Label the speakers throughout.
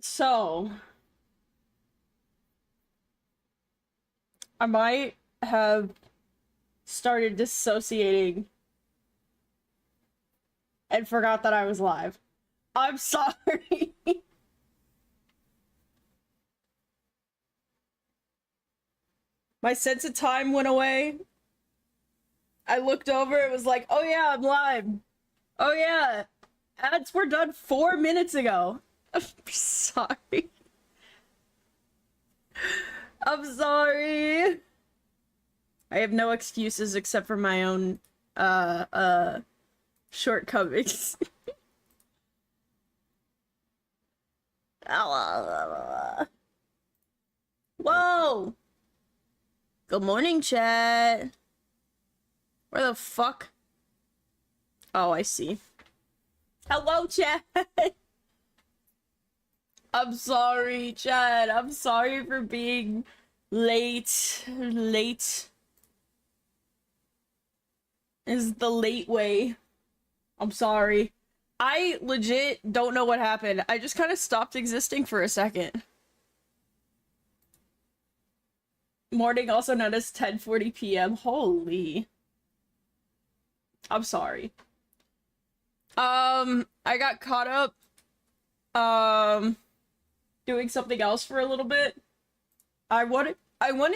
Speaker 1: So, I might have started dissociating and forgot that I was live. I'm sorry. My sense of time went away. I looked over, it was like, oh yeah, I'm live. Oh yeah, ads were done 4 minutes ago. I'm sorry. I'm sorry. I have no excuses except for my own, shortcomings. Whoa! Good morning, chat. Where the fuck? Oh, I see. Hello, chat. I'm sorry, chat. I'm sorry for being late. Late is the late way. I'm sorry. I legit don't know what happened. I just kind of stopped existing for a second. Morning, also known as 10:40 p.m. Holy. I'm sorry. I got caught up, doing something else for a little bit. I wanted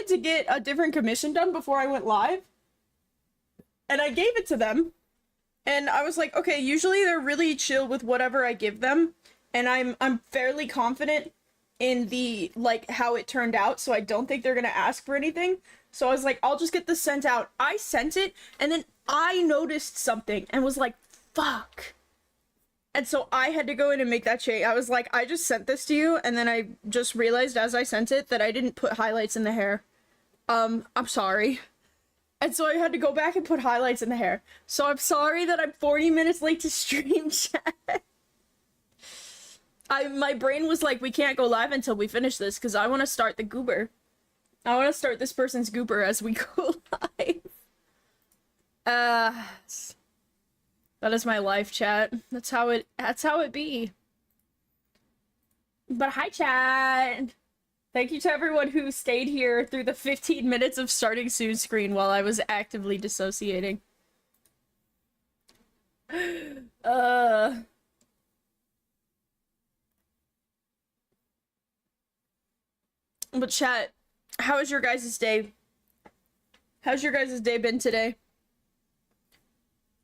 Speaker 1: to get a different commission done before I went live, and I gave it to them. And I was like, okay, usually they're really chill with whatever I give them, and I'm fairly confident in the like how it turned out, so I don't think they're gonna ask for anything. So I was like, I'll just get this sent out. I sent it, and then I noticed something and was like, fuck. And so I had to go in and make that change. I was like, I just sent this to you, and then I just realized as I sent it that I didn't put highlights in the hair. I'm sorry. And so I had to go back and put highlights in the hair. So I'm sorry that I'm 40 minutes late to stream chat. My brain was like, we can't go live until we finish this, because I want to start the goober. I want to start this person's goober as we go live. That is my life, chat. That's how it be. But hi, chat. Thank you to everyone who stayed here through the 15 minutes of starting soon screen while I was actively dissociating. But chat, how was your guys' day? How's your guys' day been today?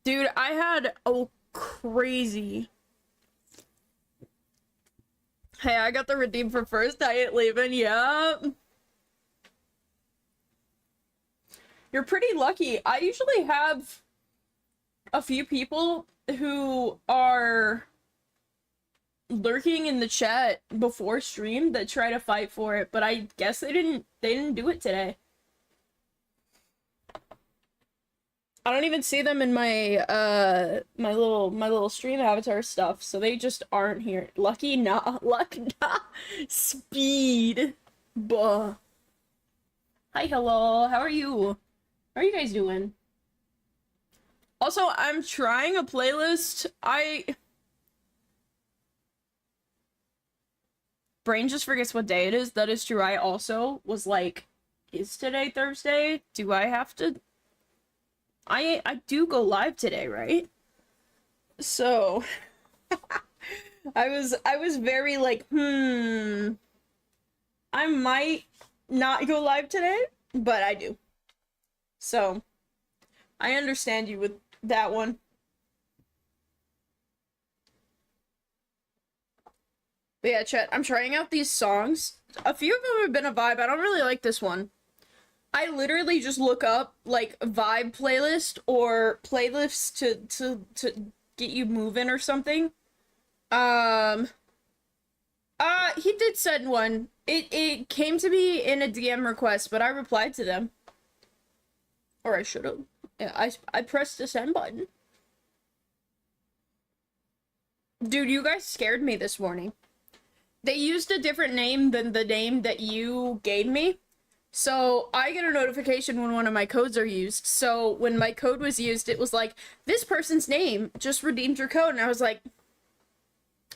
Speaker 1: Dude, I had a crazy... Hey, I got the redeem for first diet leaving, yep. You're pretty lucky. I usually have a few people who are lurking in the chat before stream that try to fight for it, but I guess they didn't do it today. I don't even see them in my my little stream avatar stuff, so they just aren't here. Lucky nah, luck nah, speed. Buh. Hi, hello. How are you? How are you guys doing? Also, I'm trying a playlist. Brain just forgets what day it is. That is true. I also was like, is today Thursday? Do I have to? I do go live today, right? So I was very like, I might not go live today, but I do. So I understand you with that one. But yeah, chat, I'm trying out these songs. A few of them have been a vibe. I don't really like this one. I literally just look up like vibe playlist or playlists to get you moving or something. He did send one. It came to me in a DM request, but I replied to them. Or I should have. Yeah, I pressed the send button. Dude, you guys scared me this morning. They used a different name than the name that you gave me. So I get a notification when one of my codes are used. So when my code was used, it was like, this person's name just redeemed your code. And I was like,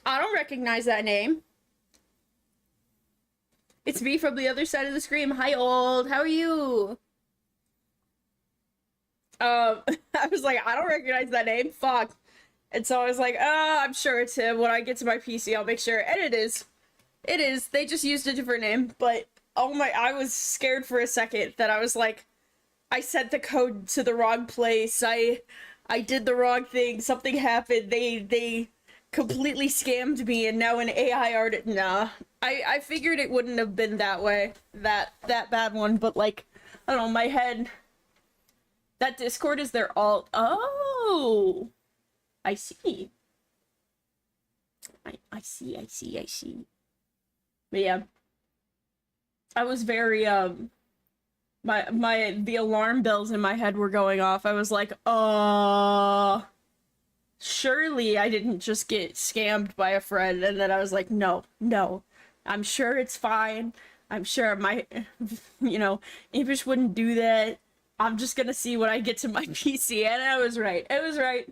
Speaker 1: I don't recognize that name. It's me from the other side of the screen. Hi, old. How are you? I was like, I don't recognize that name. Fuck. And so I was like, I'm sure it's him. When I get to my PC, I'll make sure. And it is. It is. They just used a different name. But, oh my, I was scared for a second that I was like, I sent the code to the wrong place. I did the wrong thing. Something happened. They completely scammed me, and now an AI artist. Nah, I figured it wouldn't have been that way, that bad one. But like, I don't know, my head. That Discord is their alt. Oh, I see. I see. But yeah, I was very the alarm bells in my head were going off. I was like, surely I didn't just get scammed by a friend. And then I was like, no, I'm sure it's fine. I'm sure Impish wouldn't do that. I'm just gonna see when I get to my PC. And I was right. It was right.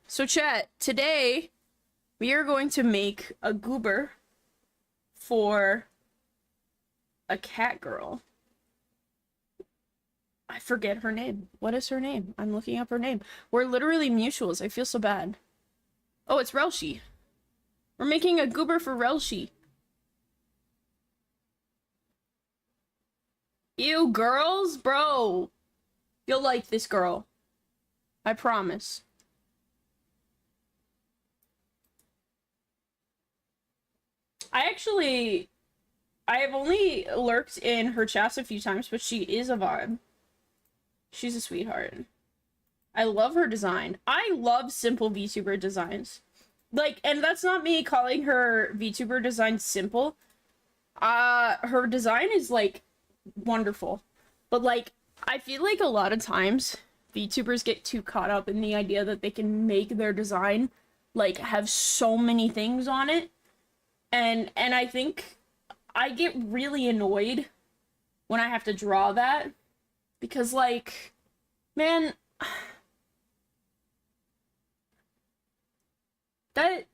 Speaker 1: So chat, today we are going to make a goober for a cat girl. I forget her name. What is her name? I'm looking up her name. We're literally mutuals. I feel so bad. Oh, it's Relshi. We're making a goober for Relshi. Ew, girls? Bro. You'll like this girl. I promise. I have only lurked in her chats a few times, but she is a vibe. She's a sweetheart. I love her design. I love simple VTuber designs. Like, and that's not me calling her VTuber design simple. Her design is, like, wonderful. But, like, I feel like a lot of times VTubers get too caught up in the idea that they can make their design, like, have so many things on it. And I think I get really annoyed when I have to draw that. Because, like, man, that,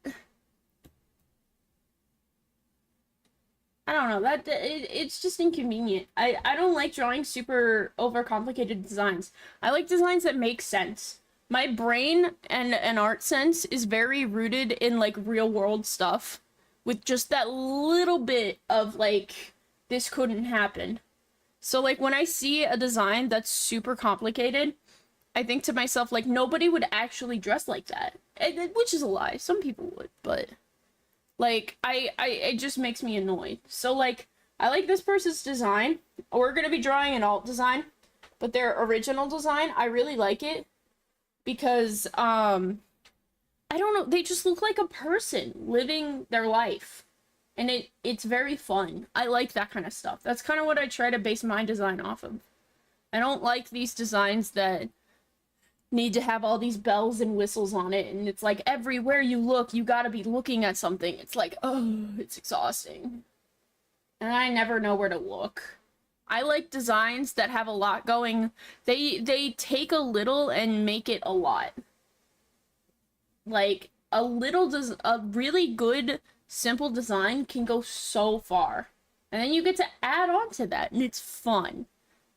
Speaker 1: I don't know, it's just inconvenient. I don't like drawing super overcomplicated designs. I like designs that make sense. My brain and art sense is very rooted in, like, real world stuff, with just that little bit of, like, this couldn't happen. So, like, when I see a design that's super complicated, I think to myself, like, nobody would actually dress like that. Which is a lie. Some people would, but, like, it just makes me annoyed. So, like, I like this person's design. We're gonna be drawing an alt design, but their original design, I really like it. Because, I don't know, they just look like a person living their life. And it's very fun. I like that kind of stuff. That's kind of what I try to base my design off of. I don't like these designs that need to have all these bells and whistles on it, and it's like everywhere you look, you gotta be looking at something. It's like, oh, it's exhausting. And I never know where to look. I like designs that have a lot going. They take a little and make it a lot. Like, a really good simple design can go so far, and then you get to add on to that, and it's fun,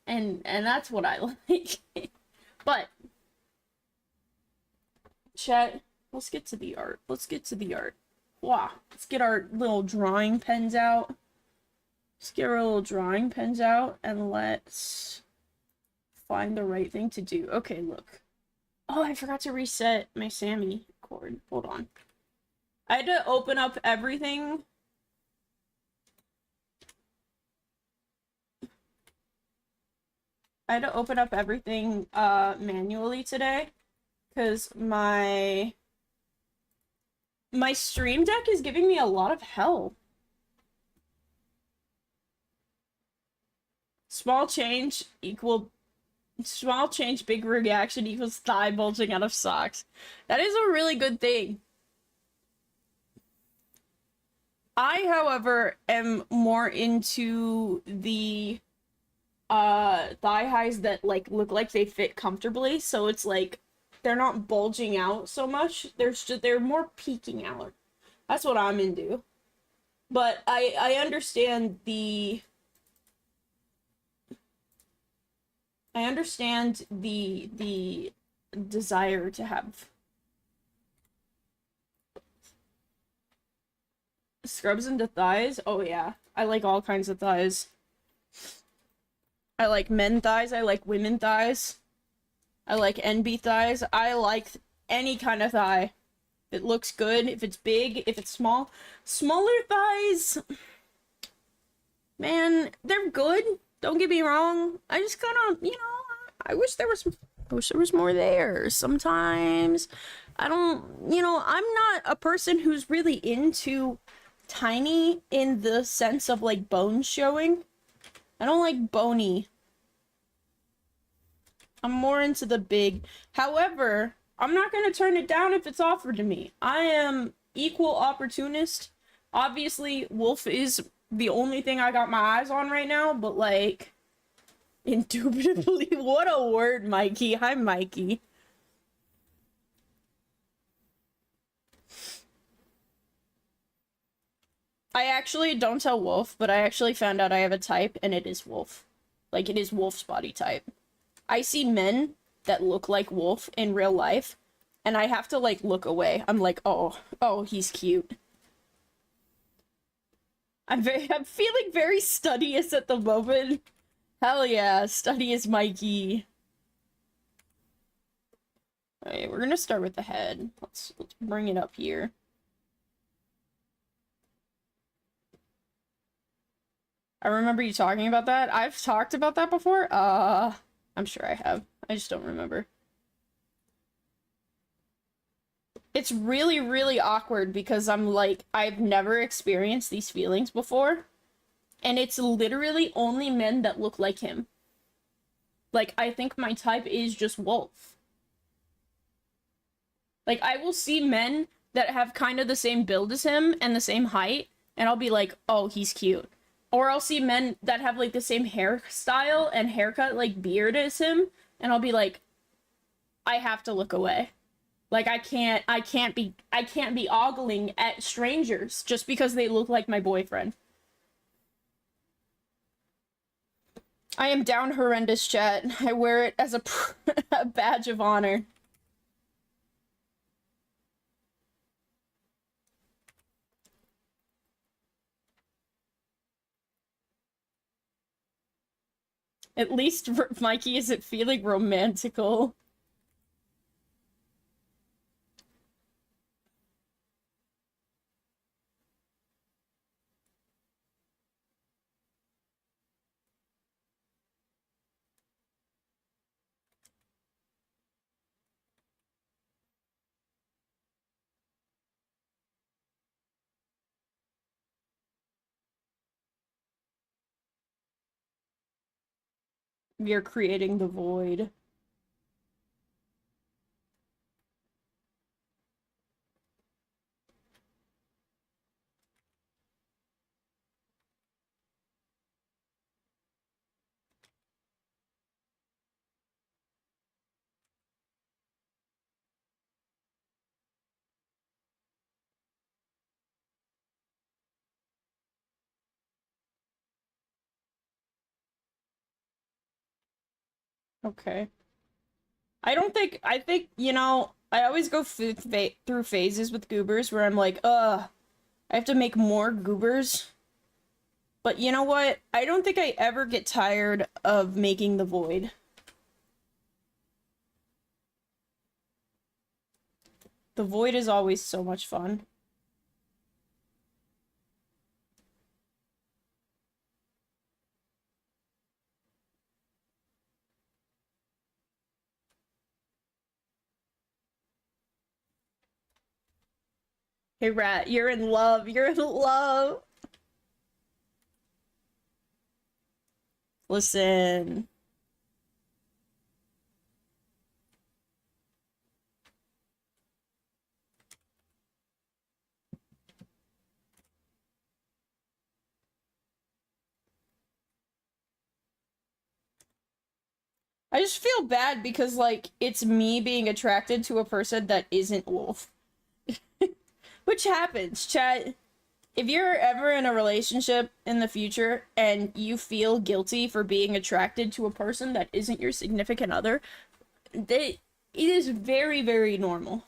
Speaker 1: and that's what I like. But chat, let's get to the art. Wow, let's get our little drawing pens out. And let's find the right thing to do. Okay, look. Oh, I forgot to reset my Sammy cord. Hold on. I had to open up everything. Manually today, because my Stream Deck is giving me a lot of hell. Small change, big reaction equals thigh bulging out of socks. That is a really good thing. I, however, am more into the thigh highs that, like, look like they fit comfortably, so it's like they're not bulging out so much. They're more peeking out. That's what I'm into. But I understand the desire to have scrubs into thighs. Oh yeah. I like all kinds of thighs. I like men thighs, I like women thighs. I like NB thighs. I like any kind of thigh. If it looks good, if it's big, if it's small. Smaller thighs, man, they're good. Don't get me wrong. I just kind of, I wish there was more there. Sometimes I don't, I'm not a person who's really into tiny in the sense of like bones showing. I don't like bony. I'm more into the big. However, I'm not gonna turn it down if it's offered to me. I am equal opportunist. Obviously, wolf is the only thing I got my eyes on right now, but like, indubitably, what a word, Mikey. Hi, Mikey. I actually don't tell Wolf, but I actually found out I have a type, and it is Wolf. Like, it is Wolf's body type. I see men that look like Wolf in real life, and I have to, like, look away. I'm like, oh, he's cute. I'm feeling very studious at the moment. Hell yeah, studious Mikey. Alright, we're gonna start with the head. Let's bring it up here. I remember you talking about that. I've talked about that before. I'm sure I have. I just don't remember. It's really, really awkward because I'm like, I've never experienced these feelings before. And it's literally only men that look like him. Like, I think my type is just Wolf. Like, I will see men that have kind of the same build as him and the same height, and I'll be like, oh, he's cute. Or I'll see men that have, like, the same hairstyle and haircut, like, beard as him, and I'll be like, I have to look away. Like, I can't be ogling at strangers just because they look like my boyfriend. I am down horrendous, chat. I wear it as a badge of honor. At least Mikey isn't feeling romantical. You're creating the void. Okay. I think, I always go through phases with goobers where I'm like, I have to make more goobers. But you know what? I don't think I ever get tired of making the void. The void is always so much fun. Hey, Rat, you're in love. You're in love. Listen. I just feel bad because, like, it's me being attracted to a person that isn't Wolf. Which happens, chat. if you're ever in a relationship in the future and you feel guilty for being attracted to a person that isn't your significant other, it is very, very normal.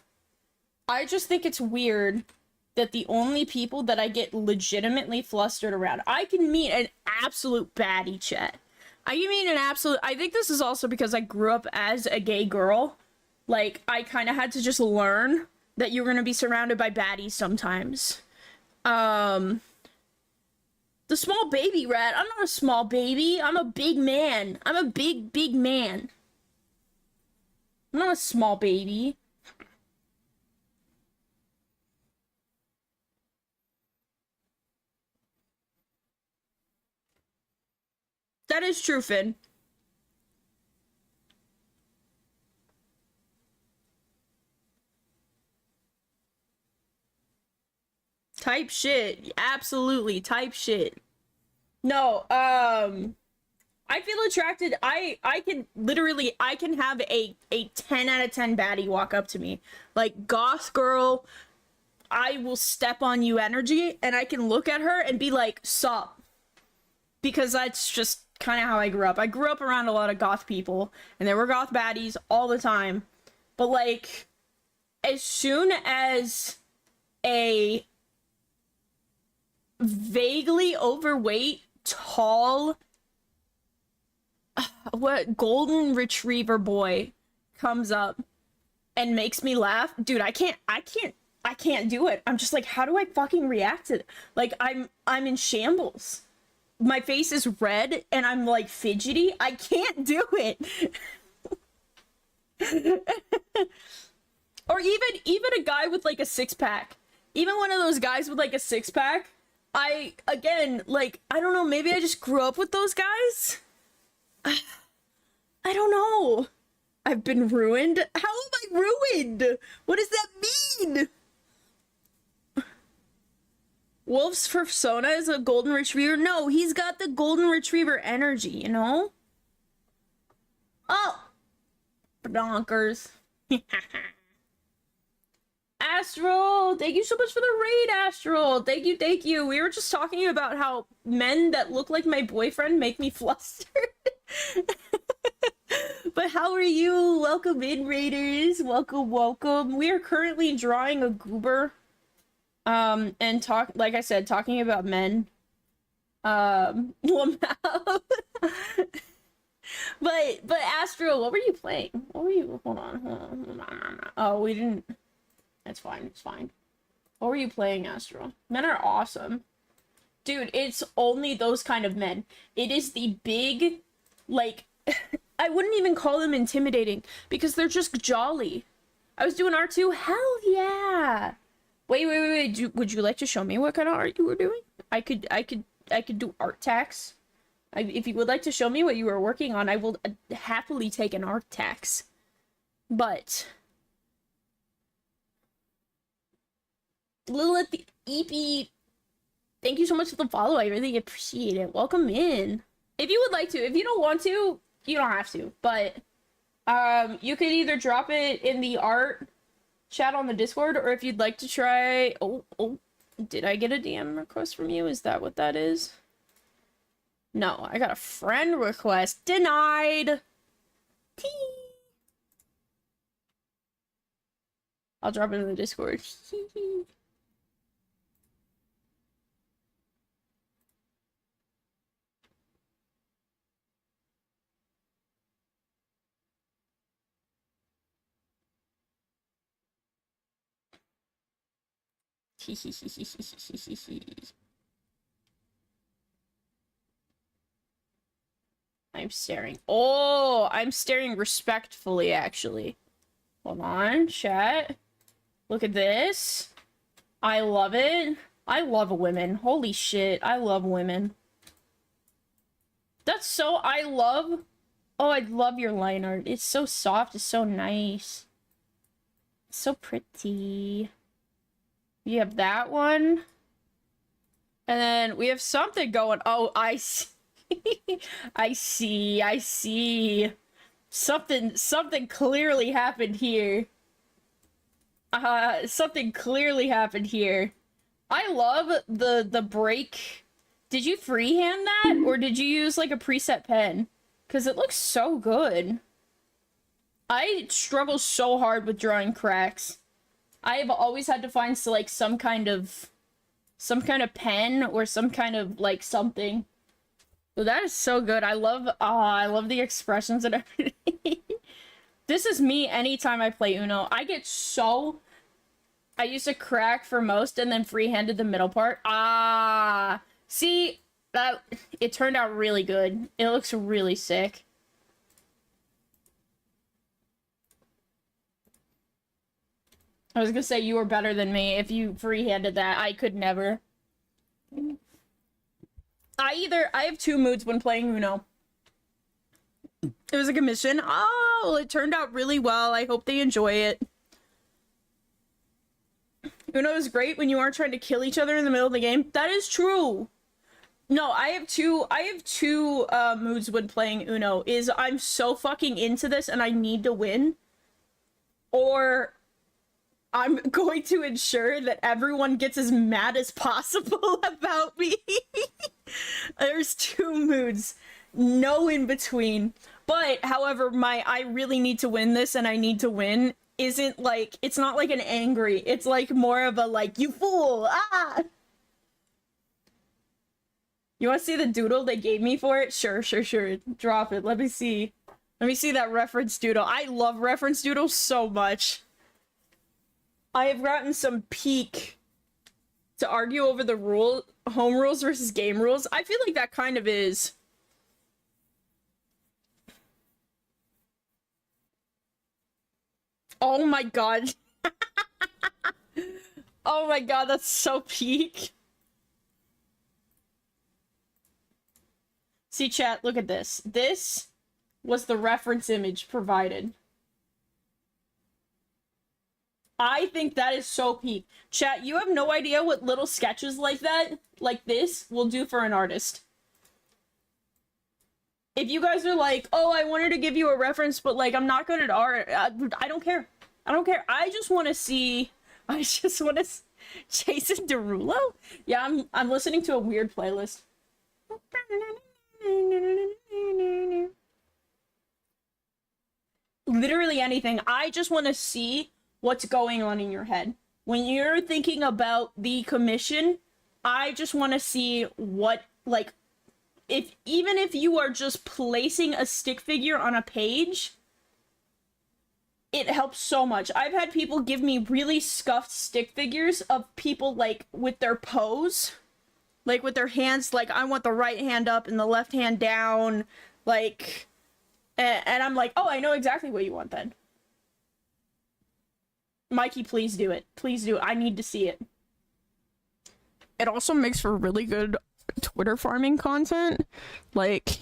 Speaker 1: I just think it's weird that the only people that I get legitimately flustered around, I can meet an absolute baddie, chat. I can meet an absolute, I think this is also because I grew up as a gay girl. Like, I kind of had to just learn that you're gonna be surrounded by baddies sometimes. The small baby rat, I'm not a small baby, I'm a big man. I'm a big, big man. I'm not a small baby. That is true, Finn. Type shit. Absolutely. Type shit. No, I feel attracted. I can literally, I can have a 10 out of 10 baddie walk up to me. Like, goth girl, I will step on you energy, and I can look at her and be like, sup. Because that's just kind of how I grew up. I grew up around a lot of goth people, and there were goth baddies all the time. But, like, as soon as a vaguely overweight, tall, what, golden retriever boy comes up and makes me laugh, dude, I can't do it. I'm just like, how do I fucking react to it? Like, I'm in shambles. My face is red and I'm like fidgety. I can't do it. Or even a guy with like a six-pack. Even one of those guys with like a six-pack. Again, like, I don't know, maybe I just grew up with those guys? I don't know. I've been ruined? How am I ruined? What does that mean? Wolf's persona is a golden retriever? No, he's got the golden retriever energy, you know? Oh! Bonkers. Astral, thank you so much for the raid, Astral. Thank you, thank you. We were just talking about how men that look like my boyfriend make me flustered. But how are you? Welcome in, raiders. Welcome, welcome. We are currently drawing a goober. And like I said, talking about men. Lamau. But Astral, what were you playing? What were you, hold on. Oh, we didn't. It's fine, it's fine. What were you playing, Astral? Men are awesome. Dude, it's only those kind of men. It is the big, like, I wouldn't even call them intimidating, because they're just jolly. I was doing art too? Hell yeah! Wait. Would you like to show me what kind of art you were doing? I could do art tax. If you would like to show me what you were working on, I will happily take an art tax. But Lilith EP, thank you so much for the follow. I really appreciate it. Welcome in. If you would like to, if you don't want to, you don't have to. But you could either drop it in the art chat on the Discord, or if you'd like to try. Oh, did I get a DM request from you? Is that what that is? No, I got a friend request. Denied. Tee. I'll drop it in the Discord. I'm staring. Oh, I'm staring respectfully, actually. Hold on, chat. Look at this. I love it. I love women. Holy shit, I love women. That's so, I love... Oh, I love your line art. It's so soft, it's so nice. It's so pretty. You have that one. And then we have something going. Oh, I see. I see. Something clearly happened here. Something clearly happened here. I love the break. Did you freehand that or did you use like a preset pen? Because it looks so good. I struggle so hard with drawing cracks. I have always had to find like some kind of pen or some kind of like something. So that is so good. I love the expressions and everything. This is me anytime I play Uno. I used a crack for most and then freehanded the middle part. See, that it turned out really good. It looks really sick. I was gonna say you were better than me if you freehanded that. I could never. I have two moods when playing Uno. It was a commission. Oh, it turned out really well. I hope they enjoy it. Uno is great when you aren't trying to kill each other in the middle of the game. That is true. No, I have two moods when playing Uno. Is I'm so fucking into this and I need to win. Or I'm going to ensure that everyone gets as mad as possible about me. There's two moods. No in between. But, however, my I really need to win this and I need to win isn't like, it's not like an angry, it's like more of a like, you fool, ah! You want to see the doodle they gave me for it? Sure. Drop it. Let me see. Let me see that reference doodle. I love reference doodles so much. I have gotten some peak to argue over the home rules versus game rules. I feel like that kind of is. Oh my god. Oh my god, that's so peak. See, chat, look at this. This was the reference image provided. I think that is so peak. Chat, you have no idea what little sketches like that, like this, will do for an artist. If you guys are like, oh, I wanted to give you a reference, but like, I'm not good at art, I don't care. I don't care. I just want to see, Jason Derulo? Yeah, I'm listening to a weird playlist. Literally anything. I just want to see what's going on in your head. When you're thinking about the commission, I just want to see what, like, even if you are just placing a stick figure on a page, it helps so much. I've had people give me really scuffed stick figures of people, like, with their pose. Like, with their hands, like, I want the right hand up and the left hand down. Like, and I'm like, oh, I know exactly what you want then. Mikey, please do it. Please do it. I need to see it. It also makes for really good Twitter farming content. Like,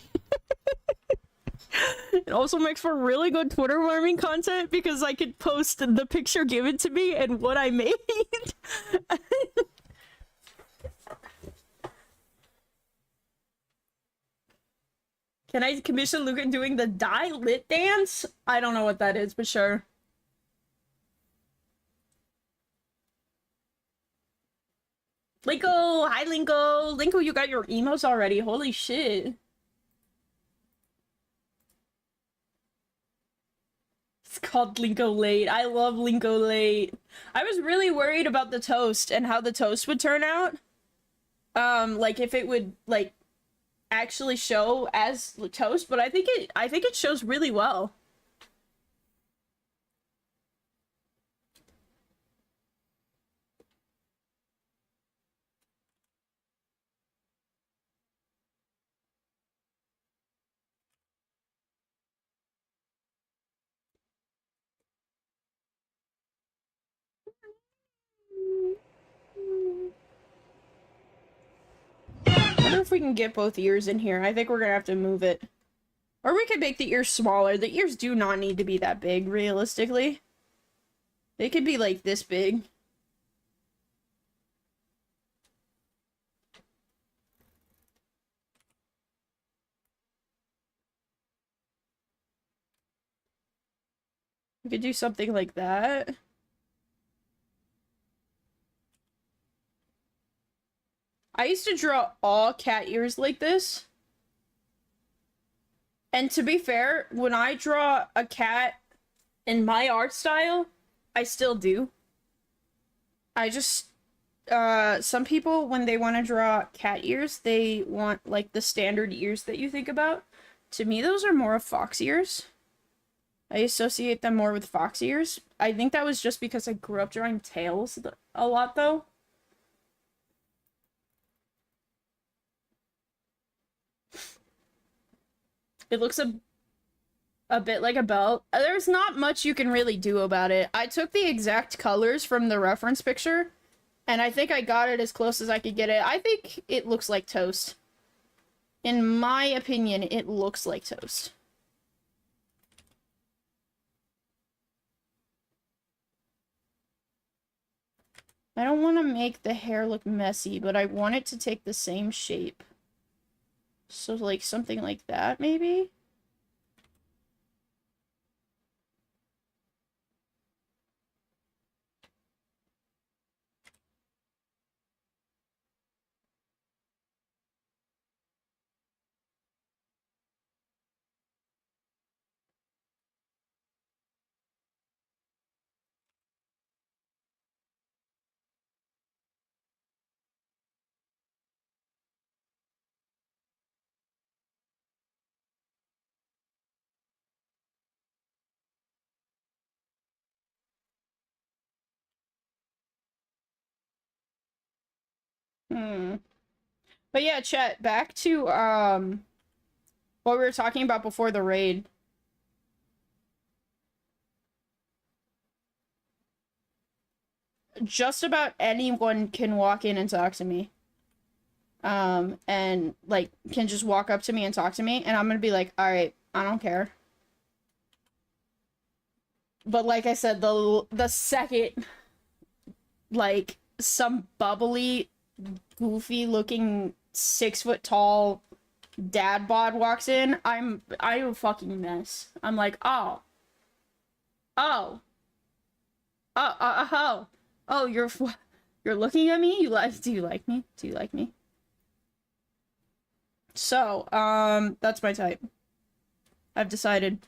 Speaker 1: it also makes for really good Twitter farming content because I could post the picture given to me and what I made. Can I commission Luca doing the die lit dance? I don't know what that is, but sure. Linko! Hi, Linko! Linko, you got your emos already. Holy shit. It's called Linko Late. I love Linko Late. I was really worried about the toast and how the toast would turn out. Like if it would, like, actually show as toast, but I think it shows really well. I wonder if we can get both ears in here. I think we're gonna have to move it. Or we could make the ears smaller. The ears do not need to be that big, realistically. They could be like this big. We could do something like that. I used to draw all cat ears like this. And to be fair, when I draw a cat in my art style, I still do. I just some people when they want to draw cat ears, they want like the standard ears that you think about. To me, those are more of fox ears. I associate them more with fox ears. I think that was just because I grew up drawing tails a lot though. It looks a bit like a belt. There's not much you can really do about it. I took the exact colors from the reference picture, and I think I got it as close as I could get it. I think it looks like toast. In my opinion, it looks like toast. I don't want to make the hair look messy, but I want it to take the same shape. So, like, something like that, maybe? Hmm. But yeah, chat, back to, what we were talking about before the raid. Just about anyone can walk in and talk to me. And, like, can just walk up to me and talk to me, and I'm gonna be like, alright, I don't care. But like I said, the second, like, some bubbly, goofy-looking 6 foot tall dad bod walks in, I'm a fucking mess. I'm like, oh. Oh. Oh. Oh, you're looking at me? Do you like me? Do you like me? So, that's my type. I've decided.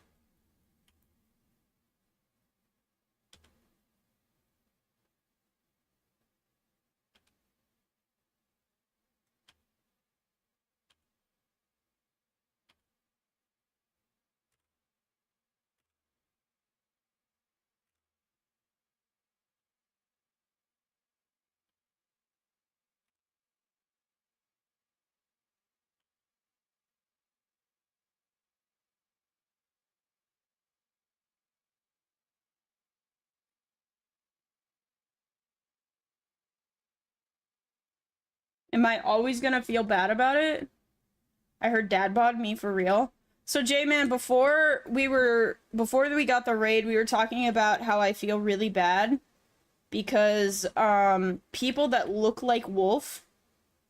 Speaker 1: Am I always gonna feel bad about it? I heard dad bod me for real. So J-Man, before we got the raid, we were talking about how I feel really bad because people that look like Wolf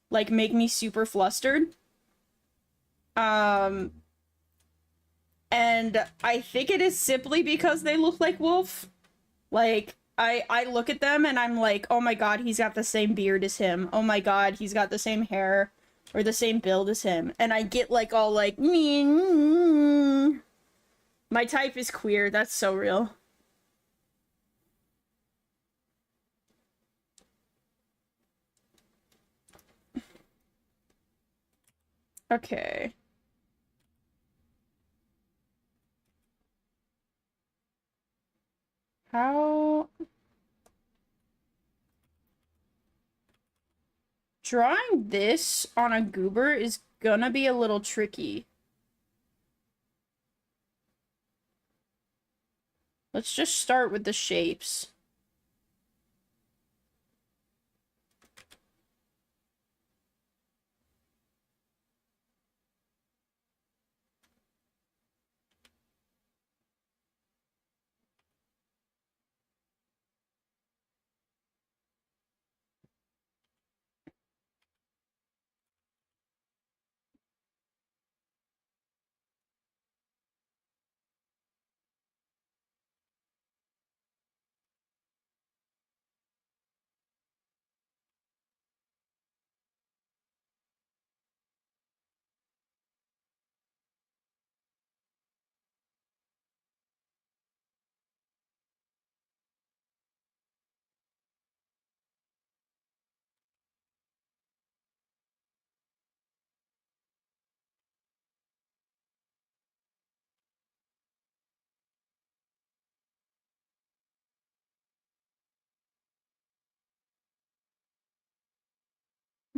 Speaker 1: like make me super flustered. Um and I think it is simply because they look like Wolf. Like I look at them and I'm like, "Oh my god, he's got the same beard as him. Oh my god, he's got the same hair or the same build as him." And I get like all like, "Me." My type is queer. That's so real. Okay. How drawing this on a goober is gonna be a little tricky. Let's just start with the shapes.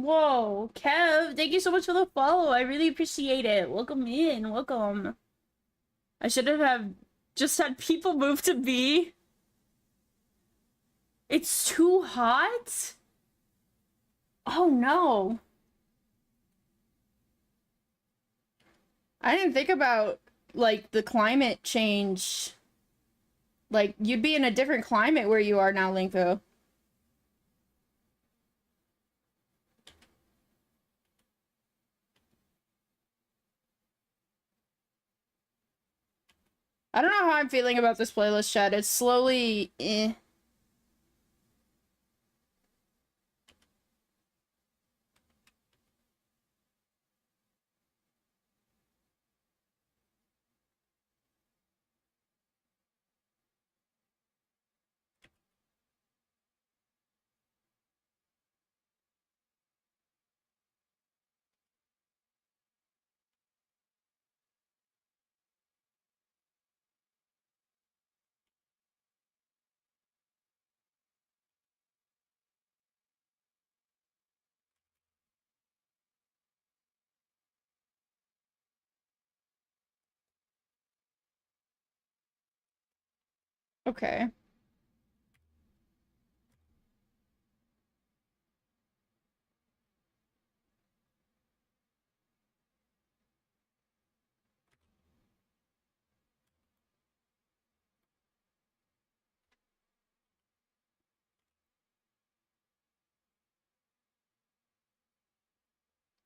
Speaker 2: Whoa, Kev, thank you so much for the follow. I really appreciate it. Welcome in, welcome. I should have just had people move to B. It's too hot? Oh no.
Speaker 1: I didn't think about, like, the climate change. Like, you'd be in a different climate where you are now, Lingfu. I don't know how I'm feeling about this playlist, chat. It's slowly, eh. Okay.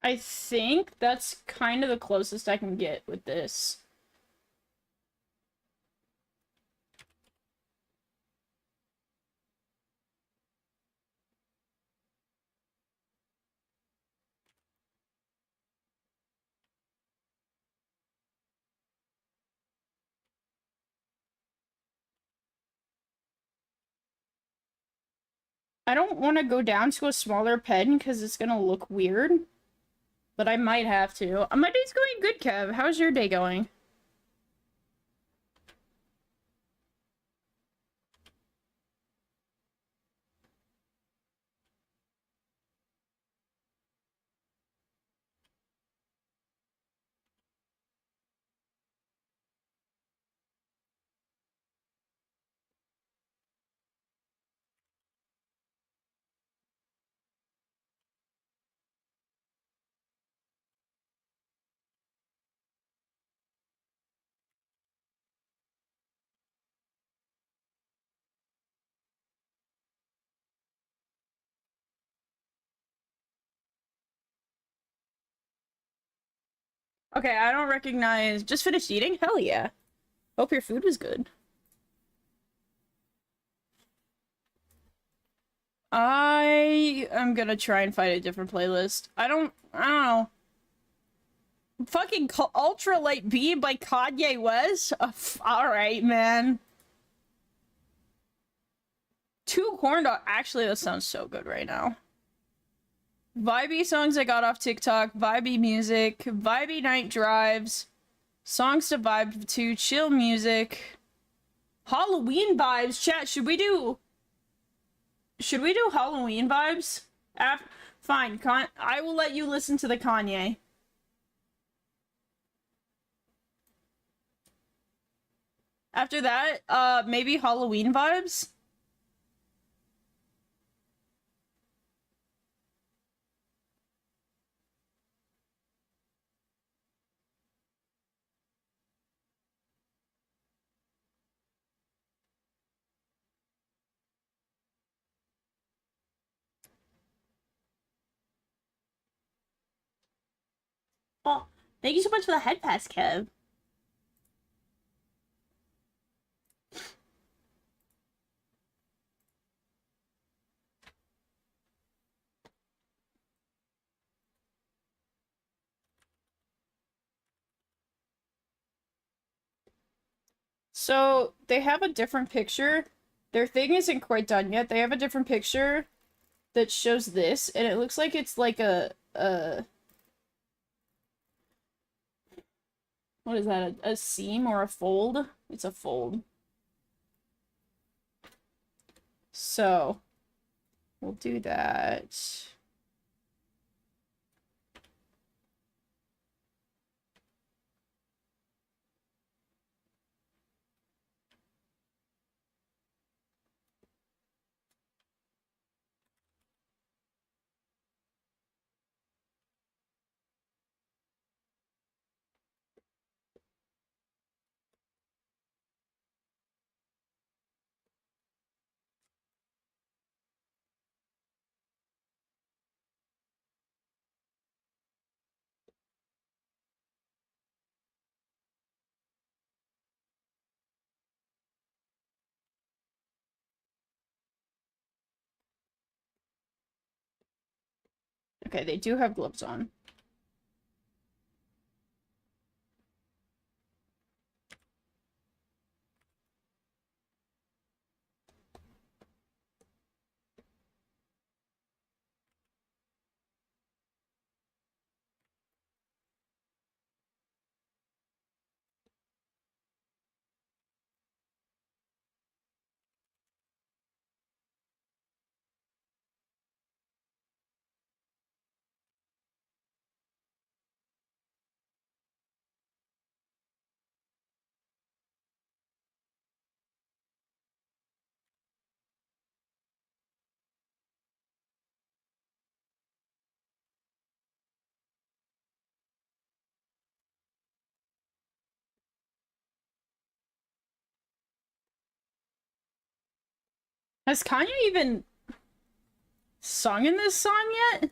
Speaker 1: I think that's kind of the closest I can get with this. I don't want to go down to a smaller pen because it's gonna look weird. But I might have to. My day's going good, Kev. How's your day going? Okay, I don't recognize... Just finished eating? Hell yeah. Hope your food was good. I am gonna try and find a different playlist. I don't know. Fucking Ultra Light B by Kanye West? Alright, man. Two corn dog. Actually, that sounds so good right now. Vibey songs I got off TikTok, vibey music, vibey night drives, songs to vibe to, chill music, Halloween vibes. Chat, should we do Halloween vibes? Fine, I will let you listen to the Kanye. After that, maybe Halloween vibes? Oh, thank you so much for the head pass, Kev. So, they have a different picture. Their thing isn't quite done yet. They have a different picture that shows this, and it looks like it's like what is that? A seam or a fold? It's a fold. So, we'll do that.
Speaker 2: Okay, they do have gloves on. Has Kanye even sung in this song yet?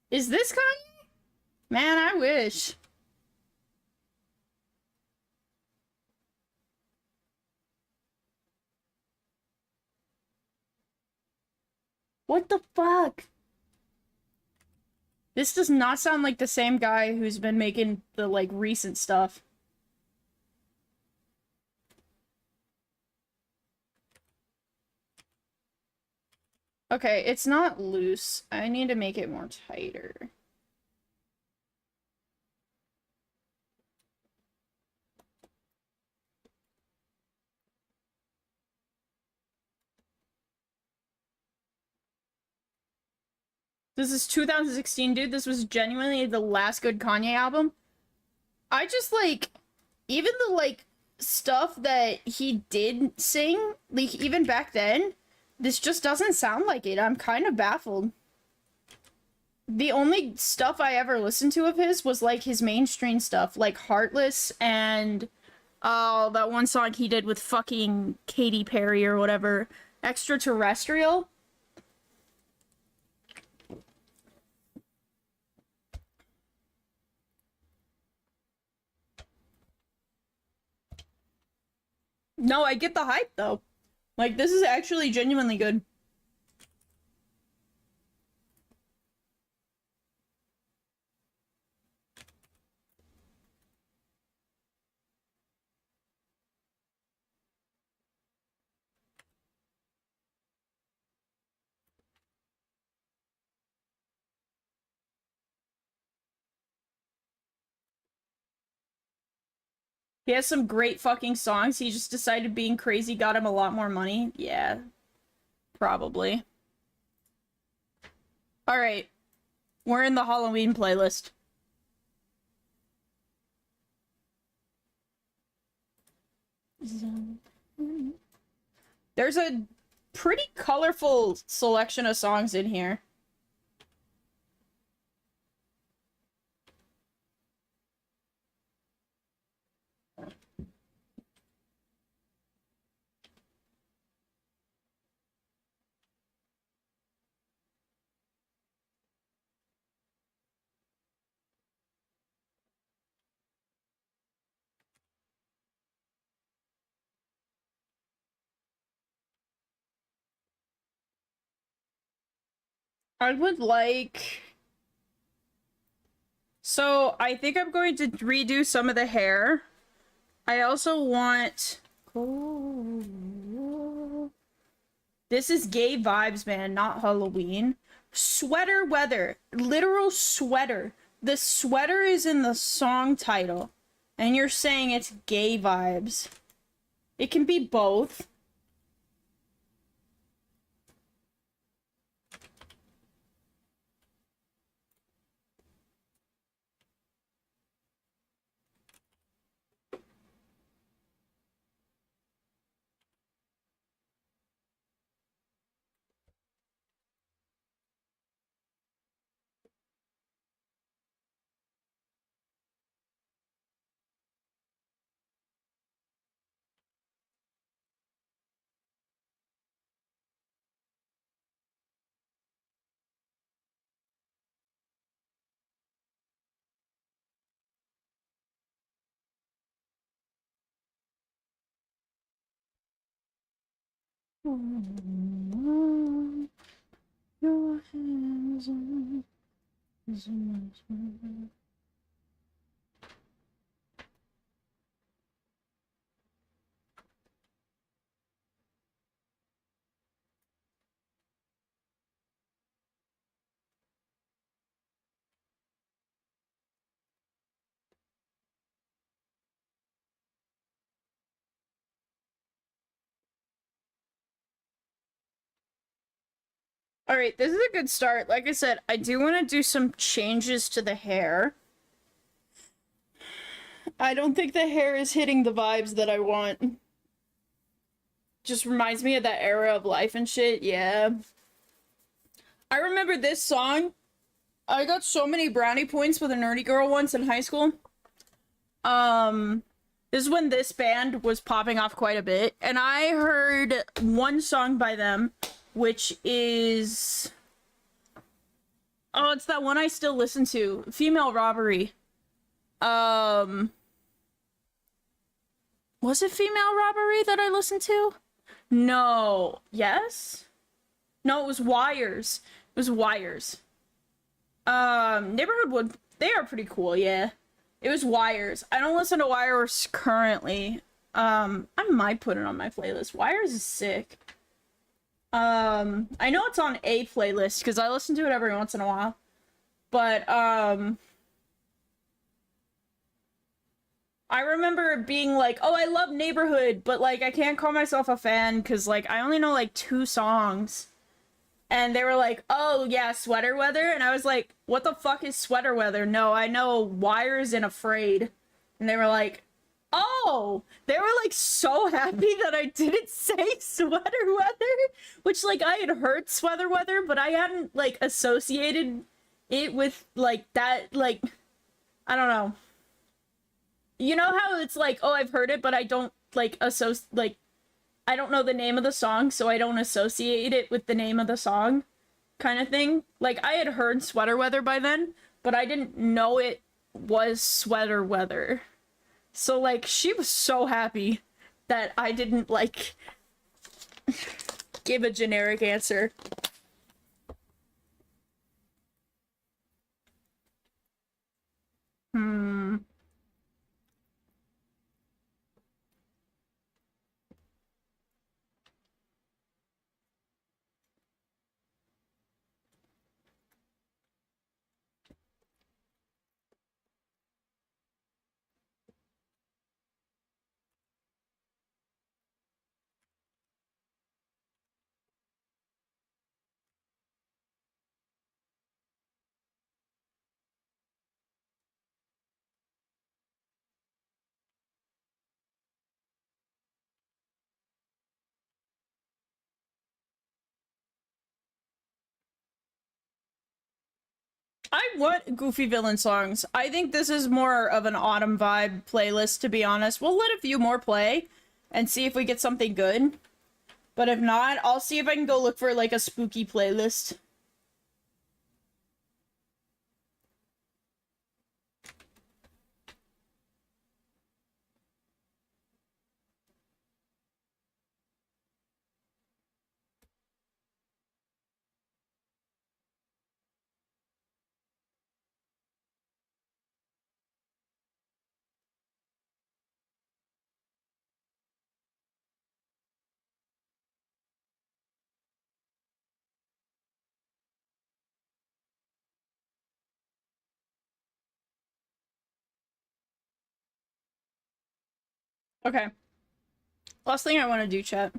Speaker 2: Is this Kanye? Man, I wish. What the fuck? This does not sound like the same guy who's been making the, like, recent stuff. Okay, it's not loose. I need to make it more tighter. This is 2016, dude. This was genuinely the last good Kanye album. I just, like, even the, like, stuff that he did sing, like, even back then, this just doesn't sound like it. I'm kind of baffled. The only stuff I ever listened to of his was, like, his mainstream stuff, like Heartless and, oh, that one song he did with fucking Katy Perry or whatever. Extraterrestrial. No, I get the hype, though. Like, this is actually genuinely good. He has some great fucking songs. He just decided being crazy got him a lot more money. Yeah, probably. Alright, we're in the Halloween playlist. There's a pretty colorful selection of songs in here. I would like... So, I think I'm going to redo some of the hair. I also want... This is gay vibes, man, not Halloween. Sweater weather. Literal sweater. The sweater is in the song title. And you're saying it's gay vibes. It can be both. Your hand All right, this is a good start. Like I said, I do want to do some changes to the hair. I don't think the hair is hitting the vibes that I want. Just reminds me of that era of life and shit. Yeah. I remember this song. I got so many brownie points with a nerdy girl once in high school. This is when this band was popping off quite a bit, and I heard one song by them, which is it's that one I still listen to, Female Robbery. Was it Female Robbery that I listened to? No. Yes? No, it was Wires. It was Wires. Neighborhood Wood, they are pretty cool, yeah. It was Wires. I don't listen to Wires currently. I might put it on my playlist. Wires is sick. I know it's on a playlist because I listen to it every once in a while. But, I remember being like, oh, I love Neighborhood, but, like, I can't call myself a fan because, like, I only know, like, 2 songs. And they were like, oh, yeah, Sweater Weather. And I was like, what the fuck is Sweater Weather? No, I know Wires and Afraid. And they were like, oh, they were like so happy that I didn't say Sweater Weather, which like I had heard Sweater Weather, but I hadn't like associated it with like that, like, I don't know. You know how it's like, oh, I've heard it, but I don't like like I don't know the name of the song, so I don't associate it with the name of the song, kind of thing. Like, I had heard Sweater Weather by then, but I didn't know it was Sweater Weather. So, like, she was so happy that I didn't, like, give a generic answer. Hmm. I want goofy villain songs. I think this is more of an autumn vibe playlist, to be honest. We'll let a few more play and see if we get something good. But if not, I'll see if I can go look for like a spooky playlist. Okay. Last thing I want to do, chat.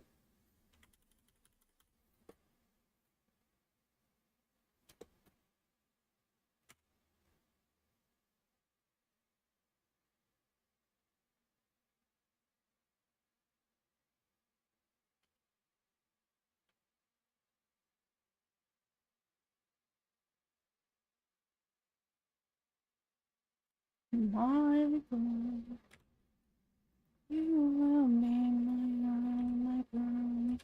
Speaker 2: My God. You will be my bride, my bride.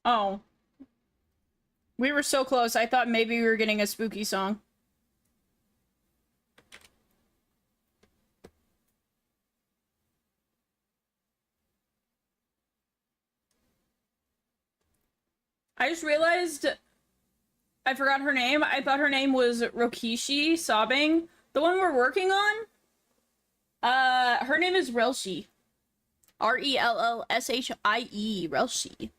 Speaker 2: Oh, we were so close. I thought maybe we were getting a spooky song. I just realized I forgot her name. I thought her name was Rokishi Sobbing. The one we're working on? Her name is Relshi. Rellshie. Relshi.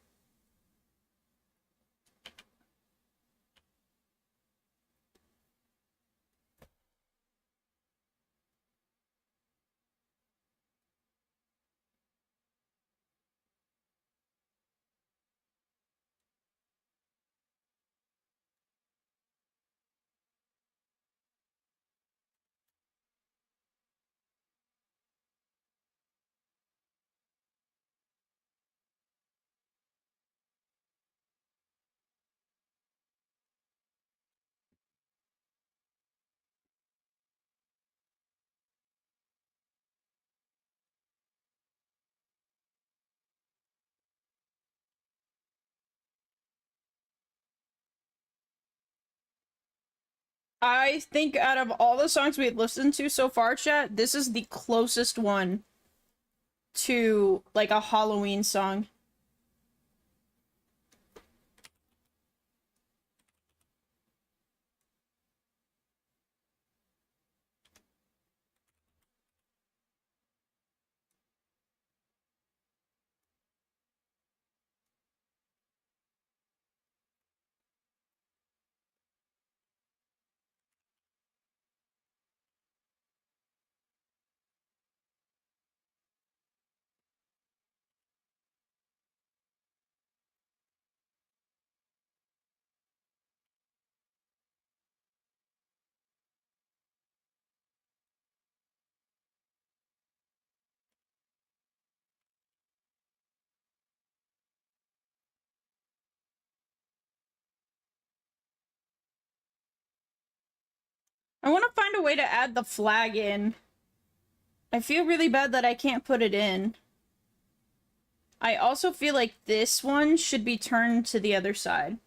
Speaker 2: I think out of all the songs we've listened to so far, chat, this is the closest one to like a Halloween song. I want to find a way to add the flag in. I feel really bad that I can't put it in. I also feel like this one should be turned to the other side.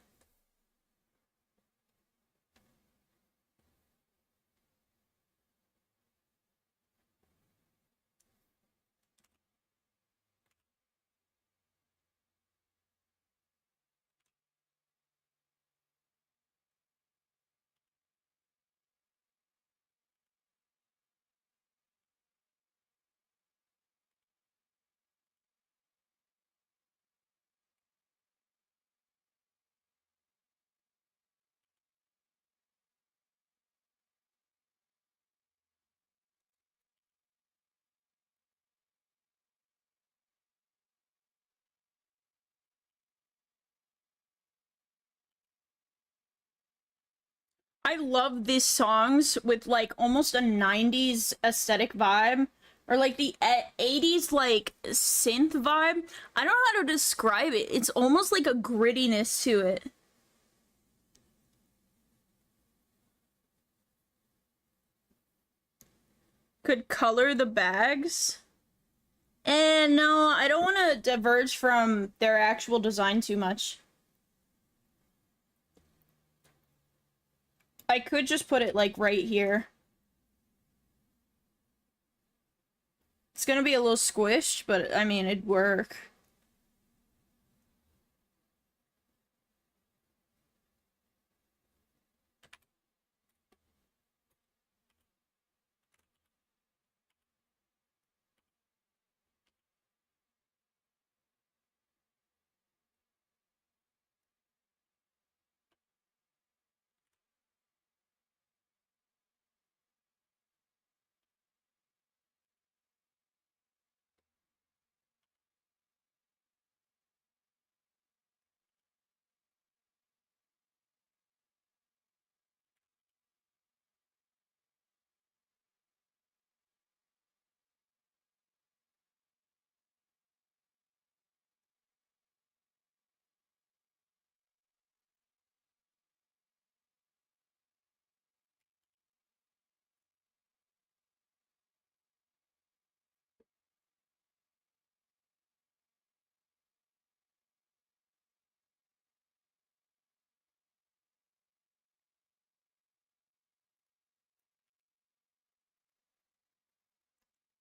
Speaker 2: I love these songs with like almost a 90s aesthetic vibe or like the 80s like synth vibe. I don't know how to describe it. It's almost like a grittiness to it. Could color the bags. And no, I don't want to diverge from their actual design too much. I could just put it like right here. It's gonna be a little squished, but I mean, it'd work.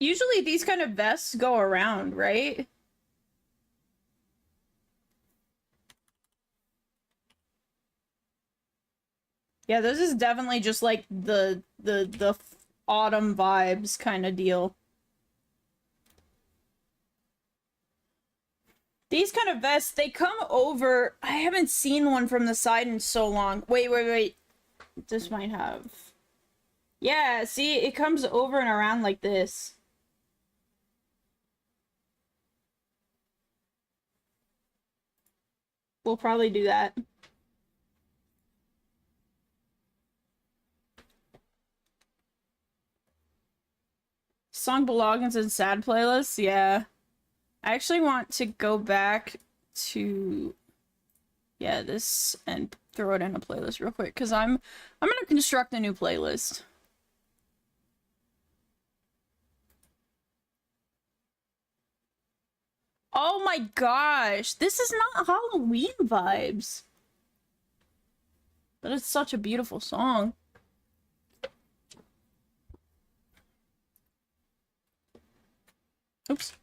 Speaker 2: Usually these kind of vests go around, right? Yeah, this is definitely just like the autumn vibes kind of deal. These kind of vests, they come over. I haven't seen one from the side in so long. Wait. This might have. Yeah, see, it comes over and around like this. We'll probably do that. Song belongings and sad playlists, yeah. I actually want to go back to this and throw it in a playlist real quick because I'm gonna construct a new playlist. Oh my gosh, this is not Halloween vibes. But it's such a beautiful song. Oops.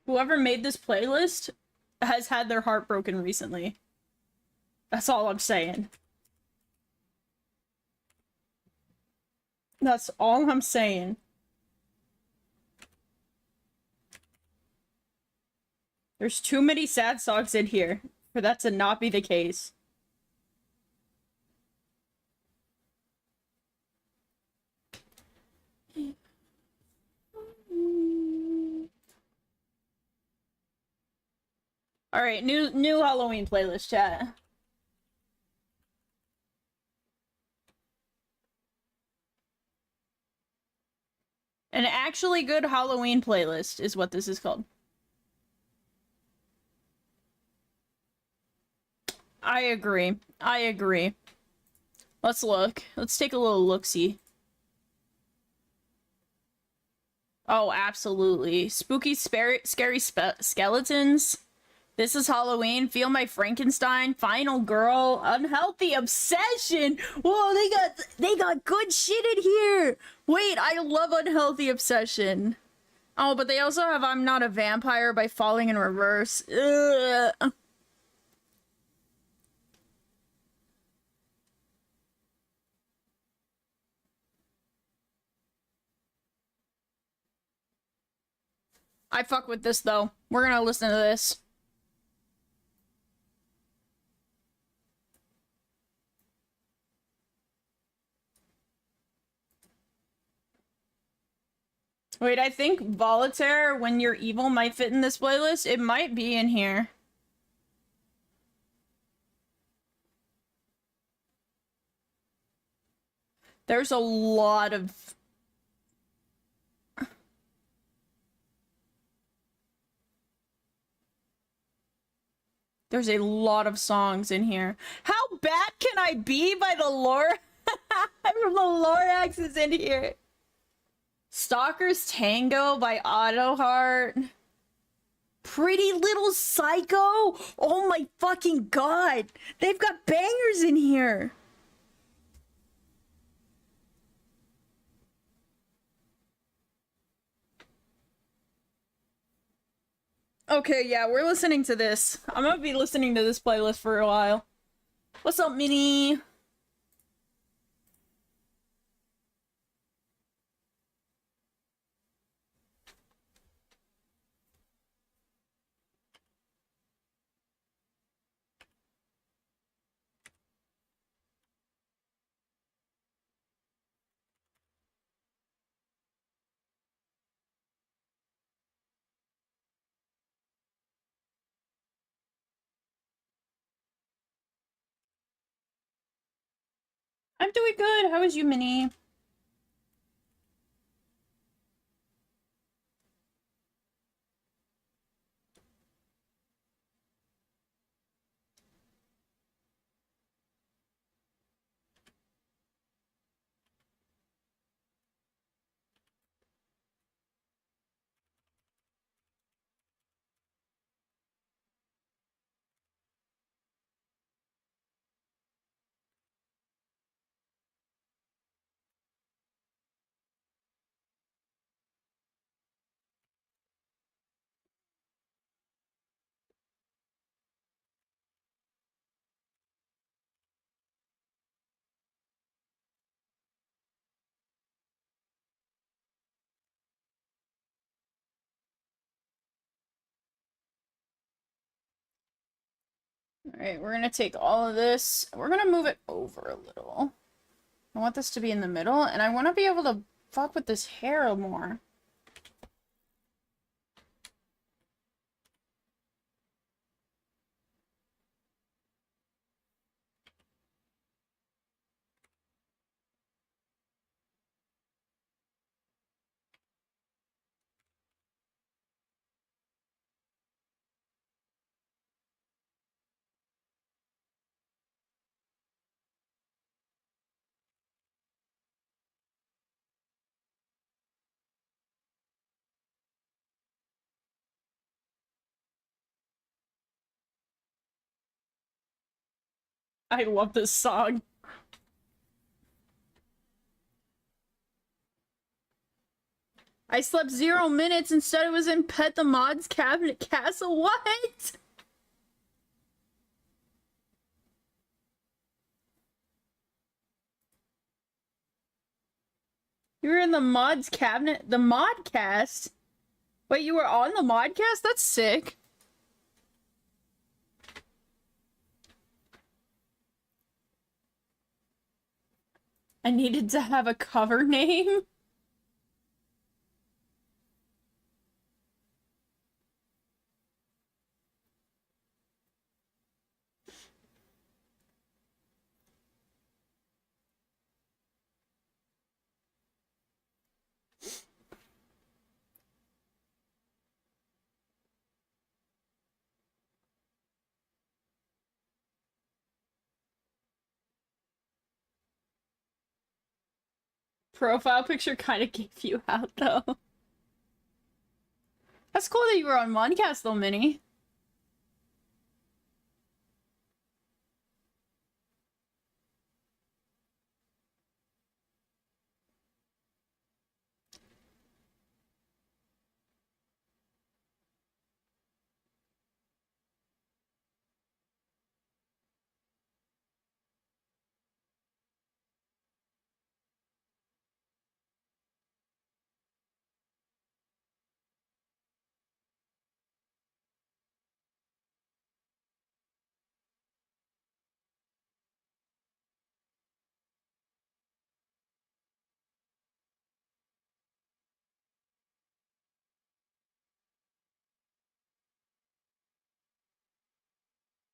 Speaker 2: Whoever made this playlist has had their heart broken recently. That's all I'm saying. That's all I'm saying. There's too many sad songs in here for that to not be the case. All right, new Halloween playlist, chat. An actually good Halloween playlist is what this is called. I agree. I agree. Let's look. Let's take a little look-see. Oh, absolutely. Spooky, scary skeletons. This is Halloween. Feel My Frankenstein. Final Girl. Unhealthy Obsession. Whoa, they got good shit in here. Wait, I love Unhealthy Obsession. Oh, but they also have I'm Not a Vampire by Falling in Reverse. Ugh. I fuck with this though. We're gonna listen to this. Wait, I think Voltaire, When You're Evil, might fit in this playlist. It might be in here. There's a lot of... There's a lot of songs in here. How bad can I be by the lore? From the Lorax is in here. Stalker's Tango by Autoheart. Pretty Little Psycho? Oh my fucking god! They've got bangers in here! Okay, yeah, we're listening to this. I'm gonna be listening to this playlist for a while. What's up, Minnie? I'm doing good. How is you, Minnie? Alright, we're gonna take all of this. We're gonna move it over a little. I want this to be in the middle, and I want to be able to fuck with this hair more. I love this song. I slept 0 minutes, instead it was in Pet the Mod's Cabinet Castle. What? You were in the Mod's Cabinet? The Modcast? Wait, you were on the Modcast? That's sick. I needed to have a cover name. Profile picture kind of gave you out, though. That's cool that you were on Modcast, though, Minnie.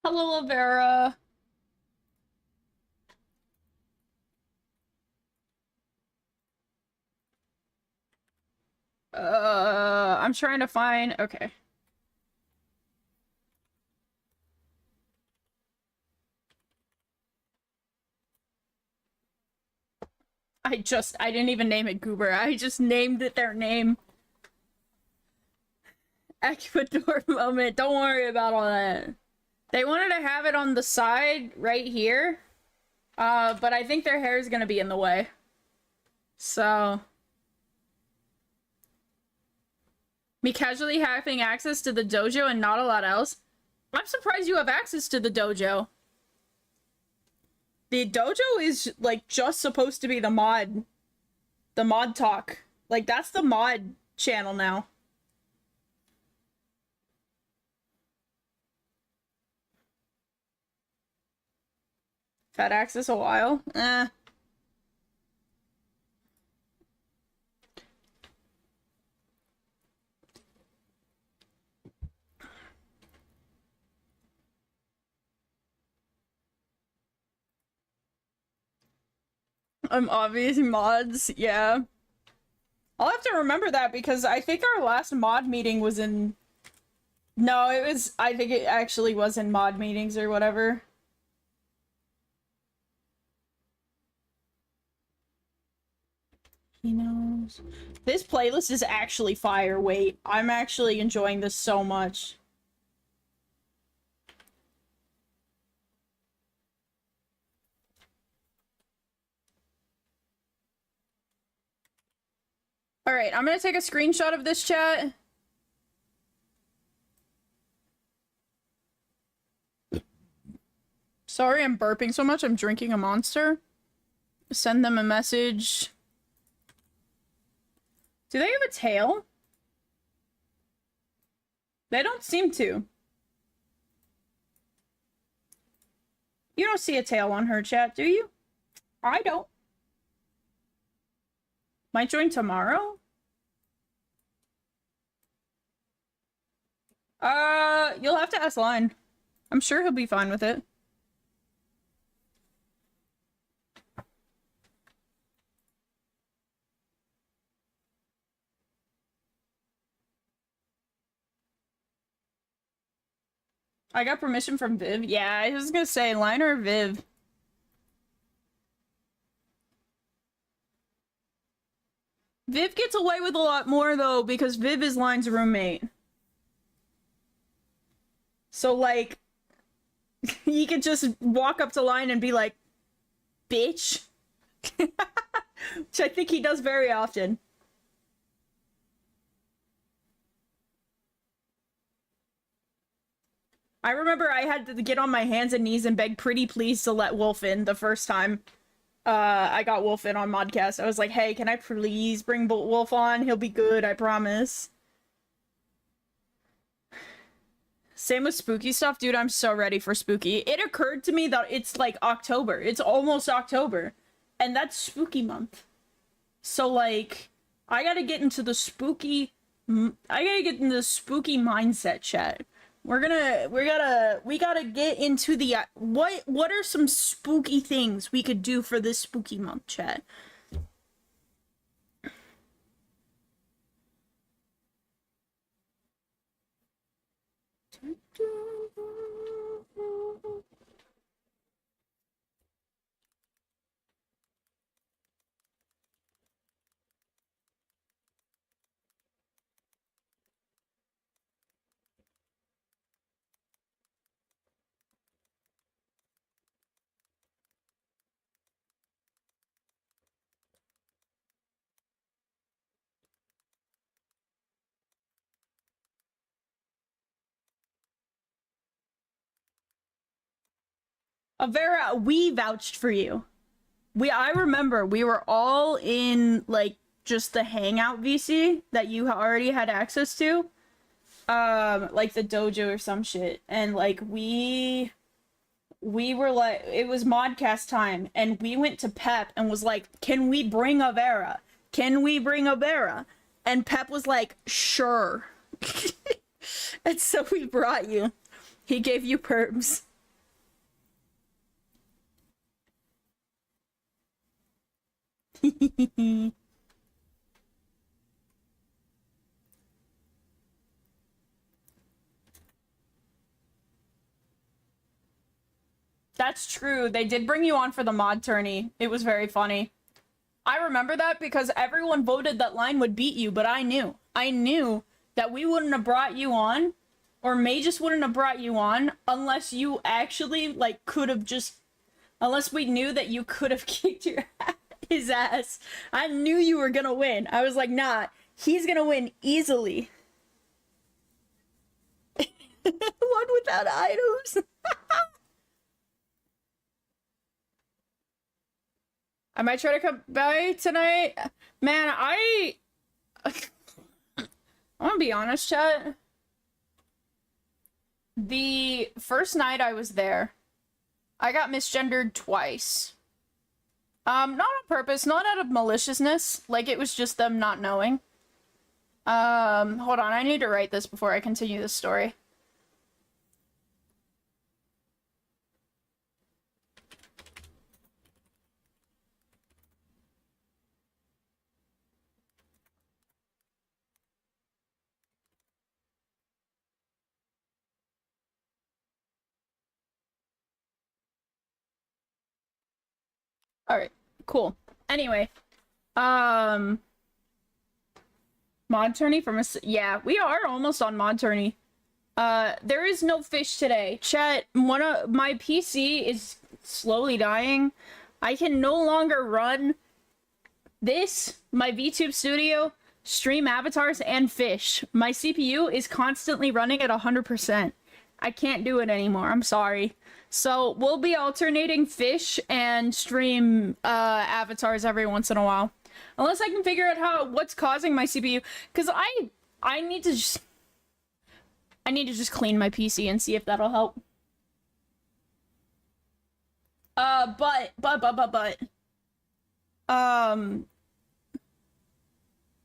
Speaker 2: Hello, Lavera. I'm trying to find. Okay. I didn't even name it Goober. I just named it their name. Ecuador moment. Don't worry about all that. They wanted to have it on the side right here. But I think their hair is gonna be in the way. So. Me casually having access to the dojo and not a lot else. I'm surprised you have access to the dojo. The dojo is, like, just supposed to be the mod talk. Like, that's the mod channel now. Had access a while? Eh. Obvious mods, yeah. I'll have to remember that because I think our last mod meeting was in... No, it was... I think it actually was in mod meetings or whatever. He knows. This playlist is actually fire. Wait, I'm actually enjoying this so much. Alright, I'm gonna take a screenshot of this chat. Sorry I'm burping so much, I'm drinking a Monster. Send them a message. Do they have a tail? They don't seem to. You don't see a tail on her, chat, do you? I don't. Might join tomorrow? You'll have to ask Line. I'm sure he'll be fine with it. I got permission from Viv. Yeah, I was gonna say Line or Viv. Viv gets away with a lot more though because Viv is Line's roommate. So like, he could just walk up to Line and be like, bitch. Which I think he does very often. I remember I had to get on my hands and knees and beg pretty please to let Wolf in the first time I got Wolf in on Modcast. I was like, hey, can I please bring Wolf on? He'll be good, I promise. Same with spooky stuff. Dude, I'm so ready for spooky. It occurred to me that it's like October. It's almost October. And that's spooky month. So like, I gotta get into the spooky... I gotta get into the spooky mindset, chat. We gotta get into the what are some spooky things we could do for this spooky month, chat? Vera, we vouched for you. I remember we were all in like just the hangout VC that you already had access to. Like the dojo or some shit. And like we were like, it was Modcast time and we went to Pep and was like, can we bring a Vera? Can we bring a Vera? And Pep was like, sure. And so we brought you. He gave you perms. That's true. They did bring you on for the mod tourney. It was very funny. I remember that because everyone voted that Line would beat you, but I knew. I knew that we wouldn't have brought you on, or May just wouldn't have brought you on, unless you actually, like, could have just... Unless we knew that you could have kicked his ass. I knew you were gonna win. I was like, nah, he's gonna win easily. One without items. I might try to come by tonight. Man, I'm gonna be honest, chat. The first night I was there, I got misgendered twice. Not on purpose, not out of maliciousness. Like, it was just them not knowing. Hold on, I need to write this before I continue this story. Alright, cool. Anyway, mod tourney from yeah, we are almost on mod tourney. There is no fish today. Chat, one of my PC is slowly dying. I can no longer run this, my VTube studio, stream avatars, and fish. My CPU is constantly running at 100%. I can't do it anymore. I'm sorry. So we'll be alternating fish and stream avatars every once in a while, unless I can figure out what's causing my CPU. Cause I need to just clean my PC and see if that'll help. But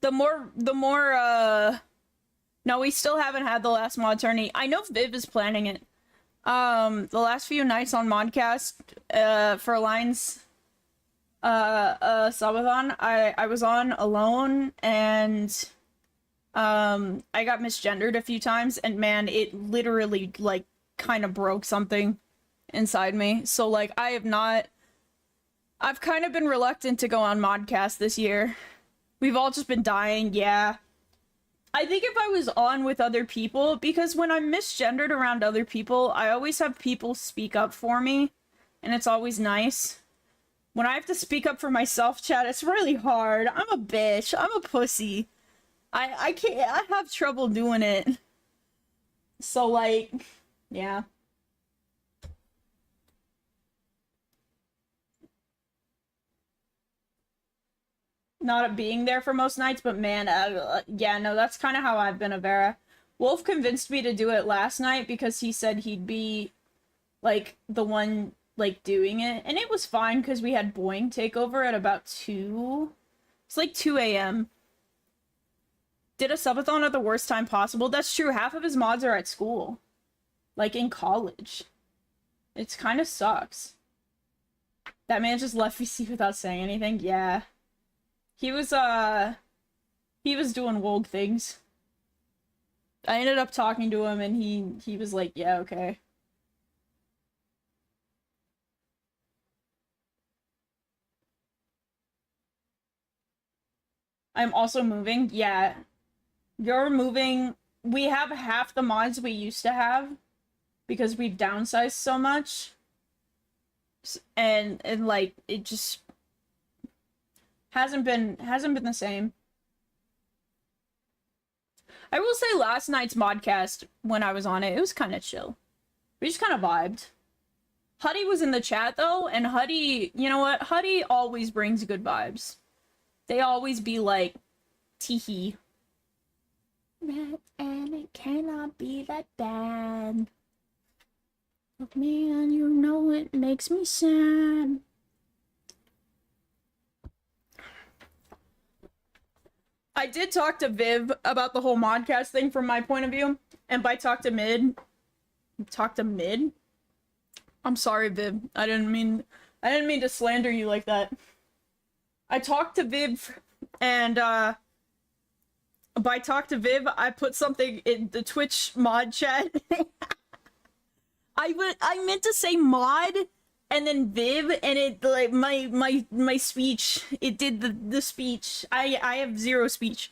Speaker 2: the more no, we still haven't had the last mod tourney. I know Viv is planning it. The last few nights on Modcast, for Line's, subathon, I was on alone, and, I got misgendered a few times, and man, it literally, like, kind of broke something inside me. So, like, I've kind of been reluctant to go on Modcast this year. We've all just been dying, yeah. I think if I was on with other people, because when I'm misgendered around other people, I always have people speak up for me, and it's always nice. When I have to speak up for myself, chat, it's really hard. I'm a bitch. I'm a pussy. I can't, I have trouble doing it. So, like, yeah. Not being there for most nights, but man, yeah, no, that's kind of how I've been, Avera. Wolf convinced me to do it last night because he said he'd be, like, the one, like, doing it. And it was fine because we had Boing take over at about 2. It's like 2 a.m. Did a subathon at the worst time possible. That's true. Half of his mods are at school. Like, in college. It's kind of sucks. That man just left VC without saying anything. Yeah. He was doing woke things. I ended up talking to him and he was like, yeah, okay. I'm also moving. Yeah. You're moving. We have half the mods we used to have because we've downsized so much. And like, it just hasn't been the same. I will say last night's modcast, when I was on it, it was kind of chill. We just kind of vibed. Huddy was in the chat though, and Huddy, you know what? Huddy always brings good vibes. They always be like, teehee. And it cannot be that bad. But man, you know it makes me sad. I did talk to Viv about the whole modcast thing from my point of view, and by talk to mid, I'm sorry, Viv. I didn't mean to slander you like that. I talked to Viv, and by talk to Viv, I put something in the Twitch mod chat. I meant to say mod, and then Viv, and it like my speech, it did the speech. I have zero speech.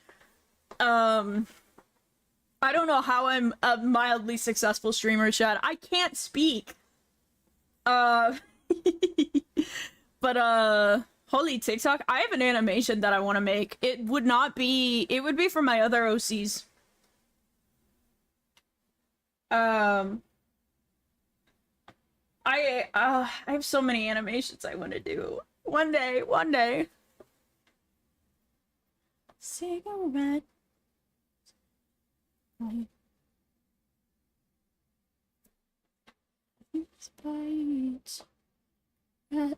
Speaker 2: I don't know how I'm a mildly successful streamer, chat. I can't speak. But holy TikTok, I have an animation that I want to make. It would be for my other OCs. I have so many animations I want to do. One day. Cigarette. Bites. Red.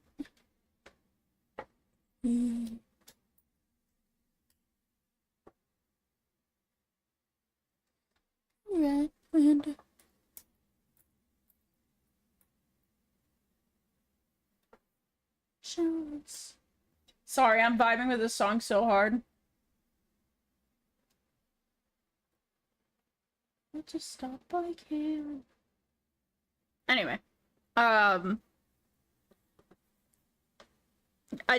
Speaker 2: Red wind. Shouts. Sorry, I'm vibing with this song so hard. I'll just stop I can. Anyway, I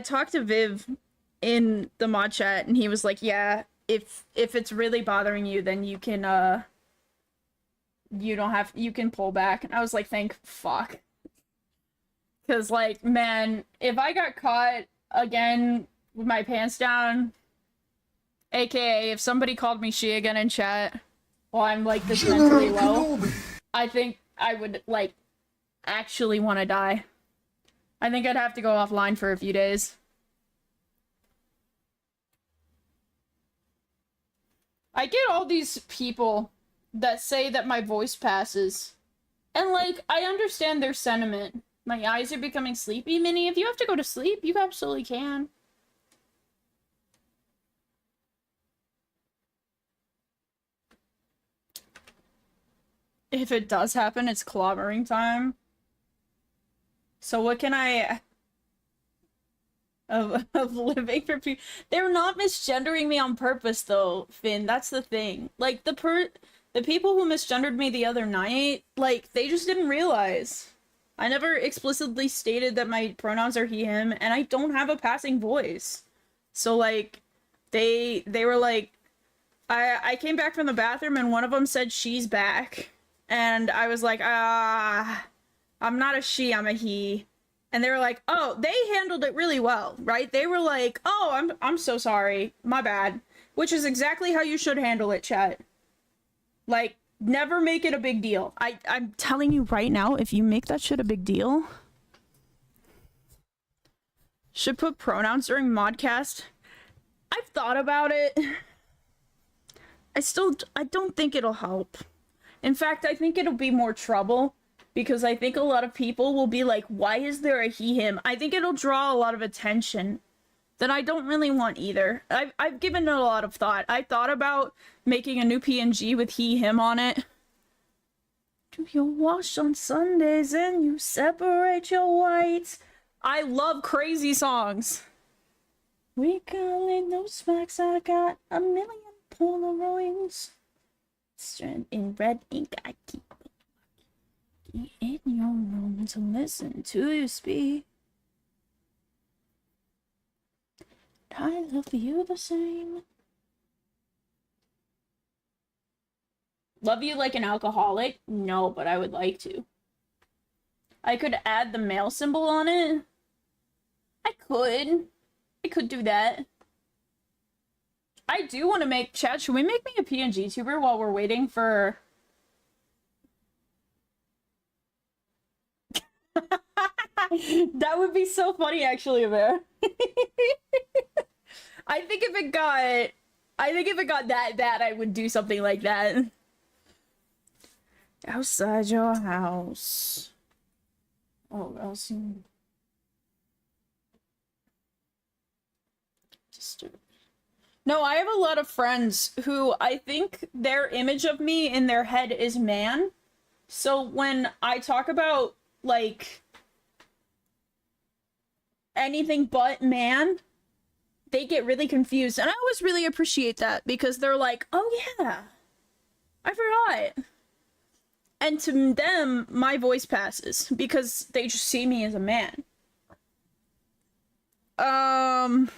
Speaker 2: talked to Viv in the mod chat, and he was like, "Yeah, if it's really bothering you, then you can you can pull back." And I was like, "Thank fuck," because like, man, if I got caught again with my pants down, aka if somebody called me she again in chat while I'm like this mentally low, I think I would like actually want to die. I think I'd have to go offline for a few days. I get all these people that say that my voice passes. And like, I understand their sentiment. My eyes are becoming sleepy. Minnie, if you have to go to sleep, you absolutely can. If it does happen, it's clobbering time. So what can I... Of living for people... They're not misgendering me on purpose, though, Finn. That's the thing. Like, the people who misgendered me the other night, like, they just didn't realize. I never explicitly stated that my pronouns are he, him, and I don't have a passing voice. So, like, they were like... I came back from the bathroom, and one of them said she's back. And I was like, I'm not a she, I'm a he. And they were like, oh, they handled it really well, right? They were like, oh, I'm so sorry, my bad. Which is exactly how you should handle it, chat. Like, never make it a big deal. I'm telling you right now, if you make that shit a big deal, should put pronouns during modcast. I've thought about it. I don't think it'll help. In fact, I think it'll be more trouble, because I think a lot of people will be like, why is there a he, him? I think it'll draw a lot of attention that I don't really want either. I've given it a lot of thought. I thought about making a new PNG with he, him on it. Do you wash on Sundays and you separate your whites? I love crazy songs. We calling those smacks, I got a million Polaroids. Strand in red ink, I keep in your room to listen to you speak. I love you the same. Love you like an alcoholic? No, but I would like to. I could add the male symbol on it. I could do that. I do want to make... Chat, should we make me a PNG tuber while we're waiting for... That would be so funny, actually, Amer. I think if it got that bad, I would do something like that. Outside your house. Oh, else you... Disturb. No, I have a lot of friends who I think their image of me in their head is man. So when I talk about, like, anything but man, they get really confused. And I always really appreciate that, because they're like, oh yeah, I forgot. And to them, my voice passes because they just see me as a man. Um,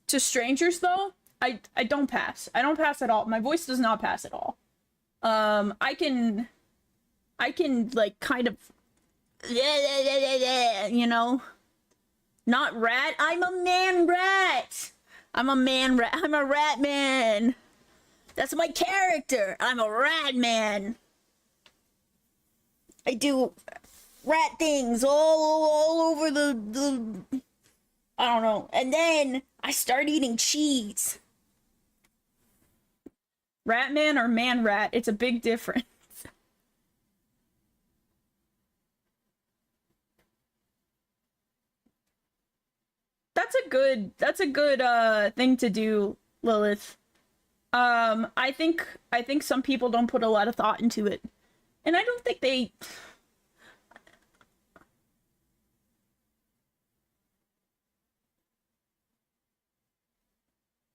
Speaker 2: to strangers though, I don't pass. I don't pass at all. My voice does not pass at all. I can like kind of you know, not rat. I'm a man rat. I'm a man rat. I'm a rat man. That's my character. I'm a rat man. I do rat things all over the I don't know. And then I start eating cheese. Rat man or man rat, it's a big difference. That's a good thing to do, Lilith. I think some people don't put a lot of thought into it. And I don't think they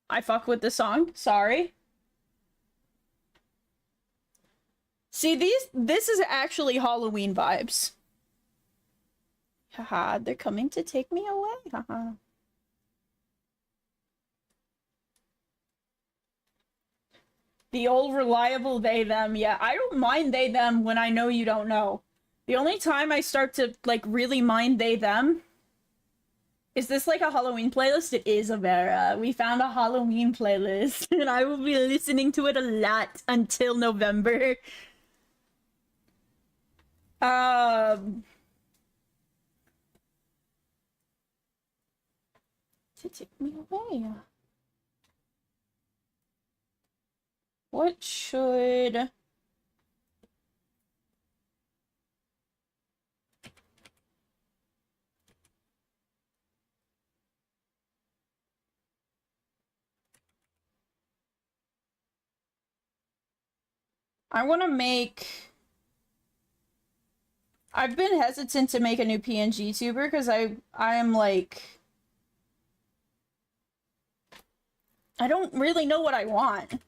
Speaker 2: I fuck with the song. Sorry. See, this is actually Halloween vibes. Haha, they're coming to take me away. Haha. The old reliable they them. Yeah, I don't mind they them when I know you don't know. The only time I start to like really mind they them is this like a Halloween playlist? It is, Avera. We found a Halloween playlist and I will be listening to it a lot until November. Um to take me away. What should I want to make I've been hesitant to make a new PNG tuber because I am like I don't really know what I want.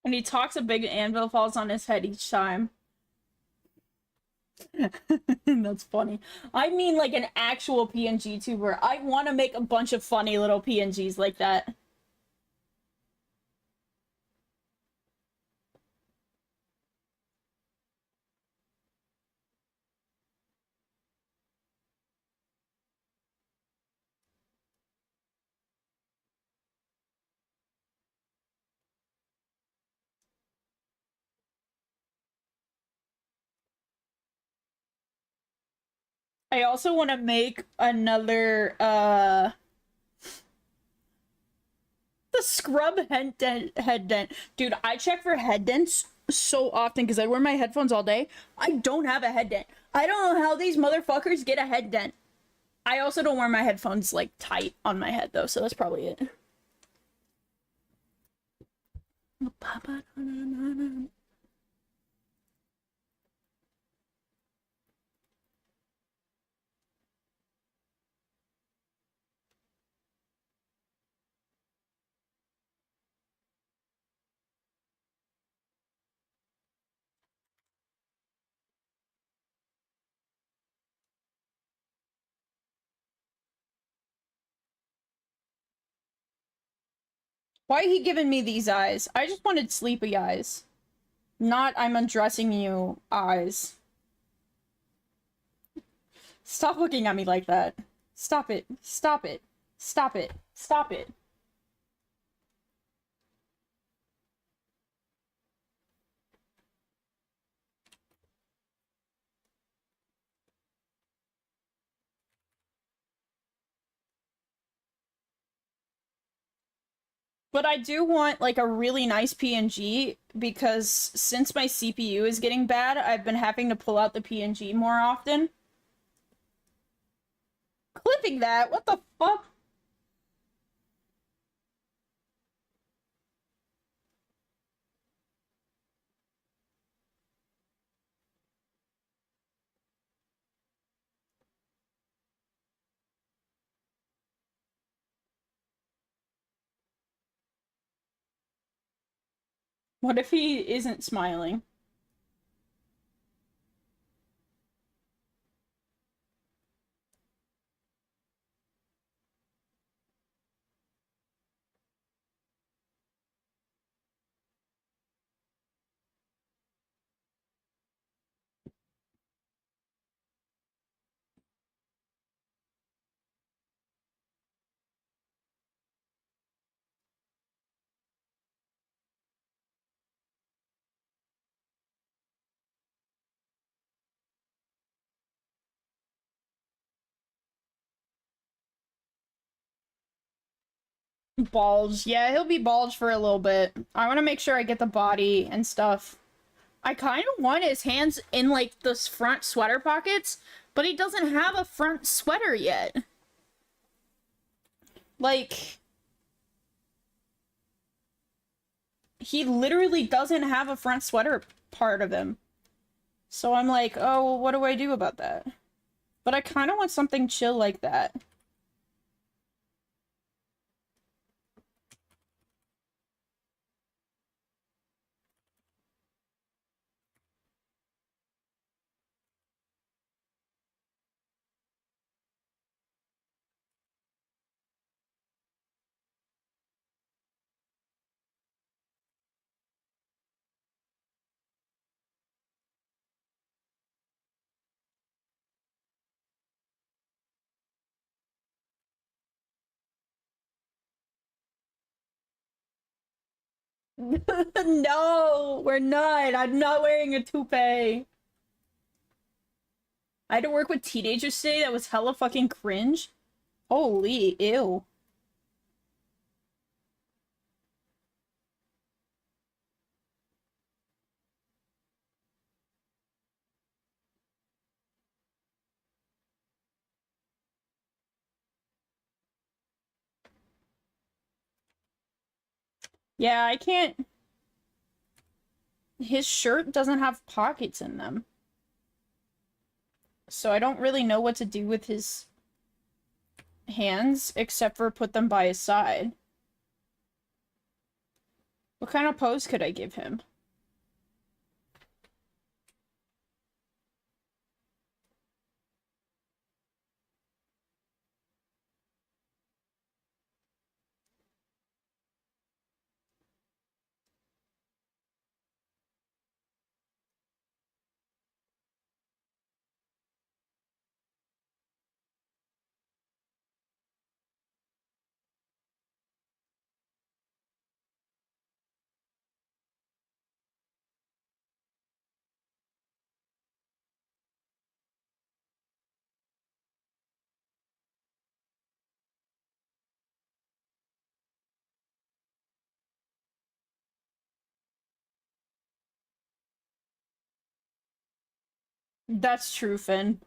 Speaker 2: And he talks a big anvil falls on his head each time. That's funny. I mean like an actual PNG tuber. I want to make a bunch of funny little PNGs like that. I also want to make another the scrub head dent. Dude, I check for head dents so often because I wear my headphones all day. I don't have a head dent. I don't know how these motherfuckers get a head dent. I also don't wear my headphones like tight on my head though, so that's probably it. Why are he giving me these eyes? I just wanted sleepy eyes. Not I'm undressing you eyes. Stop looking at me like that. Stop it. Stop it. Stop it. Stop it. But I do want like a really nice PNG because since my CPU is getting bad, I've been having to pull out the PNG more often. Clipping that? What the fuck? What if he isn't smiling? Bulge. Yeah, he'll be bulge for a little bit. I want to make sure I get the body and stuff. I kind of want his hands in, like, the front sweater pockets, but he doesn't have a front sweater yet. Like, he literally doesn't have a front sweater part of him. So I'm like, oh, well, what do I do about that? But I kind of want something chill like that. No, we're not. I'm not wearing a toupee. I had to work with teenagers today that was hella fucking cringe. Holy ew. Yeah, I can't. His shirt doesn't have pockets in them. So I don't really know what to do with his hands except for put them by his side. What kind of pose could I give him? That's true, Finn.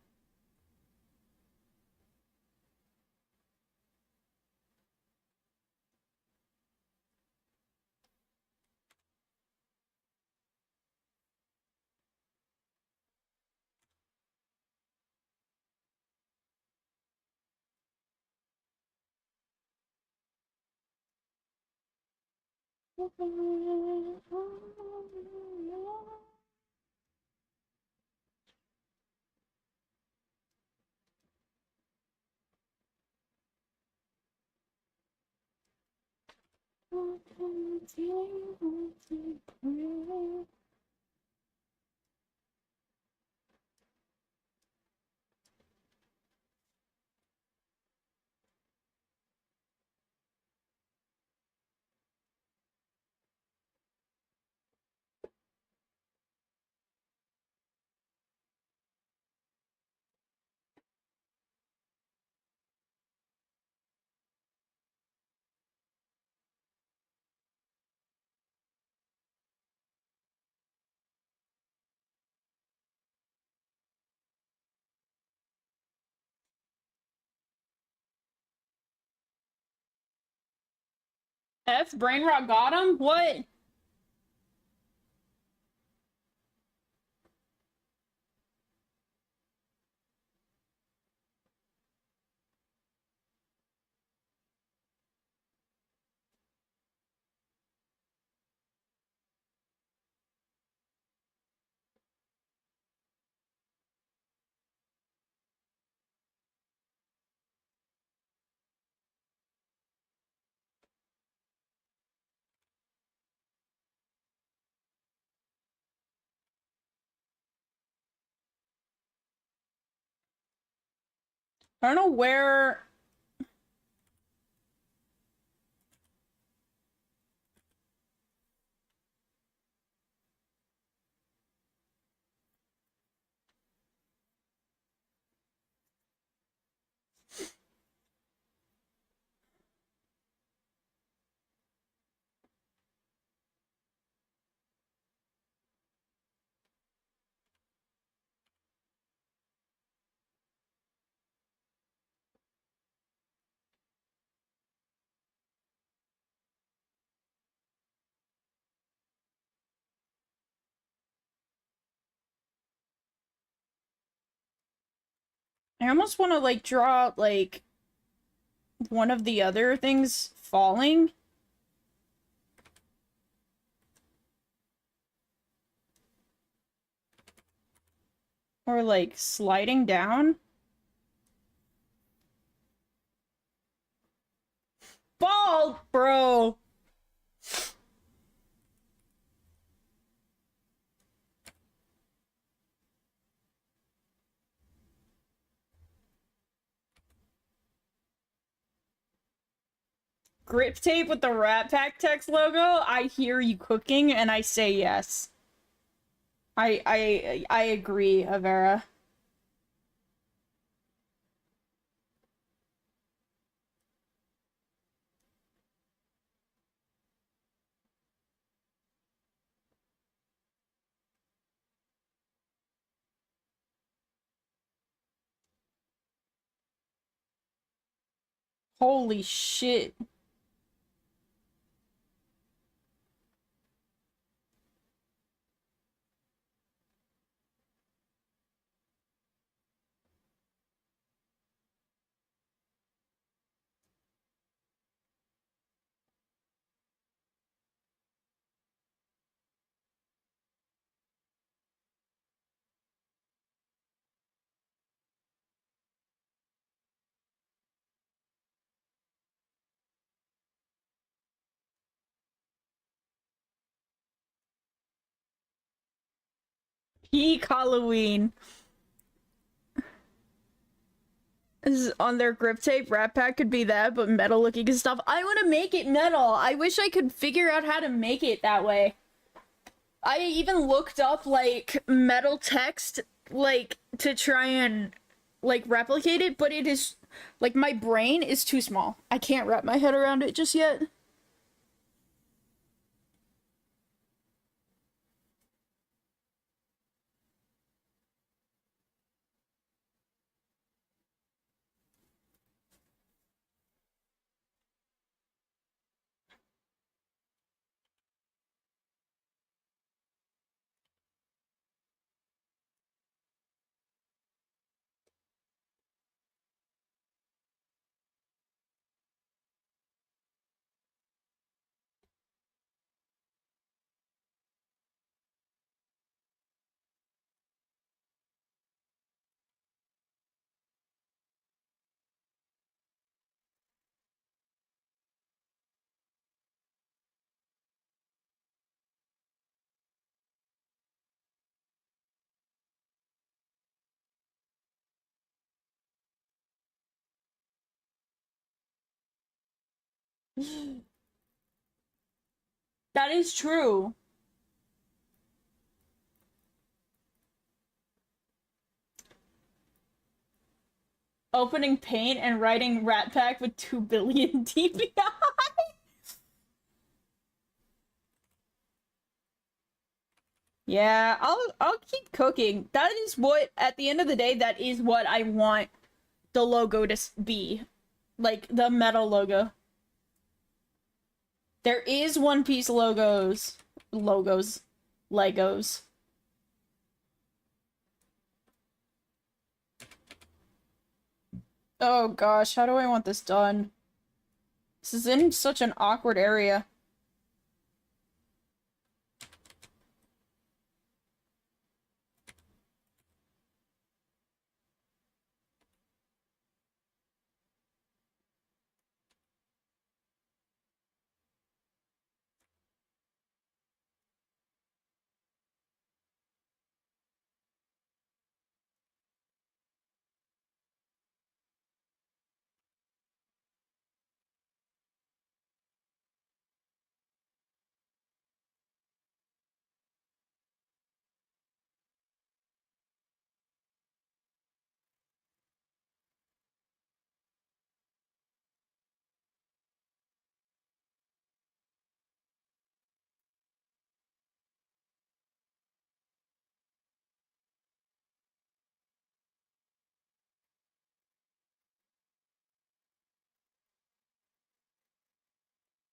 Speaker 2: F brain rot got him? What? I don't know where. I almost want to like draw like one of the other things falling. Or like sliding down. Ball, bro. Grip tape with the Rat Pack text logo. I hear you cooking and I say yes. I agree, Avera. Holy shit. Peak Halloween. This is on their grip tape. Rat Pack could be that, but metal looking and stuff. I want to make it metal. I wish I could figure out how to make it that way. I even looked up like metal text like to try and like replicate it, but it is like my brain is too small. I can't wrap my head around it just yet. That is true. Opening paint and writing Rat Pack with 2 billion DPI. Yeah, I'll keep cooking. That is what at the end of the day that is what I want the logo to be. Like the metal logo. There is One Piece logos. Legos. Oh gosh, how do I want this done? This is in such an awkward area.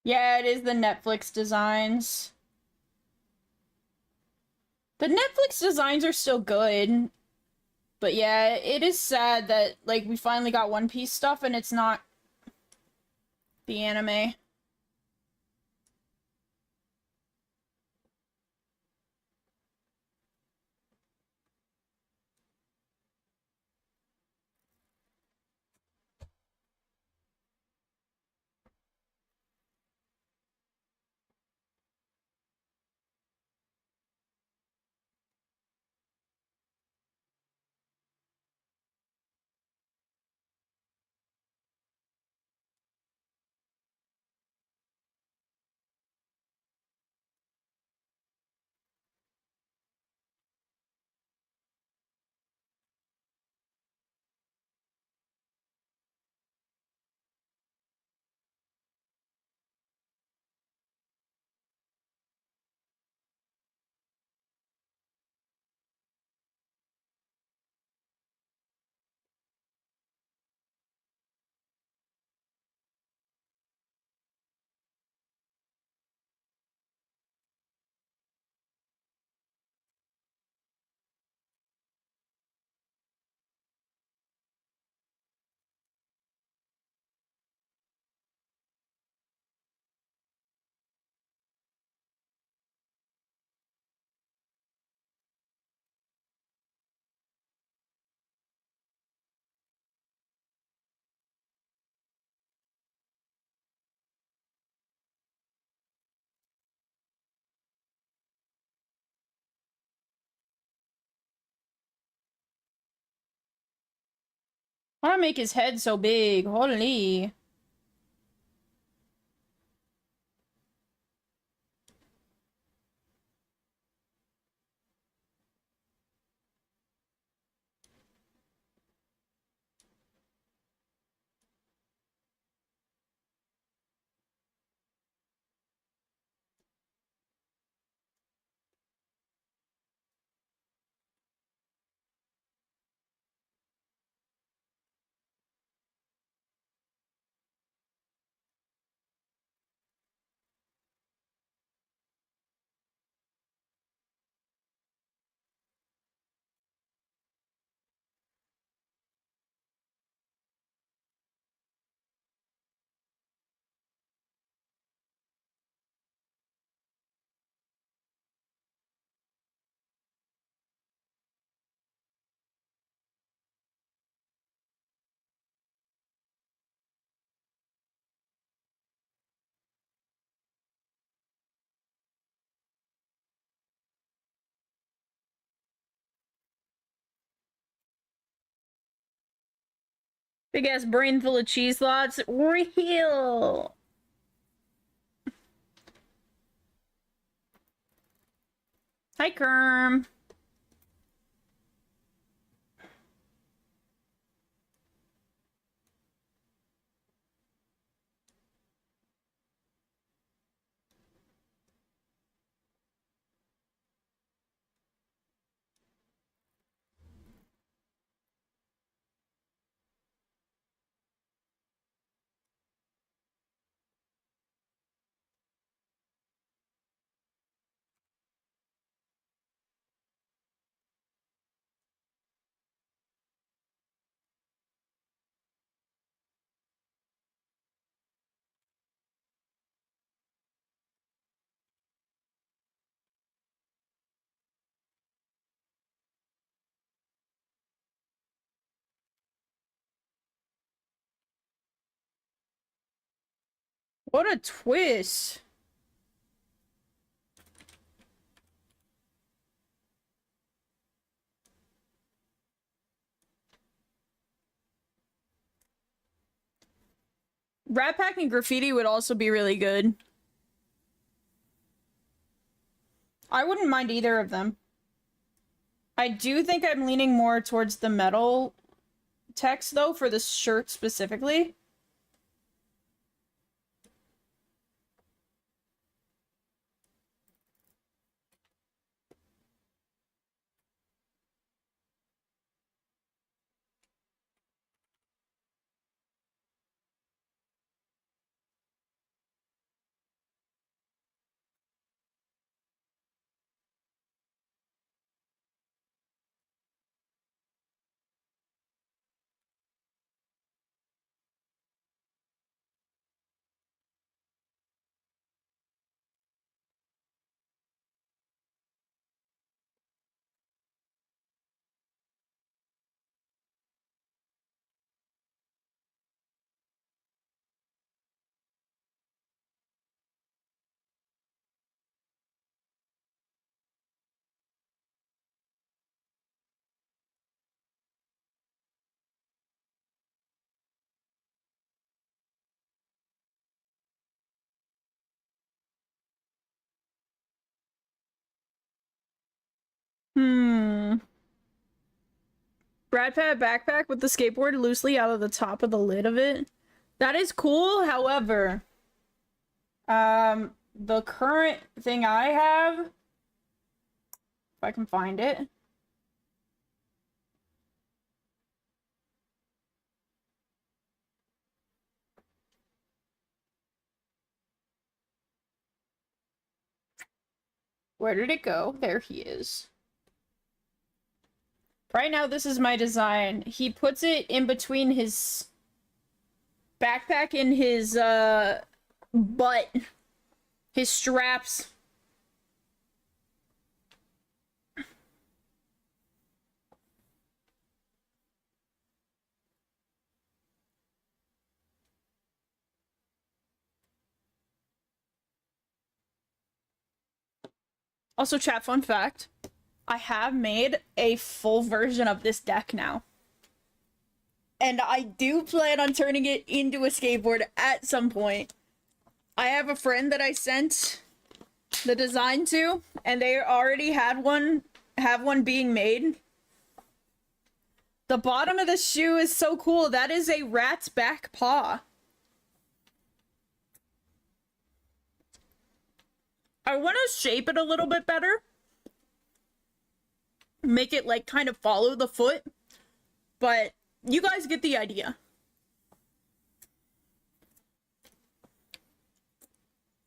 Speaker 2: Yeah, it is the Netflix designs. The Netflix designs are still good. But yeah, it is sad that, like, we finally got One Piece stuff and it's not the anime. Why not make his head so big? Holy. Big ass brain full of cheese lots. Real. Hi, Kerm. What a twist. Rat Pack and Graffiti would also be really good. I wouldn't mind either of them. I do think I'm leaning more towards the metal text, though, for the shirt specifically. Hmm. Brad Pat backpack with the skateboard loosely out of the top of the lid of it. That is cool, however, the current thing I have, if I can find it. Where did it go? There he is. Right now, this is my design. He puts it in between his backpack and his, butt. His straps. Also, chat, fun fact. I have made a full version of this deck now. And I do plan on turning it into a skateboard at some point. I have a friend that I sent the design to, and they already have one being made. The bottom of the shoe is so cool. That is a rat's back paw. I want to shape it a little bit better. Make it like kind of follow the foot. But you guys get the idea.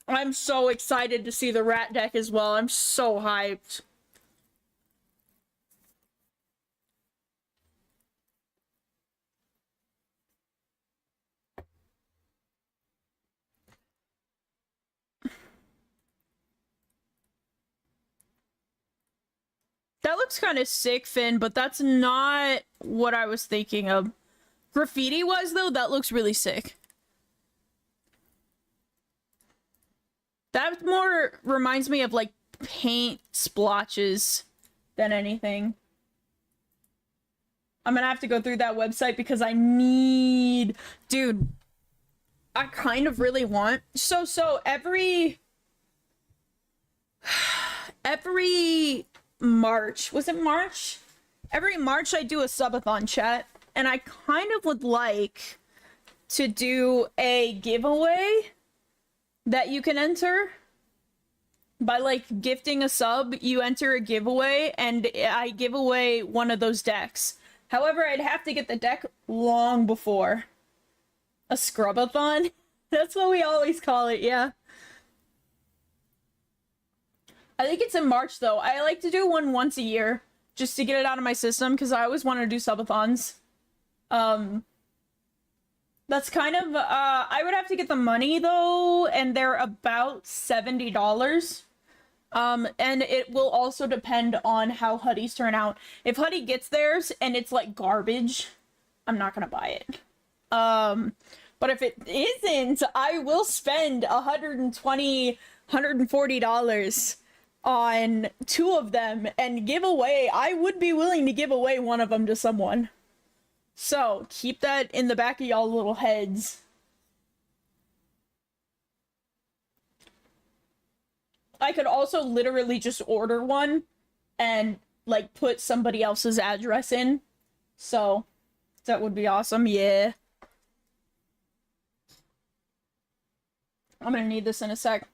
Speaker 2: I'm so excited to see the rat deck as well. I'm so hyped. That looks kind of sick, Finn, but that's not what I was thinking of. Graffiti was, though, that looks really sick. That more reminds me of, like, paint splotches than anything. I'm gonna have to go through that website because I need... Dude, I kind of really want... So every March, was it March? Every March I do a subathon, chat, and I kind of would like to do a giveaway that you can enter. By, like, gifting a sub, you enter a giveaway, and I give away one of those decks. However, I'd have to get the deck long before. A scrubathon? That's what we always call it, yeah. I think it's in March, though. I like to do one once a year, just to get it out of my system, because I always want to do subathons. That's kind of, I would have to get the money, though, and they're about $70. And it will also depend on how Huddies turn out. If Huddy gets theirs and it's, like, garbage, I'm not gonna buy it.
Speaker 1: But if it isn't, I will spend $120, $140 on two of them and give away. I would be willing to give away one of them to someone. So keep that in the back of y'all little heads. I could also literally just order one and like put somebody else's address in. So that would be awesome. Yeah. I'm gonna need this in a sec.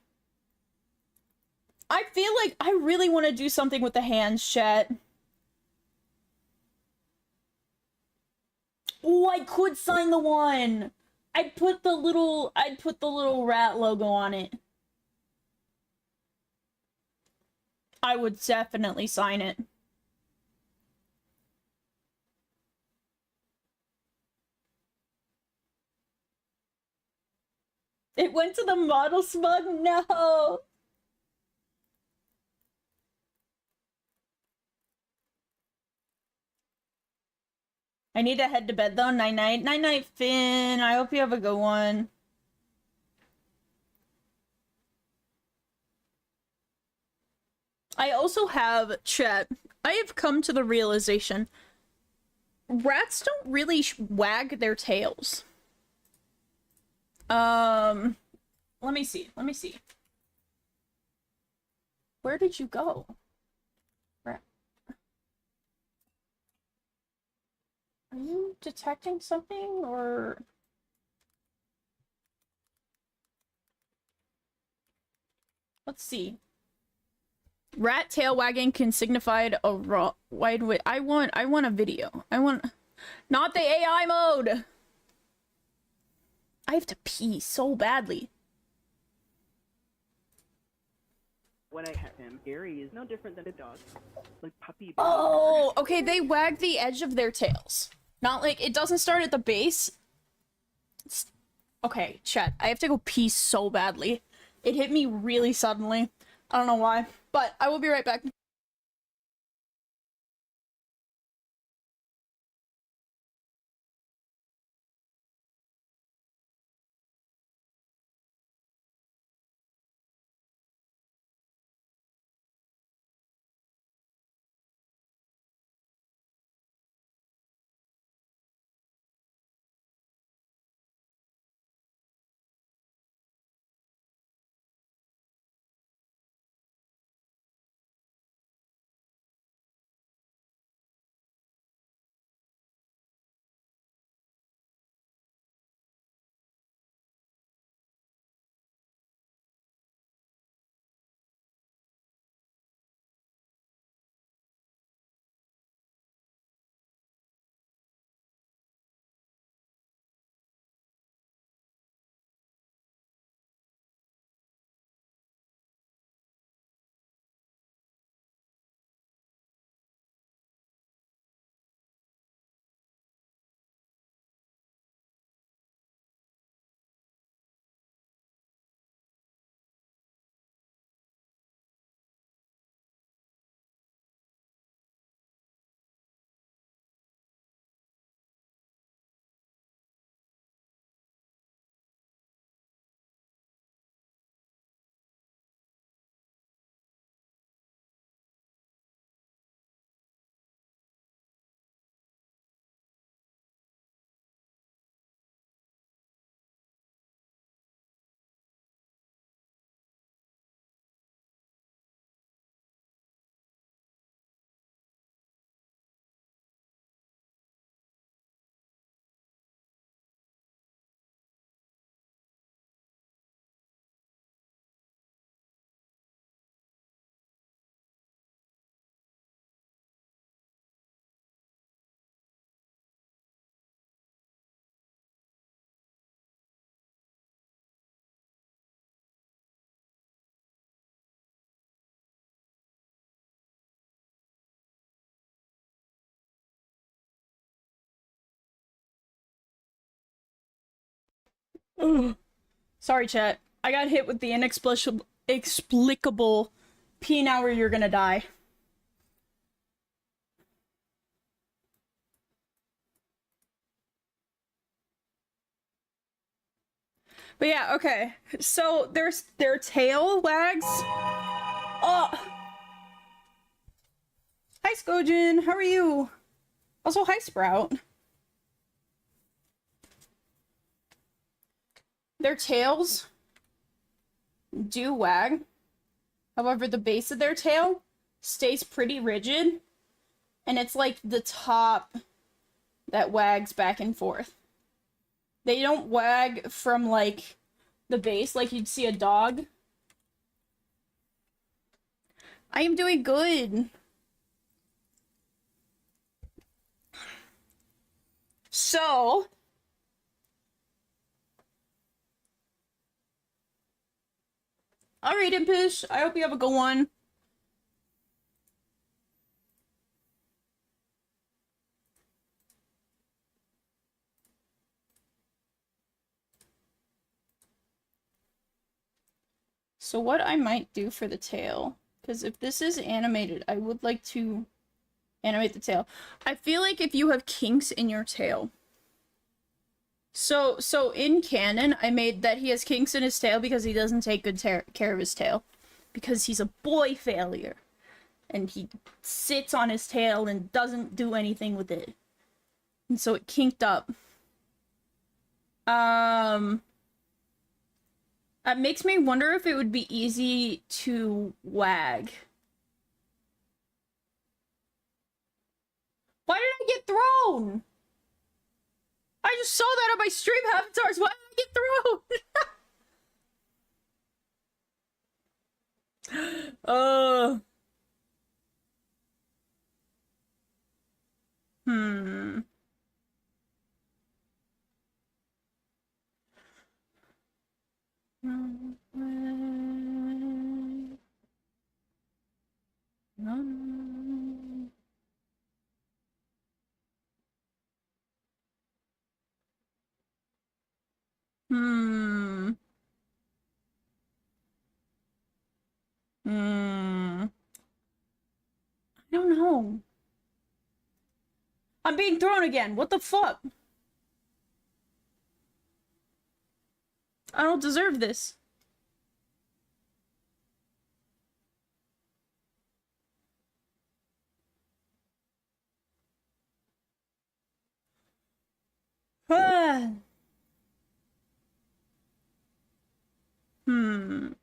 Speaker 1: I feel like I really want to do something with the hands, chat. Oh, I could sign the one. I'd put the little rat logo on it. I would definitely sign it. It went to the model smug? No! I need to head to bed though. Night night. Night night, Finn. I hope you have a good one. I also have, chat, I have come to the realization rats don't really wag their tails. Let me see. Let me see. Where did you go? Rat. Are you detecting something or? Let's see. Rat tail wagging can signify a wide way. I want a video. I want not the AI mode. I have to pee so badly.
Speaker 3: When I had him, Gary is no different than a dog. Like puppy.
Speaker 1: Oh, okay, they wag the edge of their tails. Not like, it doesn't start at the base. Okay, chat, I have to go pee so badly. It hit me really suddenly. I don't know why, but I will be right back. Ugh. Sorry, chat. I got hit with the inexplicable pee now or you're gonna die.
Speaker 2: But yeah, okay. So their tail wags. Oh. Hi Skojin, how are you? Also, hi Sprout. Their tails do wag. However, the base of their tail stays pretty rigid. And it's like the top that wags back and forth. They don't wag from like the base like you'd see a dog. I am doing good. So, alright, Impish. I hope you have a good one. So what I might do for the tail, because if this is animated, I would like to animate the tail. I feel like if you have kinks in your tail. So in canon, I made that he has kinks in his tail because he doesn't take good care of his tail. Because he's a boy failure. And he sits on his tail and doesn't do anything with it. And so it kinked up. That makes me wonder if it would be easy to wag. Why did I get thrown? I just saw that on my stream avatars. Why did I get thrown? Hmm. Hmm. Hmm. I don't know. I'm being thrown again. What the fuck? I don't deserve this. Ah. Hmm.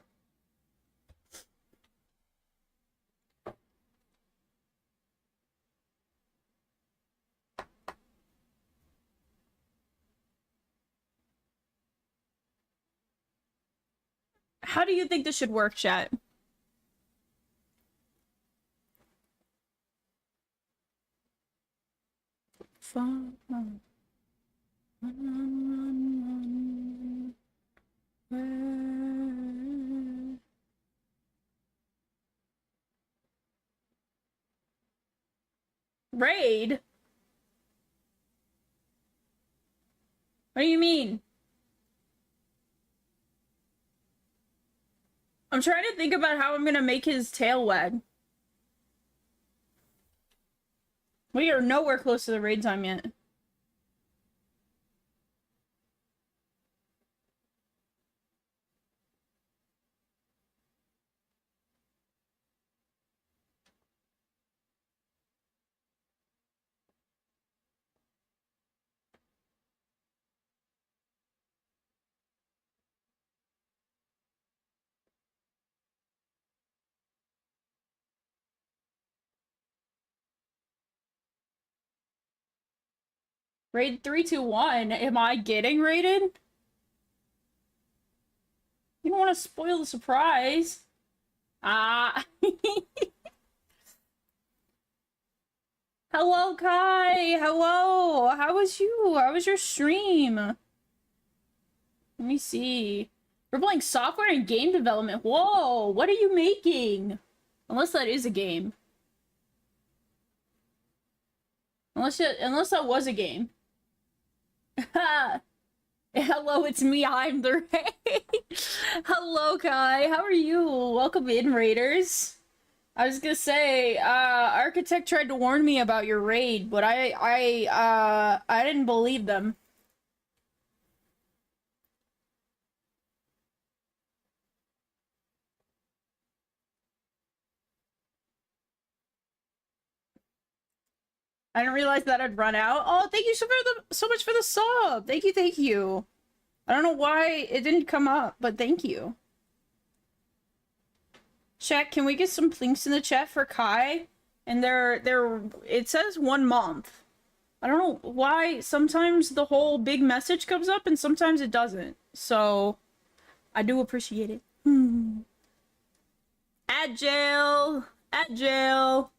Speaker 2: How do you think this should work, chat? Raid? What do you mean? I'm trying to think about how I'm gonna make his tail wag. We are nowhere close to the raid time yet. Raid 321? Am I getting raided? You don't want to spoil the surprise. Ah. Hello, Kai. Hello. How was you? How was your stream? Let me see. We're playing software and game development. Whoa, what are you making? Unless that is a game. Unless that was a game. Hello, it's me. I'm the raid. Hello, Kai. How are you? Welcome in, raiders. I was gonna say, Architect tried to warn me about your raid, but I didn't believe them. I didn't realize that I'd run out. Oh, thank you so much for the sub. Thank you, thank you. I don't know why it didn't come up, but thank you. Chat, can we get some links in the chat for Kai? And it says 1 month. I don't know why sometimes the whole big message comes up and sometimes it doesn't. So I do appreciate it. At jail. At jail.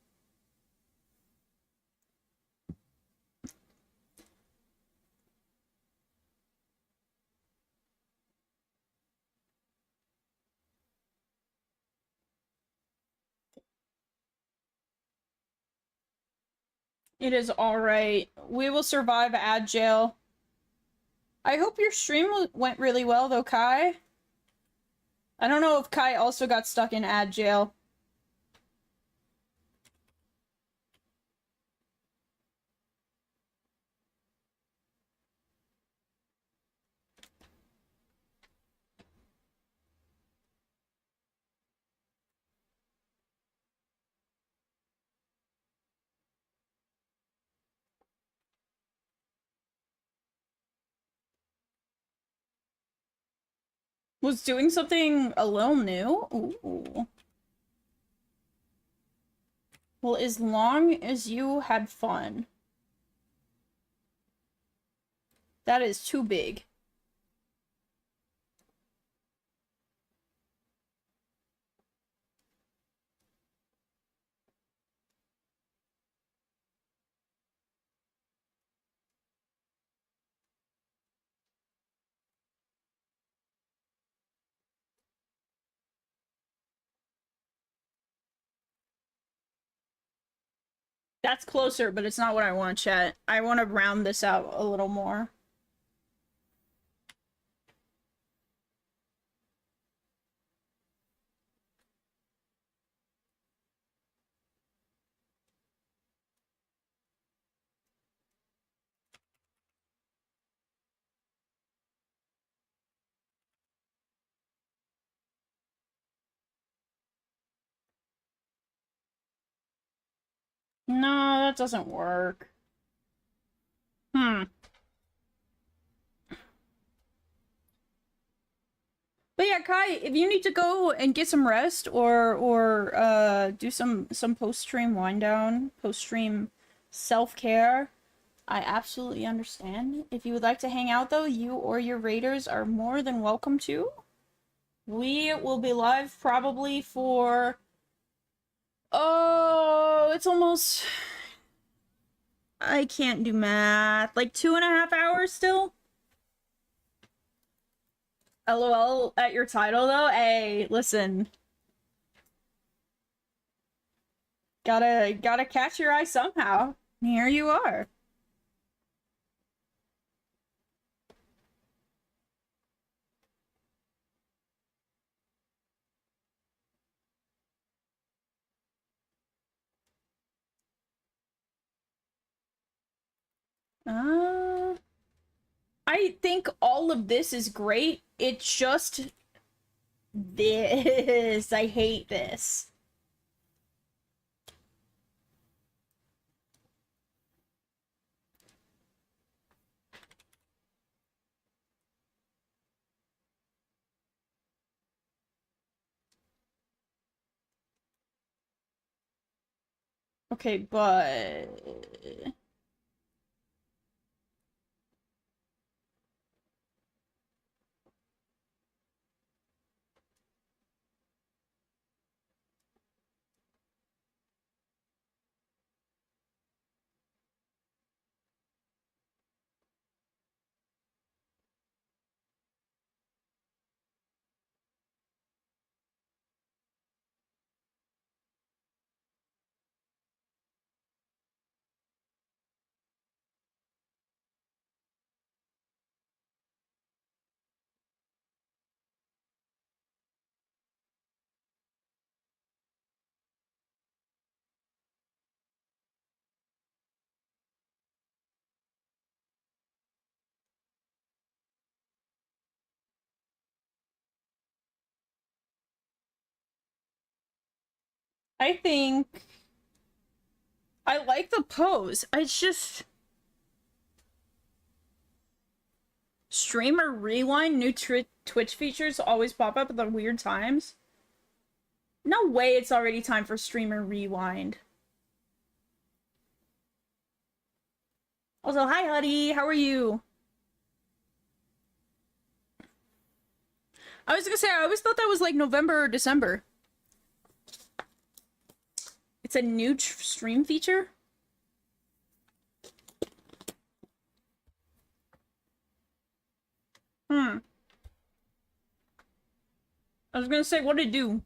Speaker 2: It is alright. We will survive ad jail. I hope your stream went really well, though, Kai. I don't know if Kai also got stuck in ad jail. Was doing something a little new? Ooh. Well, as long as you had fun. That is too big. That's closer, but it's not what I want, chat. I want to round this out a little more. No, that doesn't work. But yeah, Kai, if you need to go and get some rest or do some post-stream wind down, post-stream self-care, I absolutely understand. If you would like to hang out though, you or your raiders are more than welcome to. We will be live probably for it's almost I can't do math. Like 2.5 hours still? LOL at your title though? Hey, listen. Gotta catch your eye somehow. Here you are. I think all of this is great. It's just this. I hate this. Okay, but I think I like the pose. It's just streamer rewind, new Twitch features always pop up at the weird times. No way it's already time for streamer rewind. Also, hi Huddy, how are you? I was gonna say, I always thought that was like November or December. It's a new stream feature? I was gonna say, what did it do?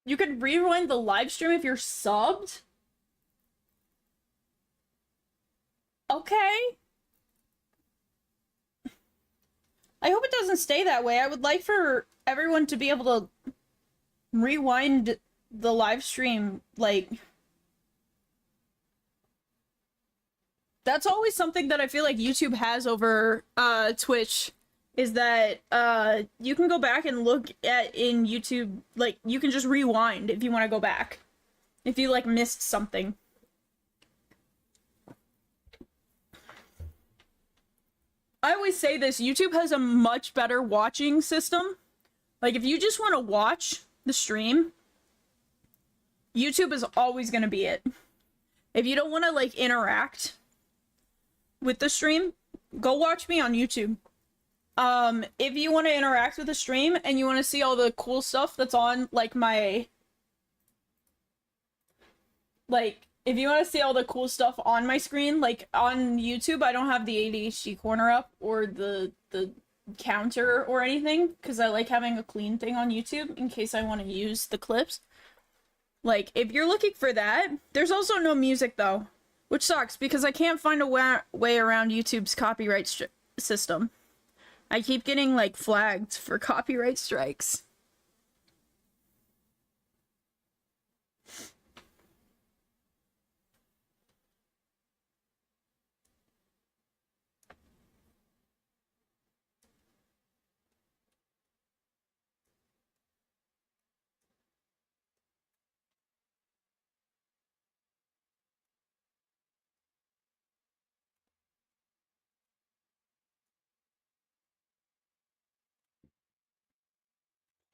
Speaker 2: You could rewind the live stream if you're subbed? Okay. I hope it doesn't stay that way. I would like for everyone to be able to rewind the live stream, like... That's always something that I feel like YouTube has over Twitch, is that you can go back and look at in YouTube, like, you can just rewind if you want to go back. If you, like, missed something. I always say this, YouTube has a much better watching system. Like, if you just want to watch the stream, YouTube is always going to be it. If you don't want to, like, interact with the stream, go watch me on YouTube. If you want to interact with the stream and you want to see all the cool stuff that's on, like, my... Like, if you want to see all the cool stuff on my screen, like, on YouTube, I don't have the ADHD corner up or the counter or anything, because I like having a clean thing on YouTube in case I want to use the clips. Like, if you're looking for that, there's also no music, though. Which sucks, because I can't find a way around YouTube's copyright system. I keep getting, like, flagged for copyright strikes.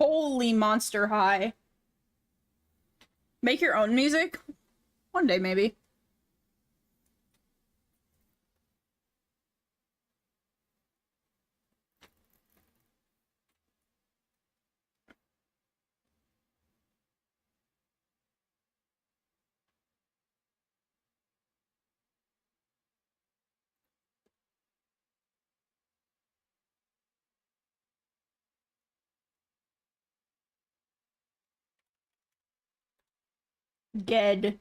Speaker 2: Holy Monster High. Make your own music? One day, maybe. Ged.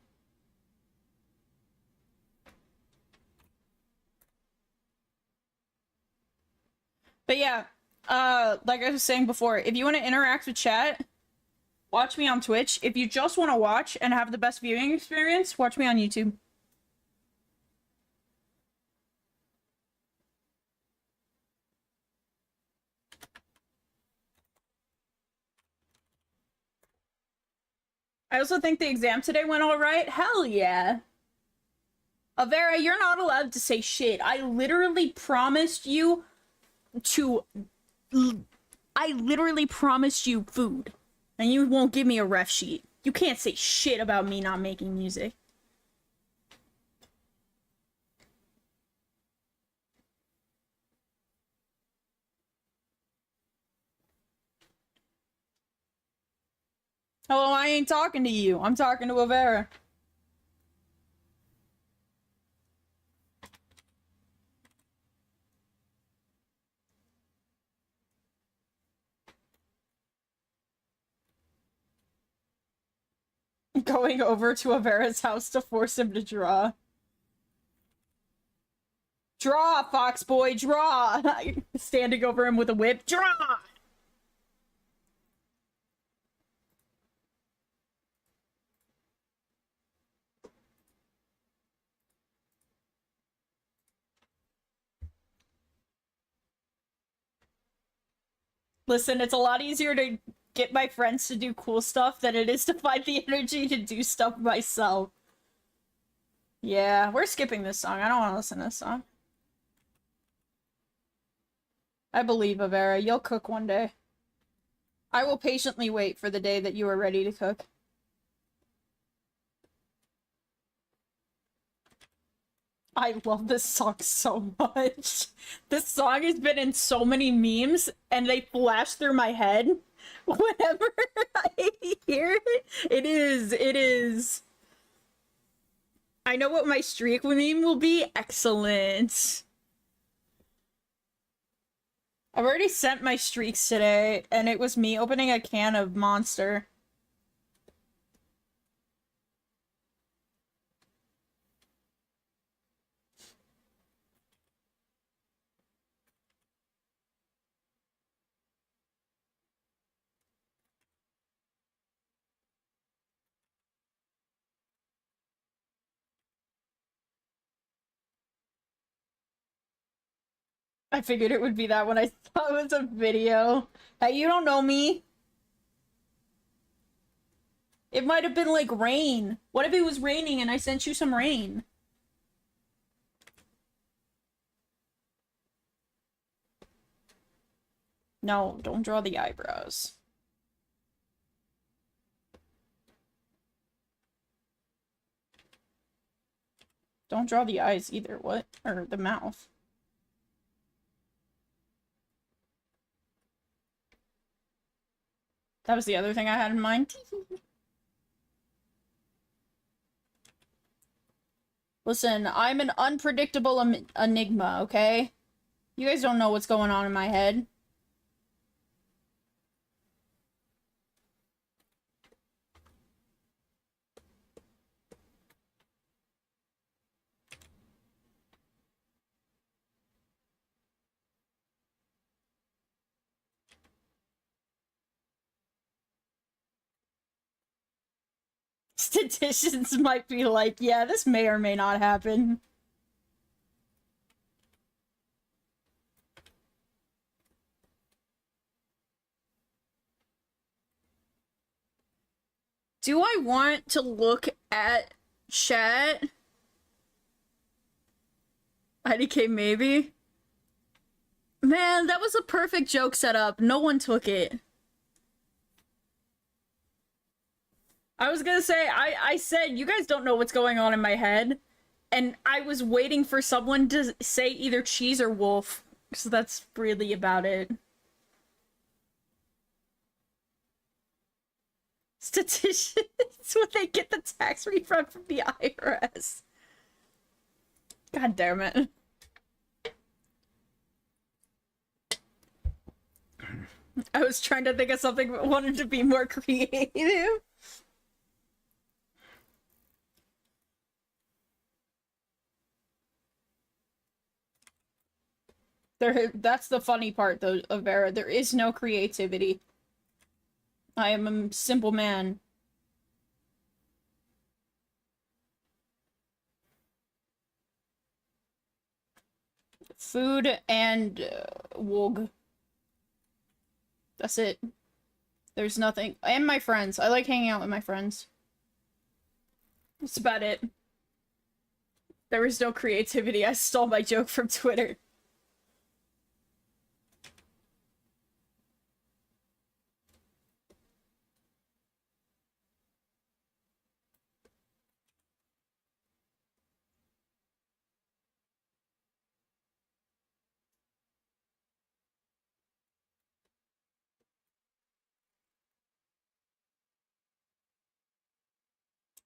Speaker 2: But yeah, like I was saying before, if you want to interact with chat, watch me on Twitch. If you just want to watch and have the best viewing experience, watch me on YouTube. I also think the exam today went all right. Hell yeah. Avera, you're not allowed to say shit. I literally promised you food. And you won't give me a ref sheet. You can't say shit about me not making music. Hello, I ain't talking to you. I'm talking to Avera. Going over to Avera's house to force him to draw. Draw, fox boy, draw! Standing over him with a whip. Draw! Listen, it's a lot easier to get my friends to do cool stuff than it is to find the energy to do stuff myself. Yeah, we're skipping this song. I don't want to listen to this song. I believe, Avera. You'll cook one day. I will patiently wait for the day that you are ready to cook. I love this song so much. This song has been in so many memes, and they flash through my head whenever I hear it. It is. I know what my streak meme will be. Excellent. I've already sent my streaks today, and it was me opening a can of Monster. I figured it would be that when I saw it was a video. Hey, you don't know me. It might have been like rain. What if it was raining and I sent you some rain? No, don't draw the eyebrows. Don't draw the eyes either. What? Or the mouth. That was the other thing I had in mind. Listen, I'm an unpredictable enigma, okay? You guys don't know what's going on in my head. Statisticians might be like, yeah, this may or may not happen. Do I want to look at chat? IDK maybe? Man, that was a perfect joke setup. No one took it. I was gonna say, I said, you guys don't know what's going on in my head. And I was waiting for someone to say either cheese or wolf. So that's really about it. Statisticians when they get the tax refund from the IRS. God damn it. I was trying to think of something but wanted to be more creative. That's the funny part, though, of Vera. There is no creativity. I am a simple man. Food and wog. That's it. There's nothing. And my friends. I like hanging out with my friends. That's about it. There was no creativity. I stole my joke from Twitter.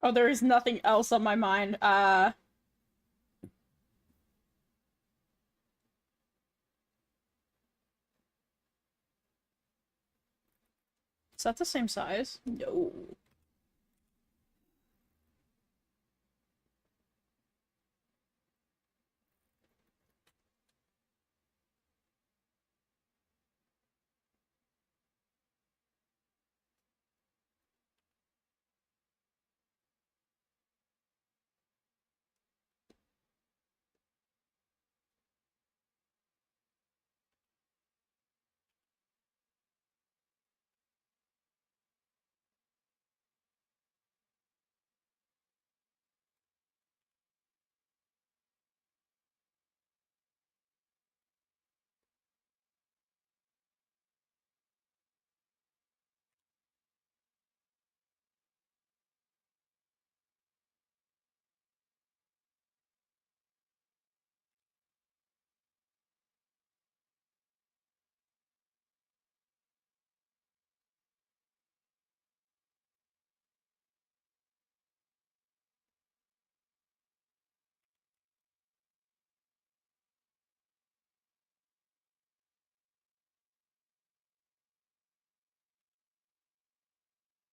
Speaker 2: Oh, there is nothing else on my mind. Is that the same size? No.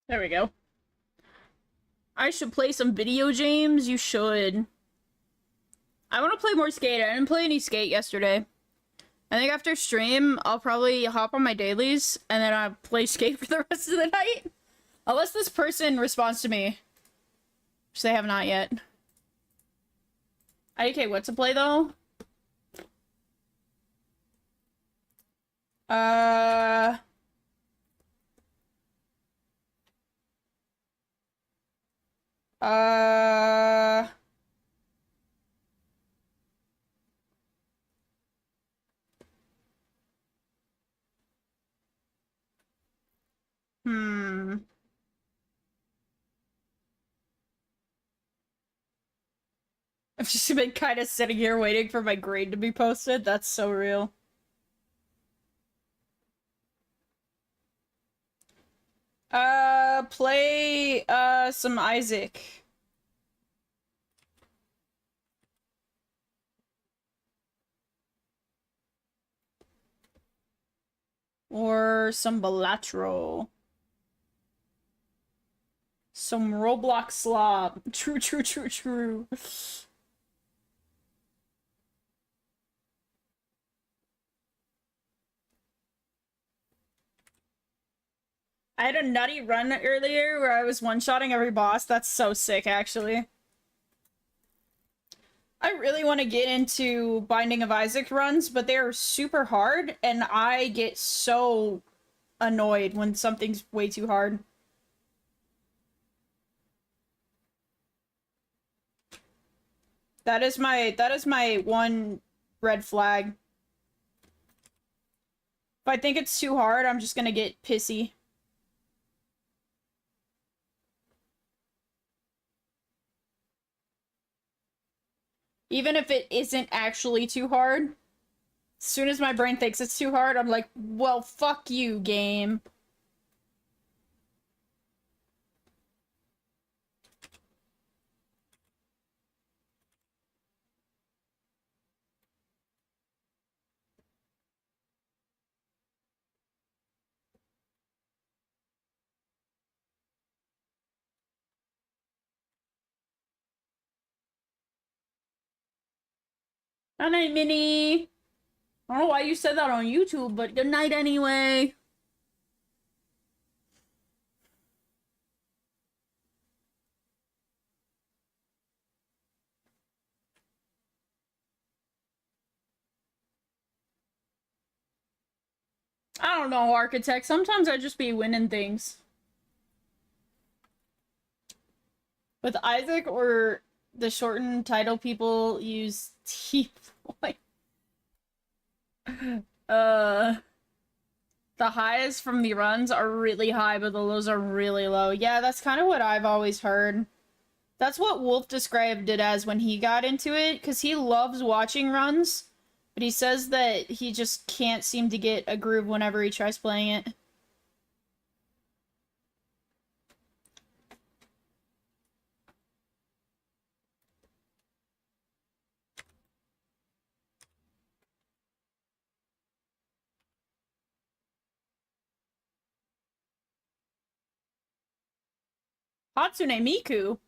Speaker 2: There we go. I should play some video games. You should. I want to play more Skate. I didn't play any Skate yesterday. I think after stream, I'll probably hop on my dailies and then I'll play Skate for the rest of the night. Unless this person responds to me. Which they have not yet. Okay, what to play though? Uh... Uh... Hmm. I've just been kind of sitting here waiting for my grade to be posted. That's so real. Play, some Isaac. Or some Balatro. Some Roblox slob. True, true, true, true. I had a nutty run earlier where I was one-shotting every boss. That's so sick, actually. I really want to get into Binding of Isaac runs, but they're super hard, and I get so annoyed when something's way too hard. That is my one red flag. If I think it's too hard, I'm just gonna get pissy. Even if it isn't actually too hard. As soon as my brain thinks it's too hard, I'm like, well, fuck you, game. Good night, Minnie. I don't know why you said that on YouTube, but good night anyway. I don't know, Architect. Sometimes I just be winning things. With Isaac or the shortened title, people use T-Boy. The highs from the runs are really high, but the lows are really low. Yeah, that's kind of what I've always heard. That's what Wolf described it as when he got into it, because he loves watching runs, but he says that he just can't seem to get a groove whenever he tries playing it. Hatsune Miku.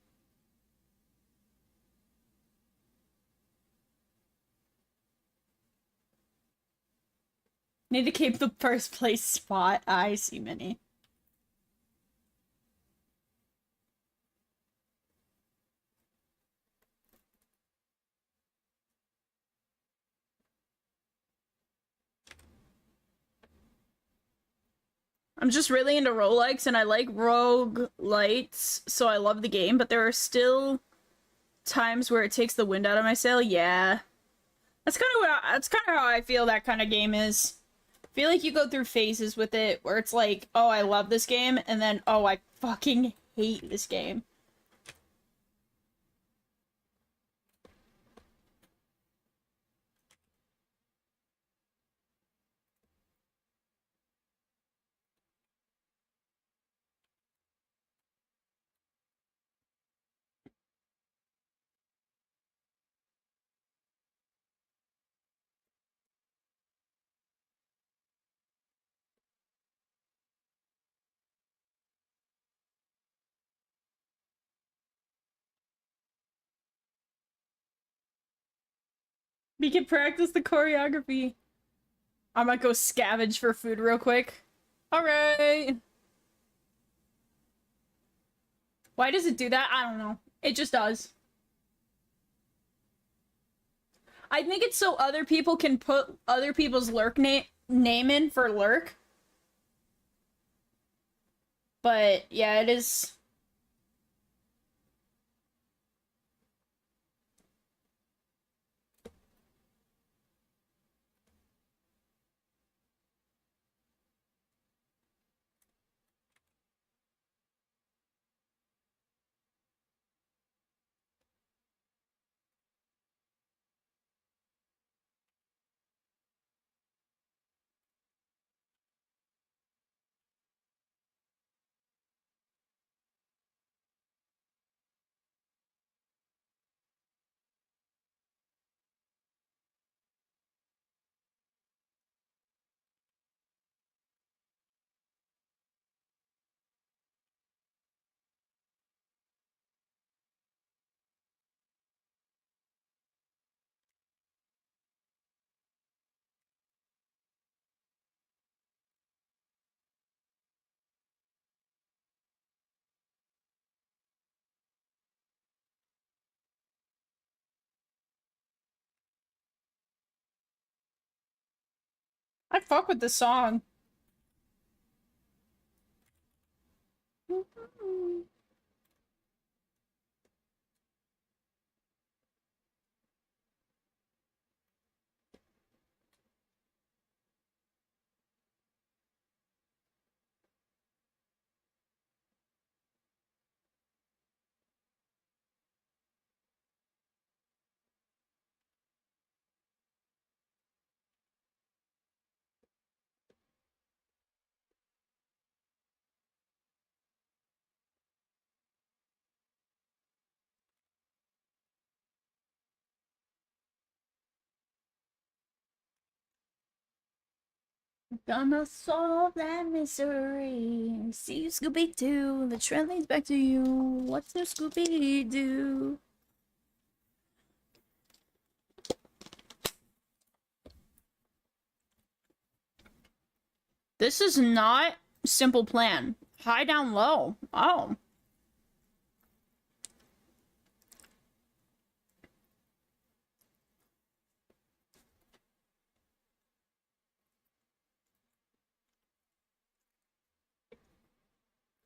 Speaker 2: Need to keep the first place spot. I see many. I'm just really into roguelikes, and I like roguelites, so I love the game, but there are still times where it takes the wind out of my sail. Yeah. That's kind of how I feel that kind of game is. I feel like you go through phases with it where it's like, oh, I love this game, and then, oh, I fucking hate this game. We can practice the choreography. I might go scavenge for food real quick. Alright. Why does it do that? I don't know. It just does. I think it's so other people can put other people's lurk name in for lurk. But yeah, it is. I fuck with the song. Gonna solve that mystery. See you, Scooby Doo. The train leads back to you. What's new, Scooby Doo? This is not simple plan. High down low. Oh.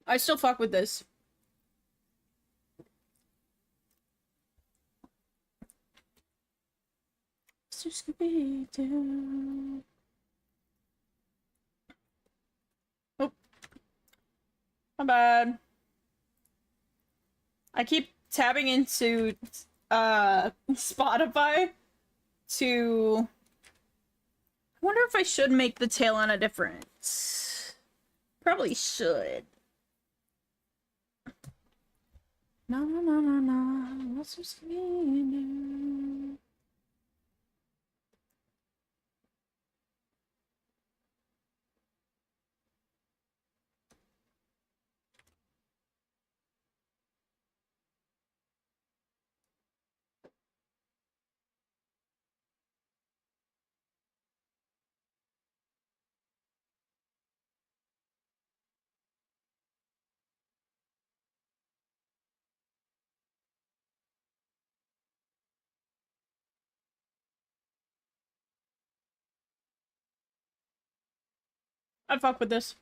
Speaker 2: I still fuck with this. Mr. Scooby-Doo. Oh. My bad. I keep tabbing into Spotify to... I wonder if I should make the tail on a different... Probably should. No, no, no, no, no. What's your skin? I fuck with this.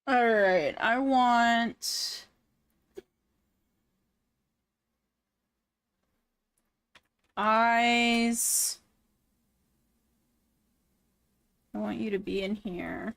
Speaker 2: Alright, I want... eyes. I want you to be in here.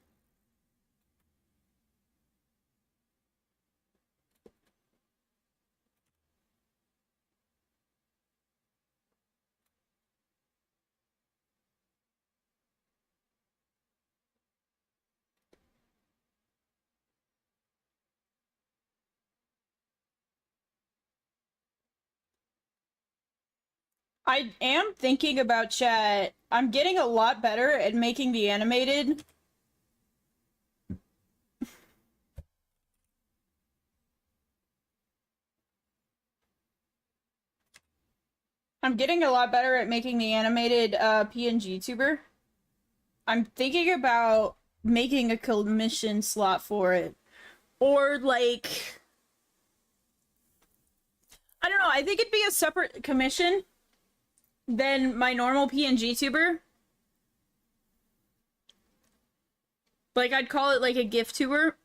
Speaker 2: I am thinking about chat. I'm getting a lot better at making the animated. I'm getting a lot better at making the animated PNG tuber. I'm thinking about making a commission slot for it. Or like... I don't know, I think it'd be a separate commission than my normal PNG tuber. Like, I'd call it like a gift tuber.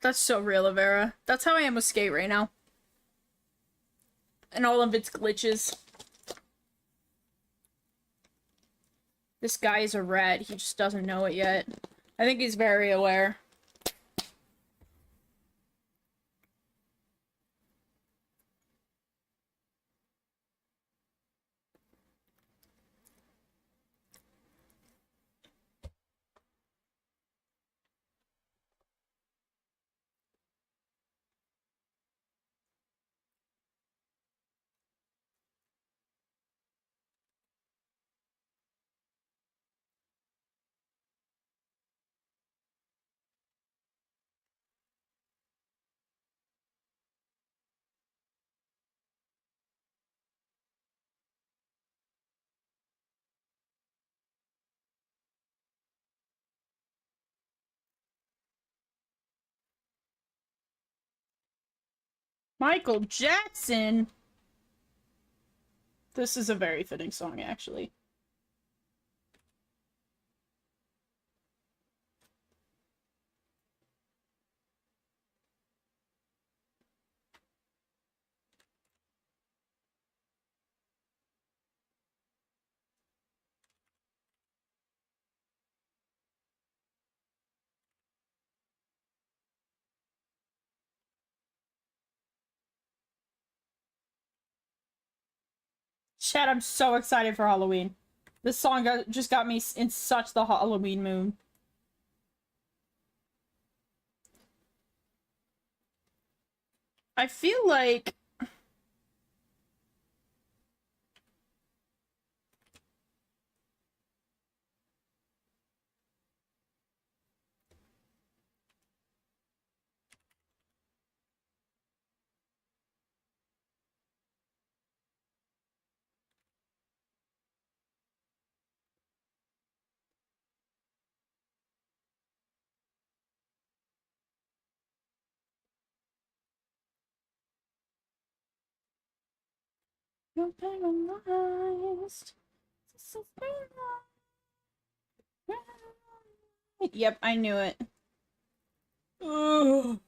Speaker 2: That's so real, Avera. That's how I am with Skate right now. And all of its glitches. This guy is a rat. He just doesn't know it yet. I think he's very aware. Michael Jackson! This is a very fitting song, actually. Chat, I'm so excited for Halloween. This song just got me in such the Halloween mood. I feel like... You're paralyzed. Yep, I knew it. Ugh.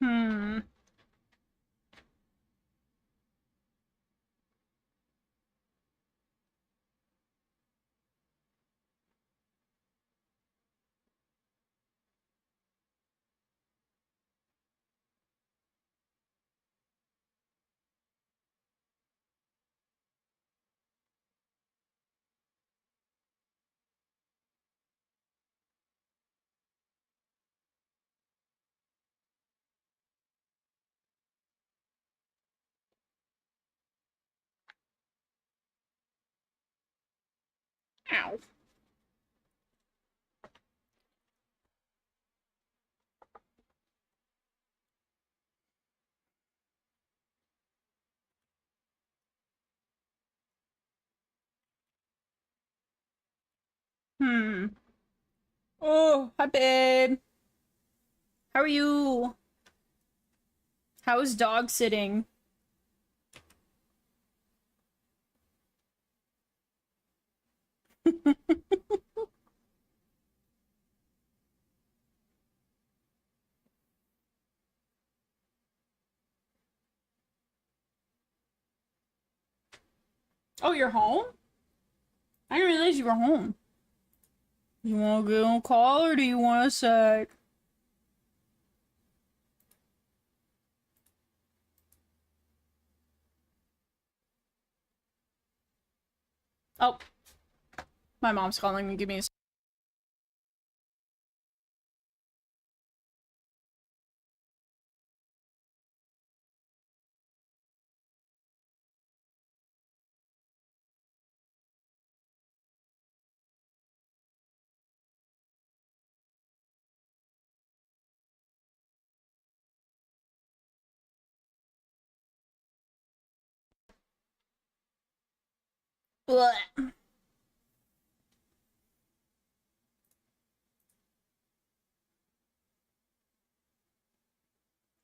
Speaker 2: Hmm. Ow. Hmm.
Speaker 1: Oh, hi, babe.
Speaker 2: How are you? How is dog sitting? Oh, you're home? I didn't realize you were home. You want to get on call or do you want to set? Oh, my mom's calling me. Give me a Blech.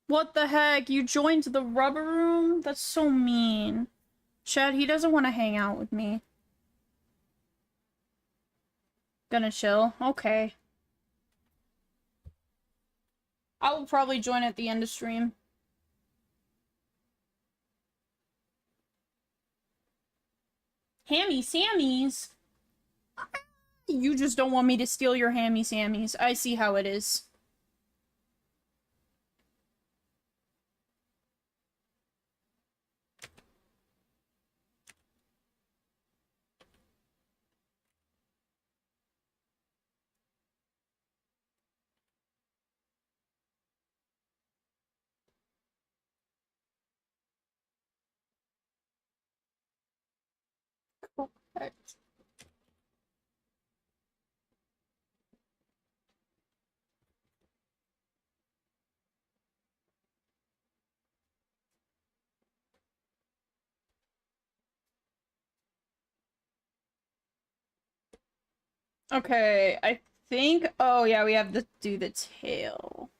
Speaker 2: What the heck? You joined the rubber room? That's so mean. Chad, he doesn't want to hang out with me. Gonna chill? Okay. I will probably join at the end of stream. Hammy Sammies? You just don't want me to steal your Hammy Sammies. I see how it is. Okay, I think... Oh, yeah, we have to do the tail.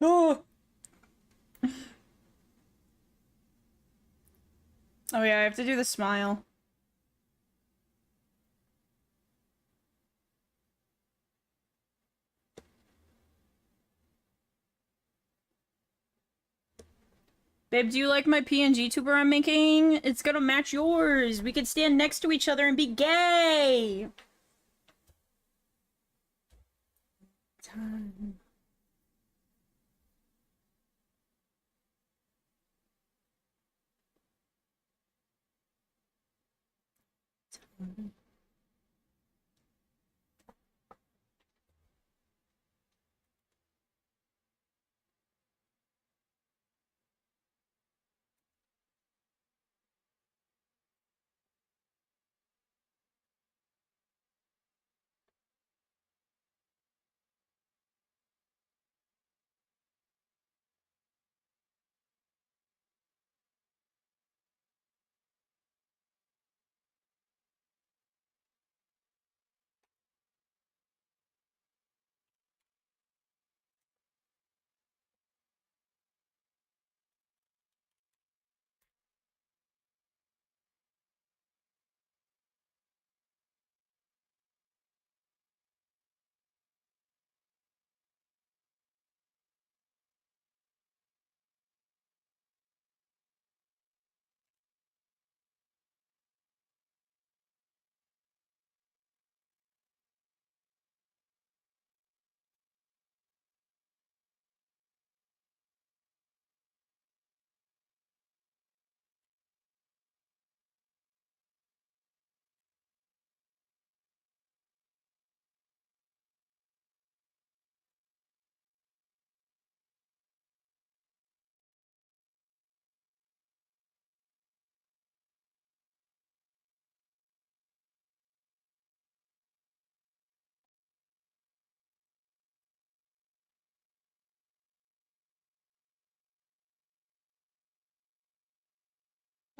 Speaker 2: Oh! Oh yeah, I have to do the smile. Babe, do you like my PNG tuber I'm making? It's gonna match yours. We could stand next to each other and be gay. Time.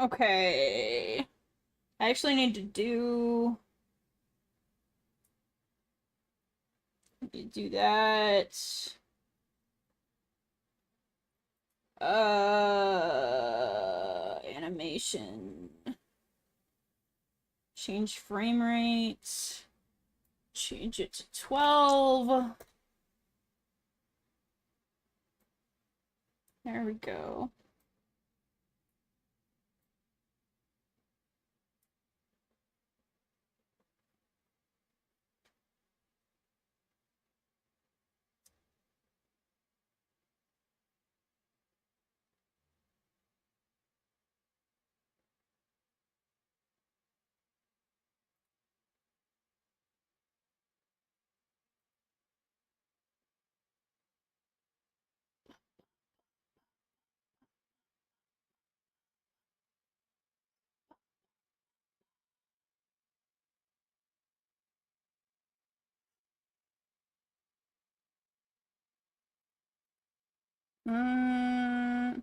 Speaker 2: Okay. I actually need to do that. Animation. Change frame rate. Change it to 12. There we go. Mm,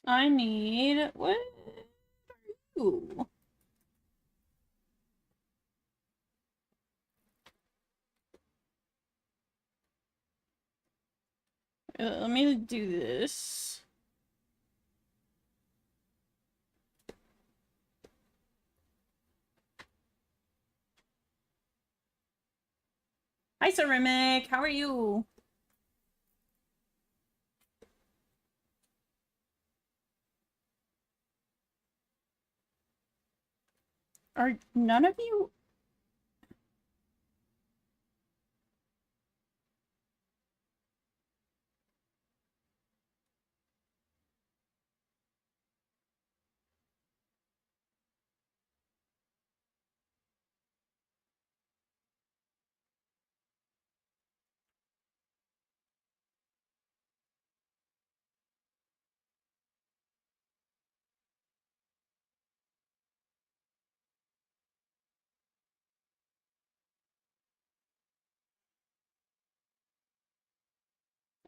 Speaker 2: I need what? Ooh. Let me do this. Hi, Ceramic. How are you? Are none of you?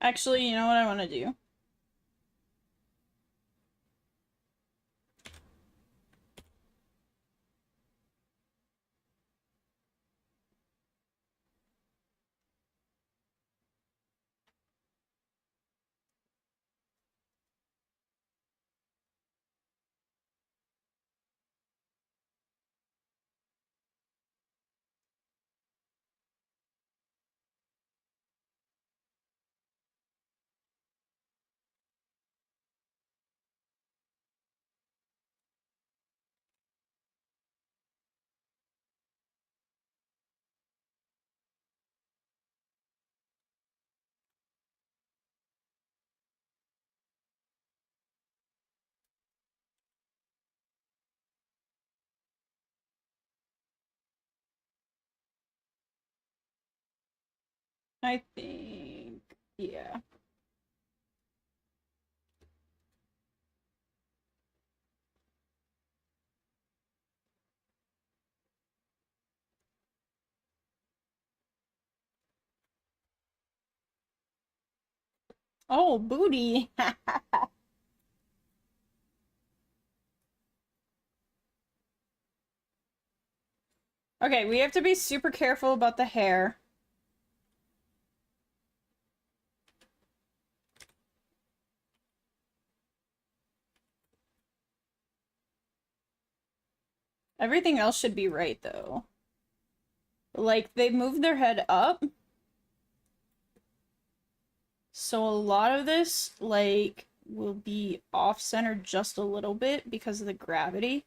Speaker 2: Actually, you know what I want to do? I think, yeah. Oh, booty. Okay, we have to be super careful about the hair. Everything else should be right, though. Like, they moved their head up. So a lot of this, like, will be off-center just a little bit because of the gravity.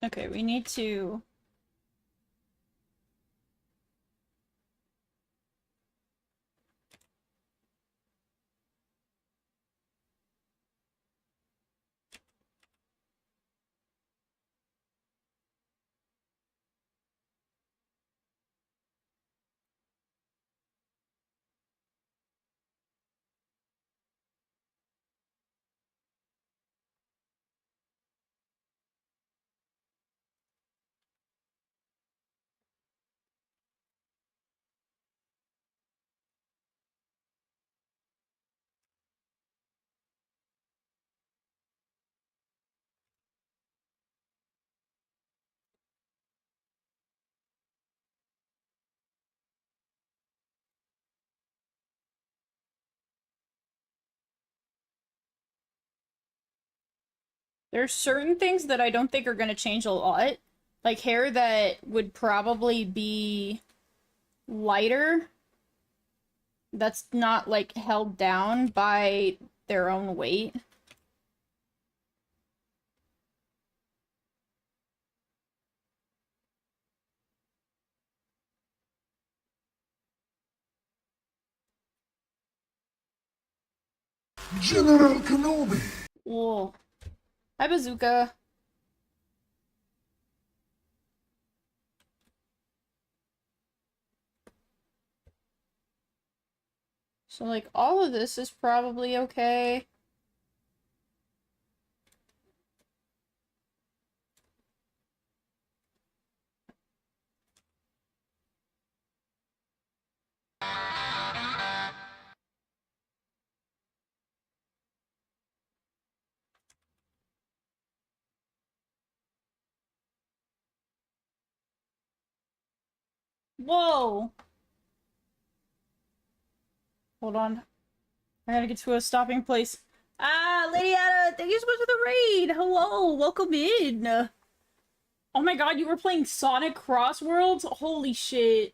Speaker 2: Okay, we need to... There's certain things that I don't think are gonna change a lot. Like hair that would probably be lighter. That's not, like, held down by their own weight.
Speaker 4: General Kenobi!
Speaker 2: Whoa. Hi, Bazooka. So, like, all of this is probably okay. Whoa! Hold on. I gotta get to a stopping place. Ah, Lady Ada, thank you so much for the raid! Hello, welcome in! Oh my god, you were playing Sonic Cross Worlds? Holy shit.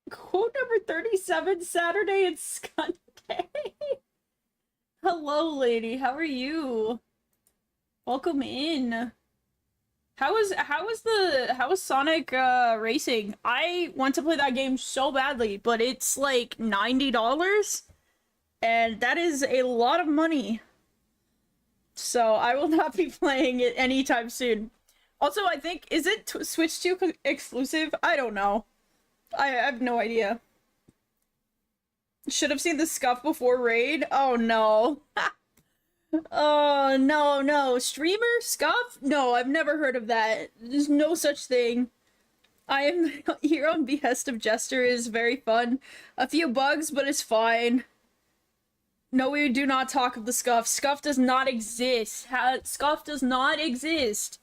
Speaker 2: Quote number 37, Saturday and Sunday. Hello, lady, how are you? Welcome in. How is Sonic Racing? I want to play that game so badly, but it's like $90 and that is a lot of money. So I will not be playing it anytime soon. Also, I think, is it Switch 2 exclusive? I don't know. I have no idea. Should have seen the scuff before raid. Oh no. Oh, no. Streamer? Scuff? No, I've never heard of that. There's no such thing. I am here on behest of Jester is very fun. A few bugs, but it's fine. No, we do not talk of the scuff. Scuff does not exist. Scuff does not exist.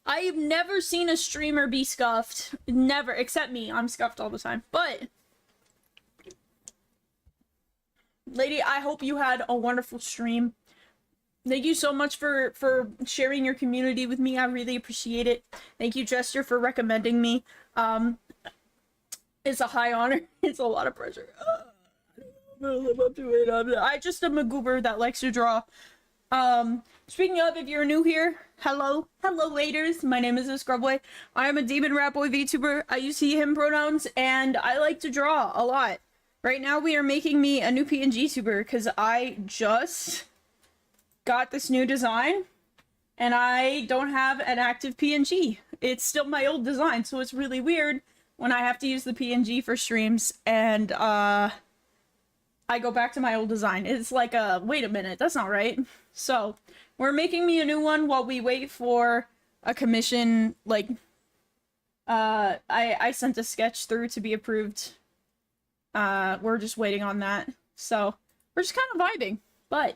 Speaker 2: I've never seen a streamer be scuffed. Never, except me. I'm scuffed all the time. But, lady, I hope you had a wonderful stream. Thank you so much for sharing your community with me. I really appreciate it. Thank you, Jester, for recommending me. It's a high honor. It's a lot of pressure. I'm gonna live up to it. I just am a goober that likes to draw. Speaking of, if you're new here, hello laters. My name is Scrubboy. I am a Demon Rat Boy VTuber. I use he, him pronouns, and I like to draw a lot. Right now, we are making me a new PNG tuber because I just got this new design and I don't have an active PNG. It's still my old design, so it's really weird when I have to use the PNG for streams and I go back to my old design. It's like wait a minute, that's not right. So we're making me a new one while we wait for a commission. Like I sent a sketch through to be approved. We're just waiting on that, so we're just kind of vibing. But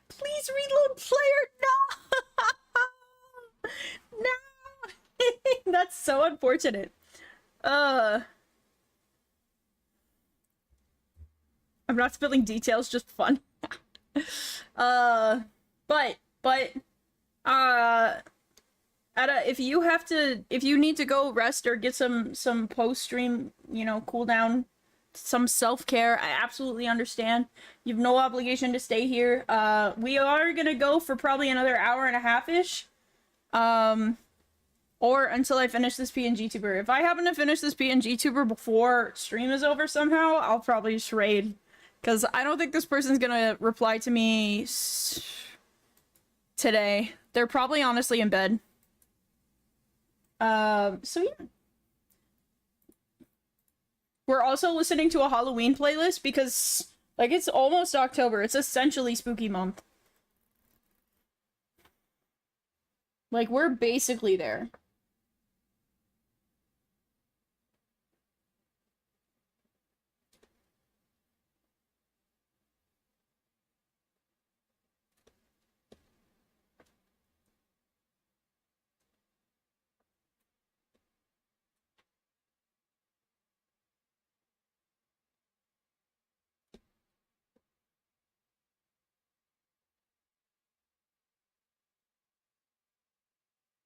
Speaker 2: please reload player. No. No. That's so unfortunate. I'm not spilling details, just fun. Ada, if you need to go rest or get some post stream, cool down some self-care. I absolutely understand. You have no obligation to stay here. We are gonna go for probably another hour and a half-ish. Or until I finish this PNG tuber. If I happen to finish this PNG tuber before stream is over somehow, I'll probably just raid. Because I don't think this person's gonna reply to me today. They're probably honestly in bed. So yeah. We're also listening to a Halloween playlist because, like, it's almost October. It's essentially spooky month. Like, we're basically there.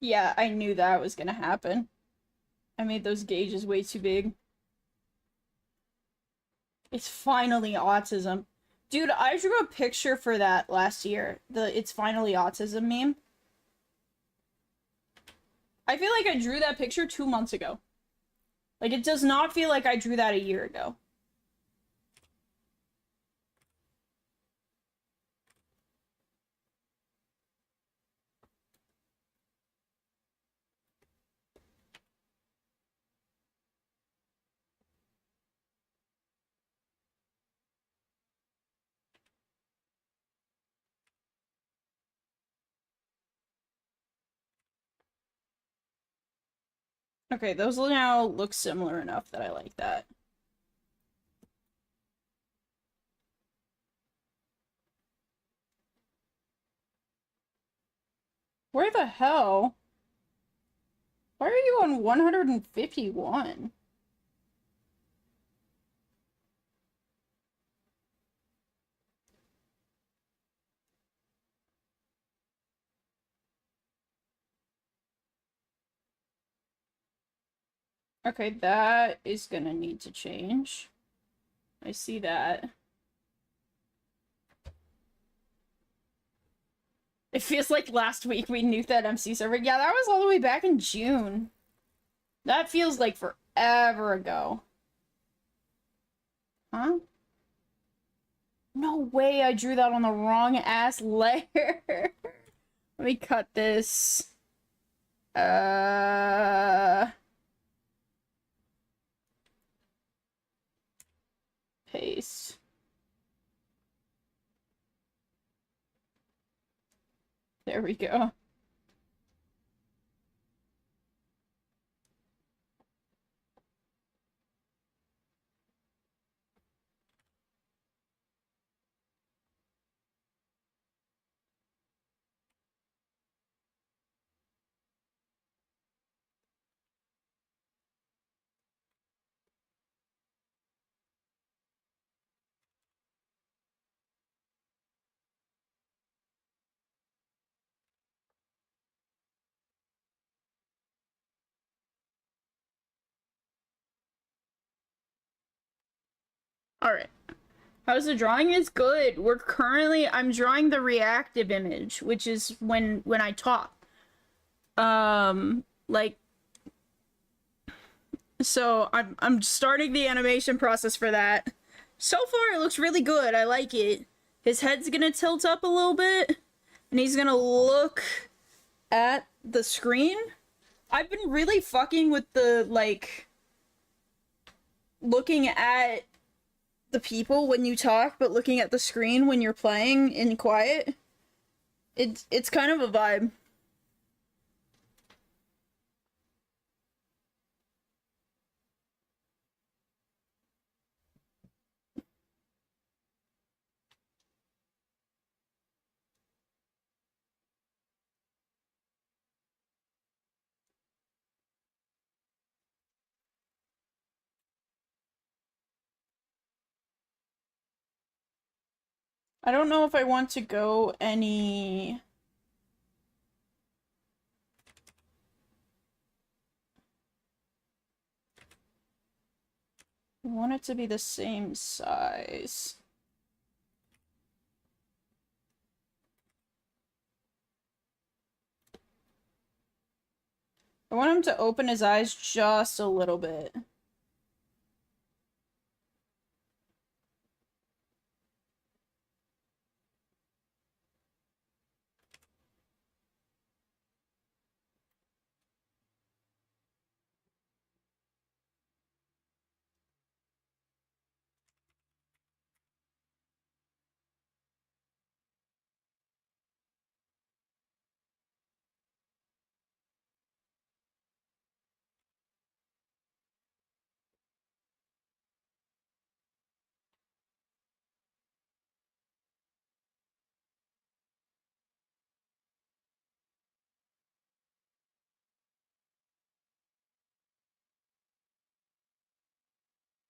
Speaker 2: Yeah, I knew that was gonna happen. I made those gauges way too big. It's finally autism. Dude, I drew a picture for that last year. The "it's finally autism" meme. I feel like I drew that picture 2 months ago. Like, it does not feel like I drew that a year ago. Okay, those now look similar enough that I like that. Where the hell? Why are you on 151? Okay, that is gonna need to change. I see that. It feels like last week we nuked that MC server. Yeah, that was all the way back in June. That feels like forever ago. Huh? No way I drew that on the wrong ass layer. Let me cut this. Paste. There we go. Alright. How's the drawing? It's good. I'm drawing the reactive image, which is when I talk. Like, so I'm starting the animation process for that. So far it looks really good. I like it. His head's gonna tilt up a little bit and he's gonna look at the screen. I've been really fucking with the, like, looking at the people when you talk, but looking at the screen when you're playing in quiet. It's kind of a vibe. I don't know if I want to go any... I want it to be the same size. I want him to open his eyes just a little bit.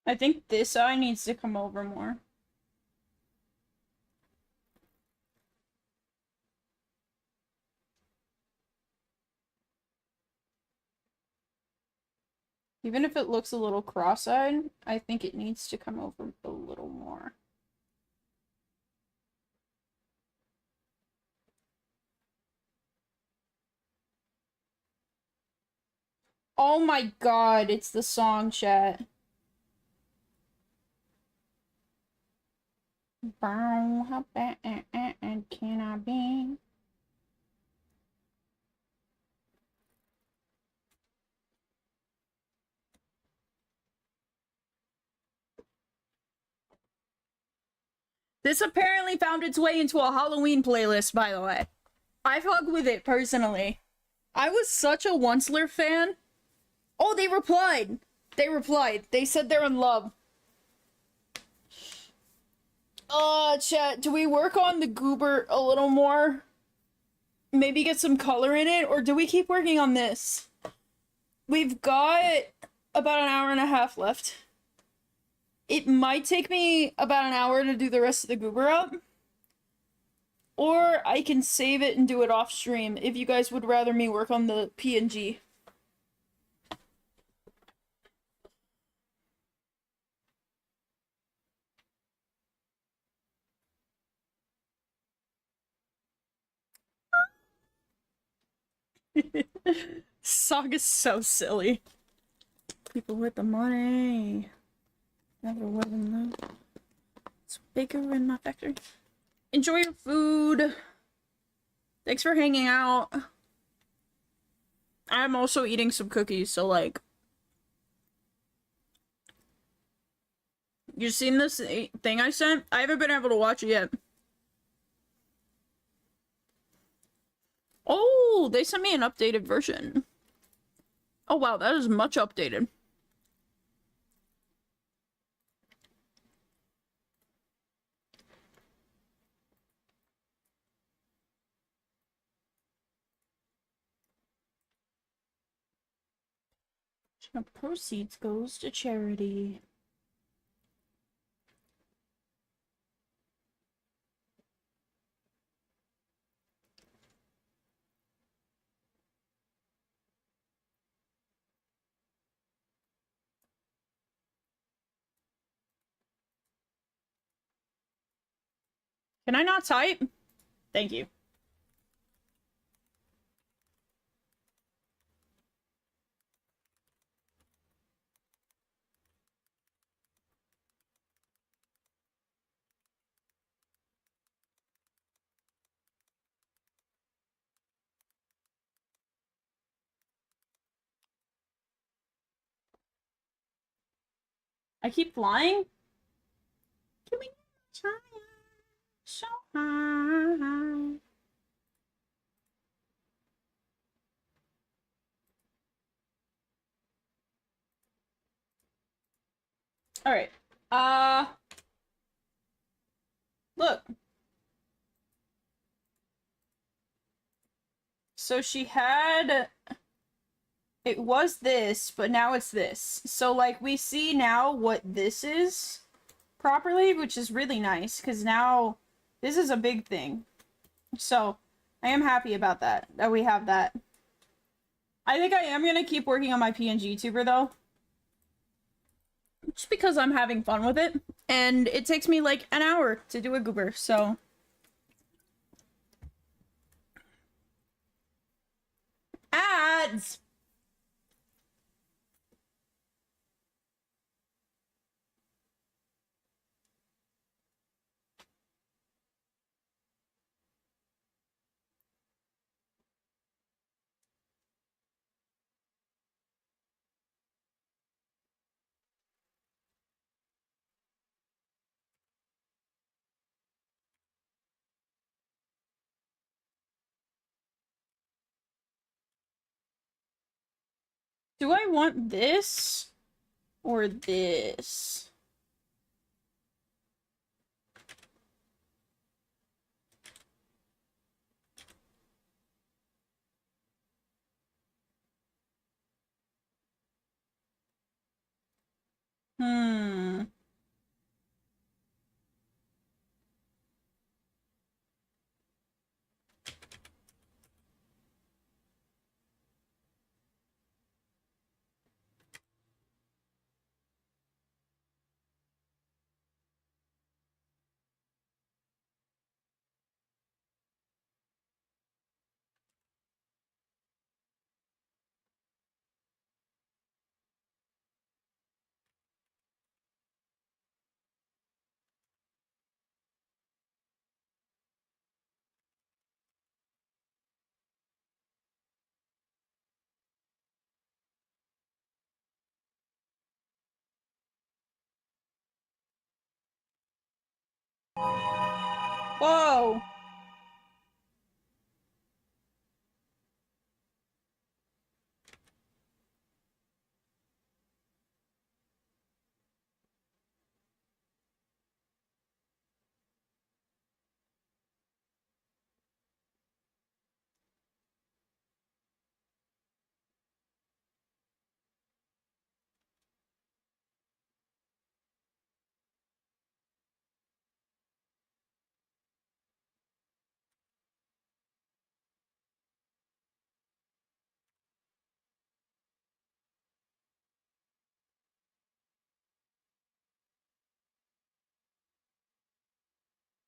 Speaker 2: I think this eye needs to come over more. Even if it looks a little cross-eyed, I think it needs to come over a little more. Oh my god, it's the song, chat. Brown, how bad can I be? This apparently found its way into a Halloween playlist, by the way. I fuck with it, personally. I was such a Onceler fan. Oh, they replied! They replied. They said they're in love. Chat, do we work on the goober a little more? Maybe get some color in it? Or do we keep working on this? We've got about an hour and a half left. It might take me about an hour to do the rest of the goober up. Or I can save it and do it off stream if you guys would rather me work on the PNG. Song is so silly. People with the money. Never would have known. It's bigger in my factory. Enjoy your food. Thanks for hanging out. I'm also eating some cookies, so like... You seen this thing I sent? I haven't been able to watch it yet. Oh, they sent me an updated version. Oh wow, that is much updated. The proceeds goes to charity. Can I not type? Thank you. I keep flying? Can we try so high? Alright. Look. So she had... It was this, but now it's this. So, like, we see now what this is properly, which is really nice, because now this is a big thing. So, I am happy about that we have that. I think I am going to keep working on my PNG tuber, though. Just because I'm having fun with it. And it takes me like an hour to do a goober, so. Ads! Do I want this or this? Hmm. Whoa!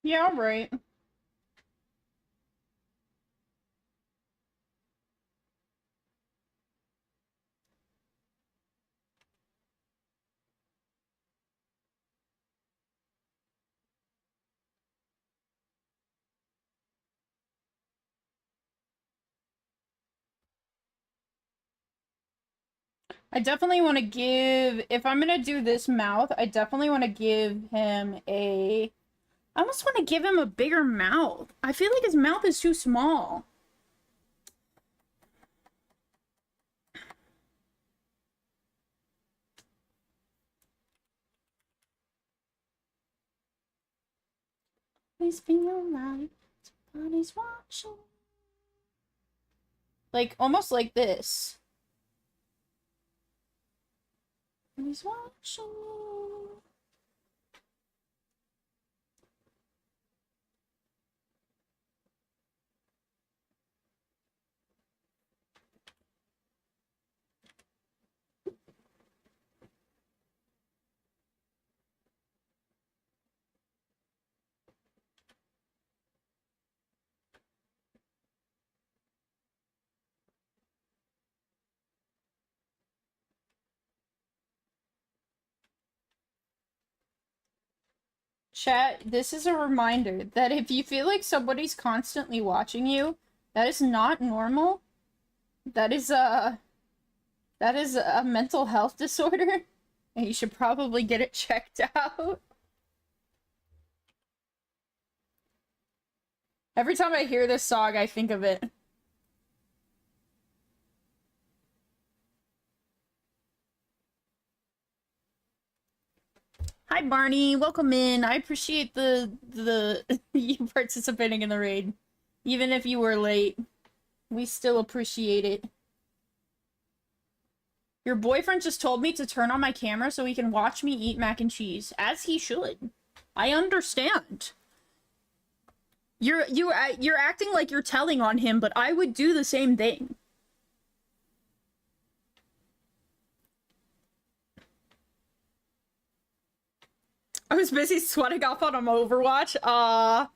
Speaker 2: Yeah, right. I definitely want to give, if I'm gonna do this mouth, I definitely want to give him a, I almost want to give him a bigger mouth. I feel like his mouth is too small. Please be alright, somebody's watching. Like, almost like this. Somebody's watching. Chat, this is a reminder that if you feel like somebody's constantly watching you, that is not normal. That is a mental health disorder, and you should probably get it checked out. Every time I hear this song, I think of it. Hi Barney, welcome in. I appreciate the you participating in the raid. Even if you were late, we still appreciate it. Your boyfriend just told me to turn on my camera so he can watch me eat mac and cheese, as he should. I understand. You're acting like you're telling on him, but I would do the same thing. I was busy sweating off on Overwatch. Well,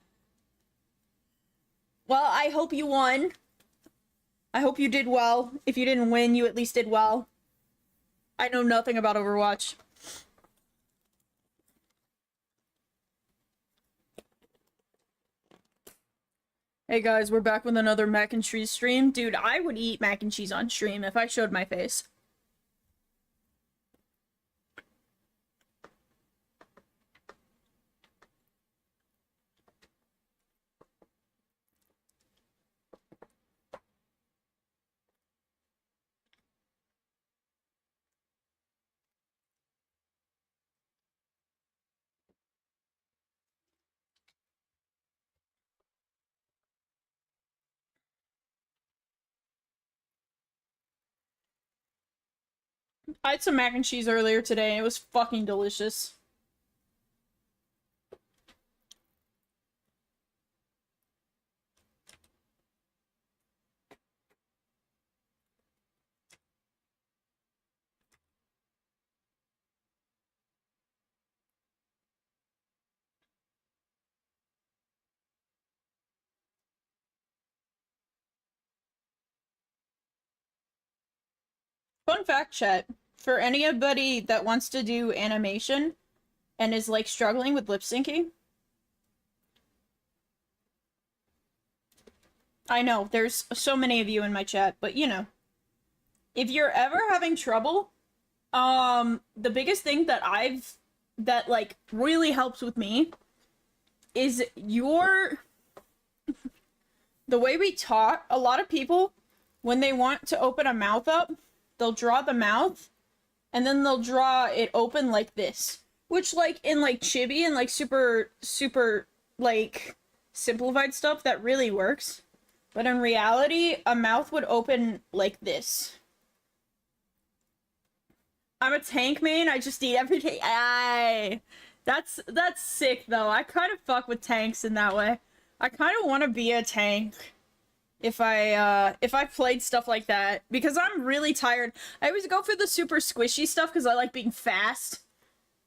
Speaker 2: I hope you won. I hope you did well. If you didn't win, you at least did well. I know nothing about Overwatch. Hey guys, we're back with another mac and cheese stream. Dude, I would eat mac and cheese on stream if I showed my face. I had some mac and cheese earlier today and it was fucking delicious. Fun fact, chat. For anybody that wants to do animation and is like struggling with lip syncing, I know there's so many of you in my chat, but you know, if you're ever having trouble, the biggest thing that like really helps with me is the way we talk. A lot of people, when they want to open a mouth up, they'll draw the mouth and then they'll draw it open like this, which like in like chibi and like super like simplified stuff that really works, but in reality a mouth would open like this. I'm a tank main, I just eat everything. Aye. That's sick though. I kind of fuck with tanks in that way. I kind of want to be a tank if I played stuff like that, because I'm really tired. I always go for the super squishy stuff because I like being fast,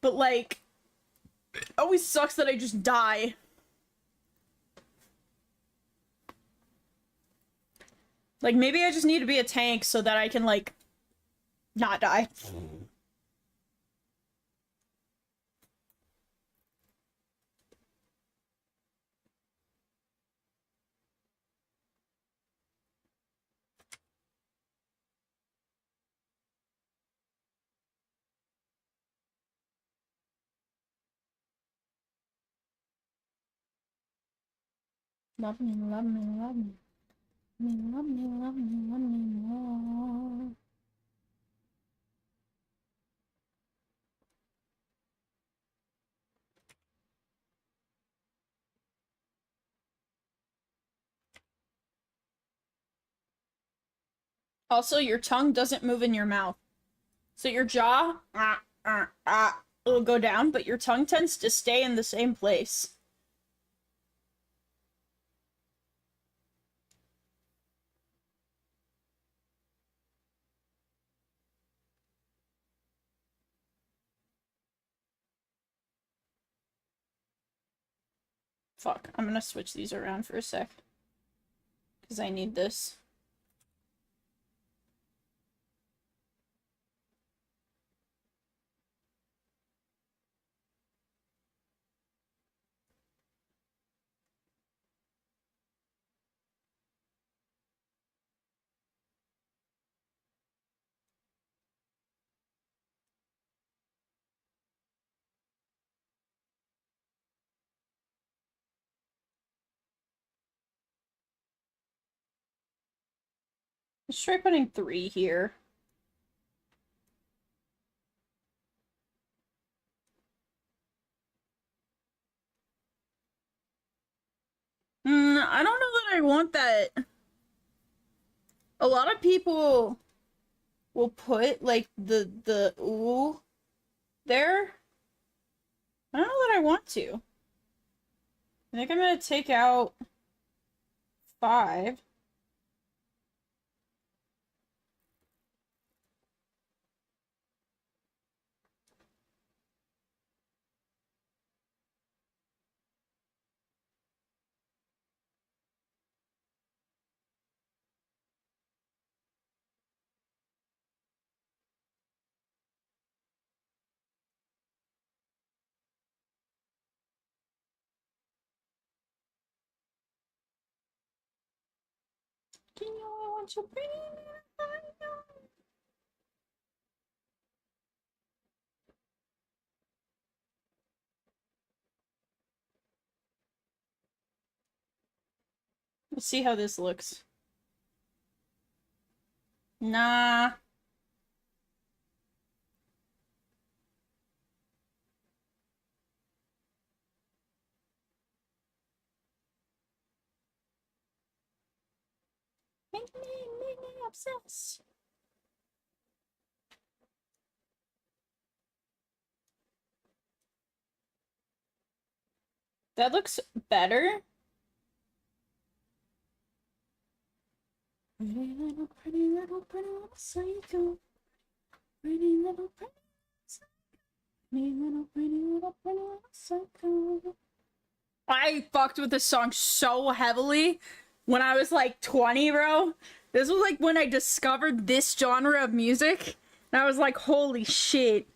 Speaker 2: but like it always sucks that I just die. Like maybe I just need to be a tank so that I can like not die. Love me, love me, love me. Love me, love me, love me more. Also, your tongue doesn't move in your mouth. So your jaw will go down, but your tongue tends to stay in the same place. Fuck, I'm gonna switch these around for a sec. Because I need this. Let's try putting 3 here. I don't know that I want that. A lot of people will put like the ooh there. I don't know that I want to. I think I'm gonna take out 5. want your pretty little Let's see how this looks. Nah. Make me obsessed. That looks better. Pretty little psycho. Pretty little psycho. Pretty little psycho. I fucked with this song so heavily when I was like 20, bro. This was like when I discovered this genre of music. And I was like, holy shit.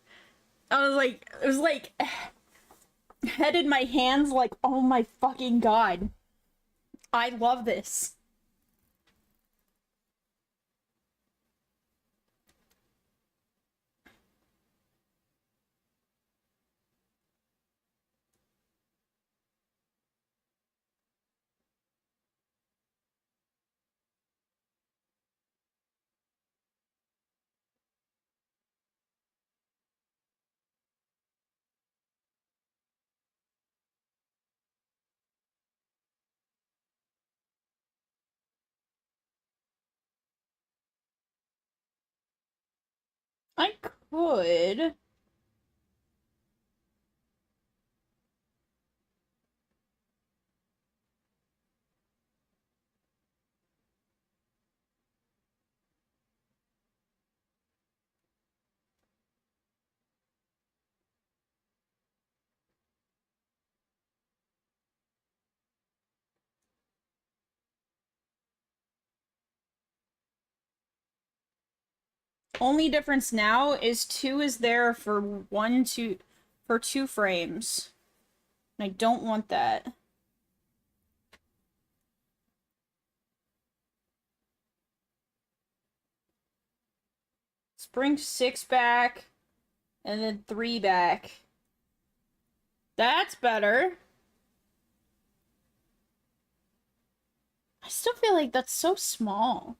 Speaker 2: I was like, it was like head in my hands like, oh my fucking god. I love this. I could. Only difference now is 2 is there for 2 frames. And I don't want that. Let's bring 6 back and then 3 back. That's better. I still feel like that's so small.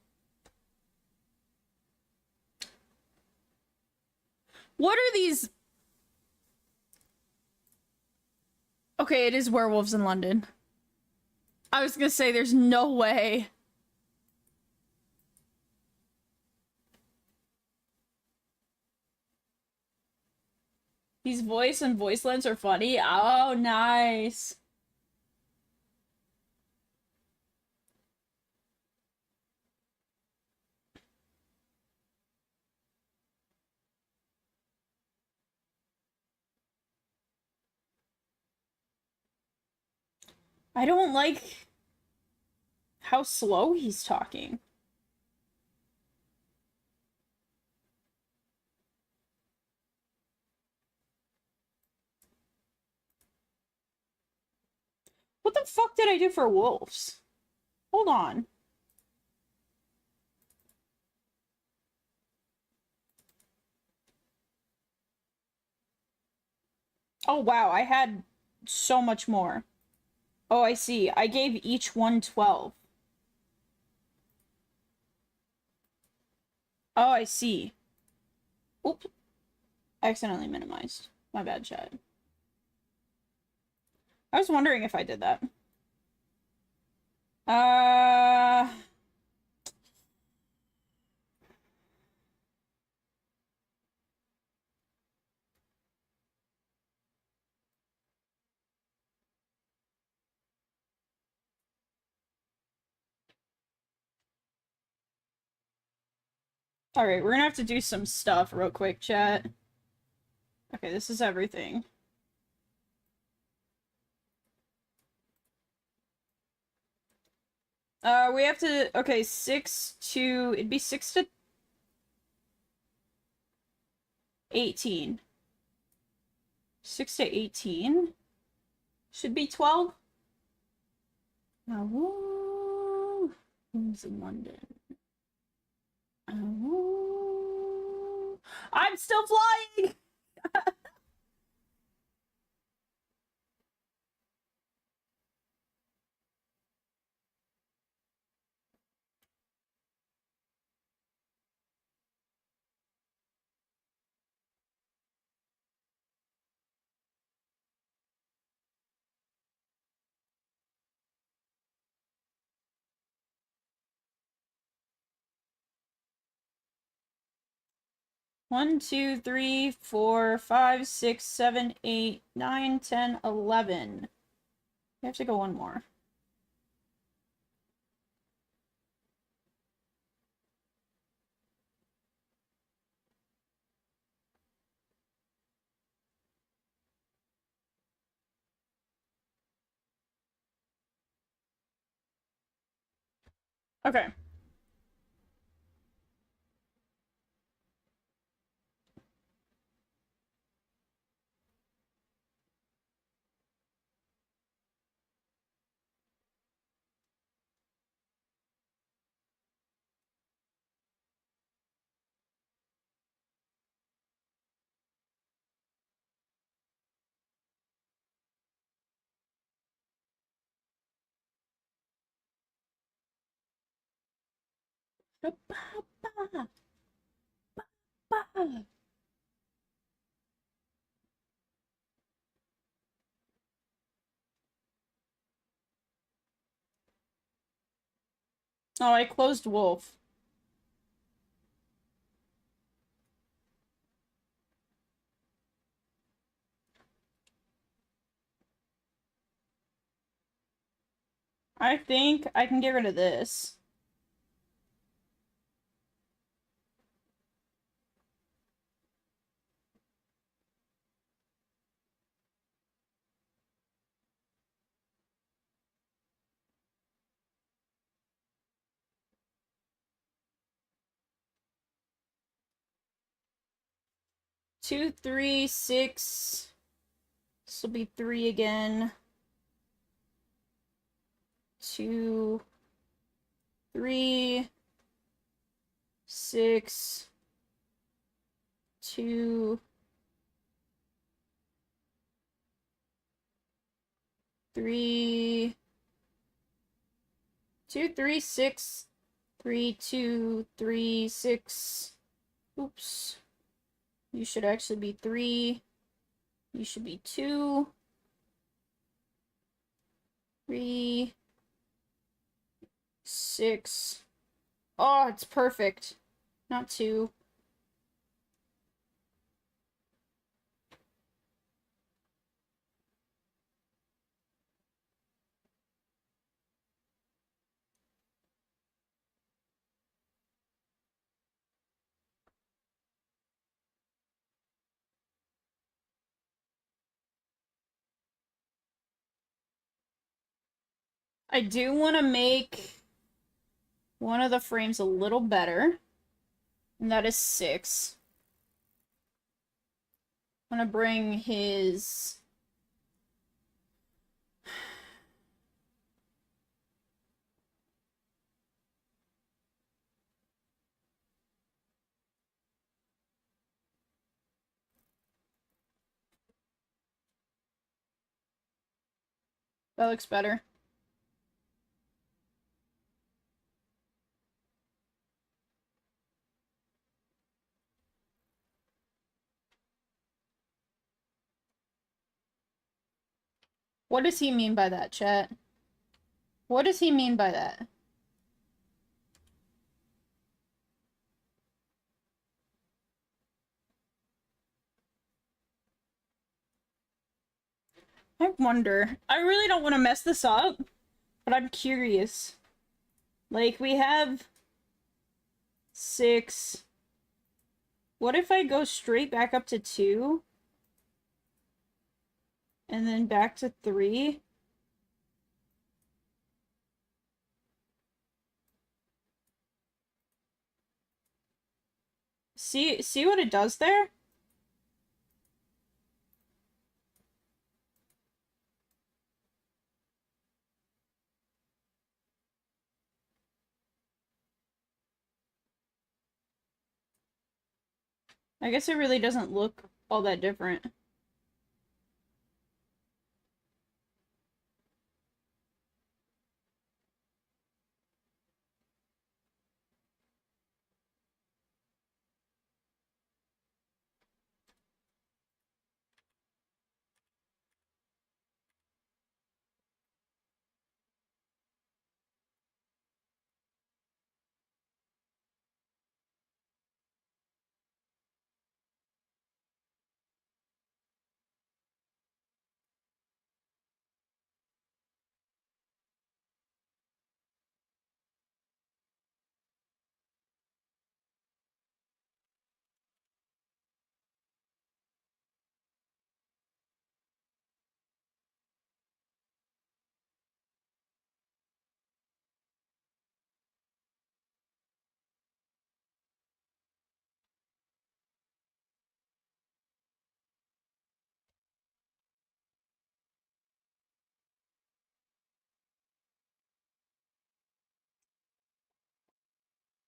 Speaker 2: What are these? Okay, it is Werewolves in London. I was gonna say there's no way. These voice and voice lens are funny. Oh, nice. I don't like how slow he's talking. What the fuck did I do for wolves? Hold on. Oh wow, I had so much more. Oh, I see. I gave each one 12. Oh, I see. Oop. Accidentally minimized. My bad, chat. I was wondering if I did that. Alright, we're gonna have to do some stuff real quick, chat. Okay, this is everything. We have to, okay, 6 to, it'd be 6 to 18. 6 to 18? Should be 12? Now, who's in London? Oh, I'm still flying! One, two, three, 4, 5, 6, 7, 8, 9, 10, 11. We have to go one more. Okay. Oh, I closed Wolf. I think I can get rid of this. Two, 3, 6. This will be 3 again. 2, 3, 6, 2, 3, 2, 3, 6, 3, 2, 3, 6. Oops. You should actually be 3. You should be 2. 3, 6. Oh, it's perfect. Not 2. I do want to make one of the frames a little better, and that is 6. I'm gonna bring his... That looks better. What does he mean by that, chat? What does he mean by that? I wonder. I really don't want to mess this up, but I'm curious. Like, we have 6. What if I go straight back up to 2? And then back to 3? See what it does there? I guess it really doesn't look all that different.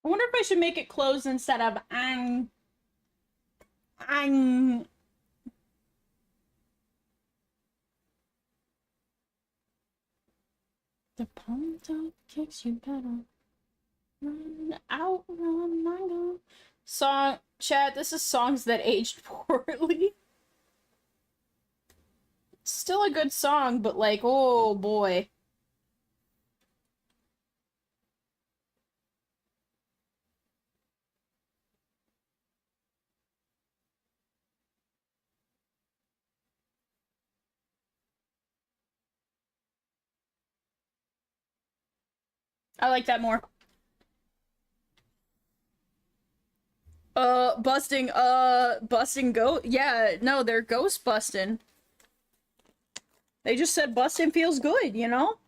Speaker 2: I wonder if I should make it closed instead of ang. The palm top kicks you better. Run out, run, I go. Song, chat, this is songs that aged poorly. Still a good song, but like, oh boy. I like that more. Busting goat? Yeah, no, they're ghost busting. They just said busting feels good, you know?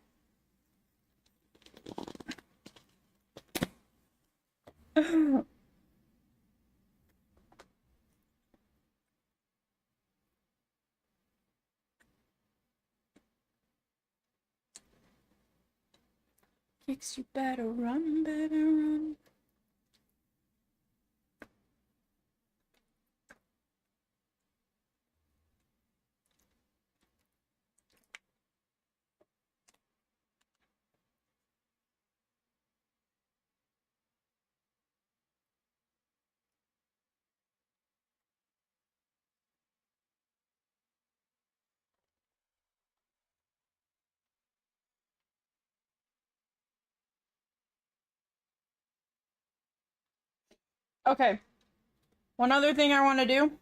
Speaker 2: Kicks, you better run, better run. Okay. One other thing I want to do.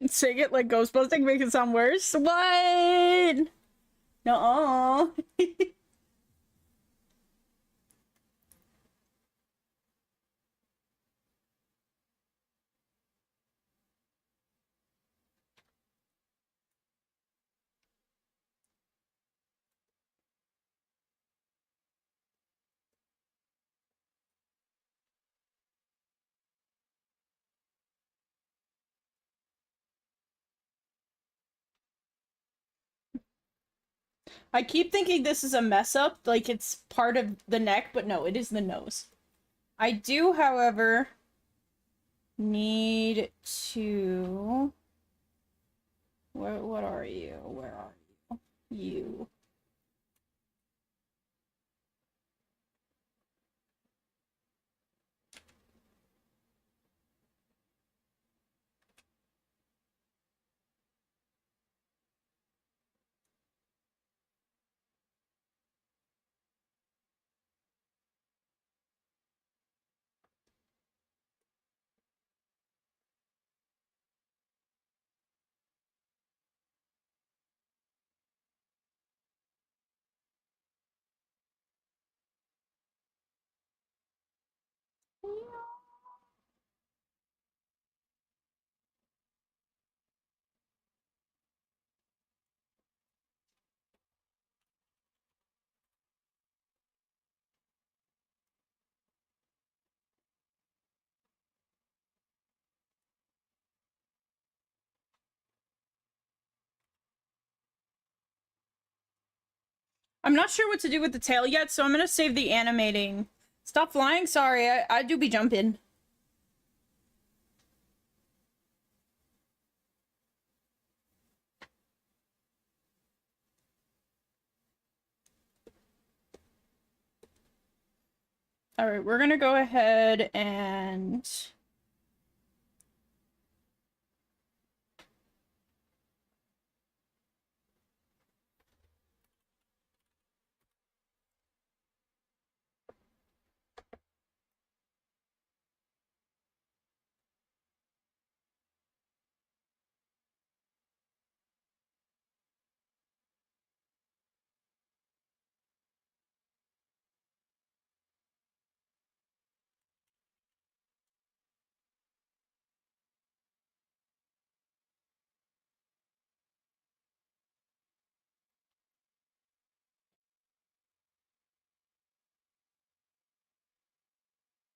Speaker 2: Sing it like ghostbusting, make it sound worse. What? No. I keep thinking this is a mess up, like it's part of the neck, but no, it is the nose. I do, however, need to... What are you? Where are you? You. I'm not sure what to do with the tail yet, so I'm gonna save the animating. Stop flying? Sorry, I do be jumping. Alright, we're gonna go ahead and...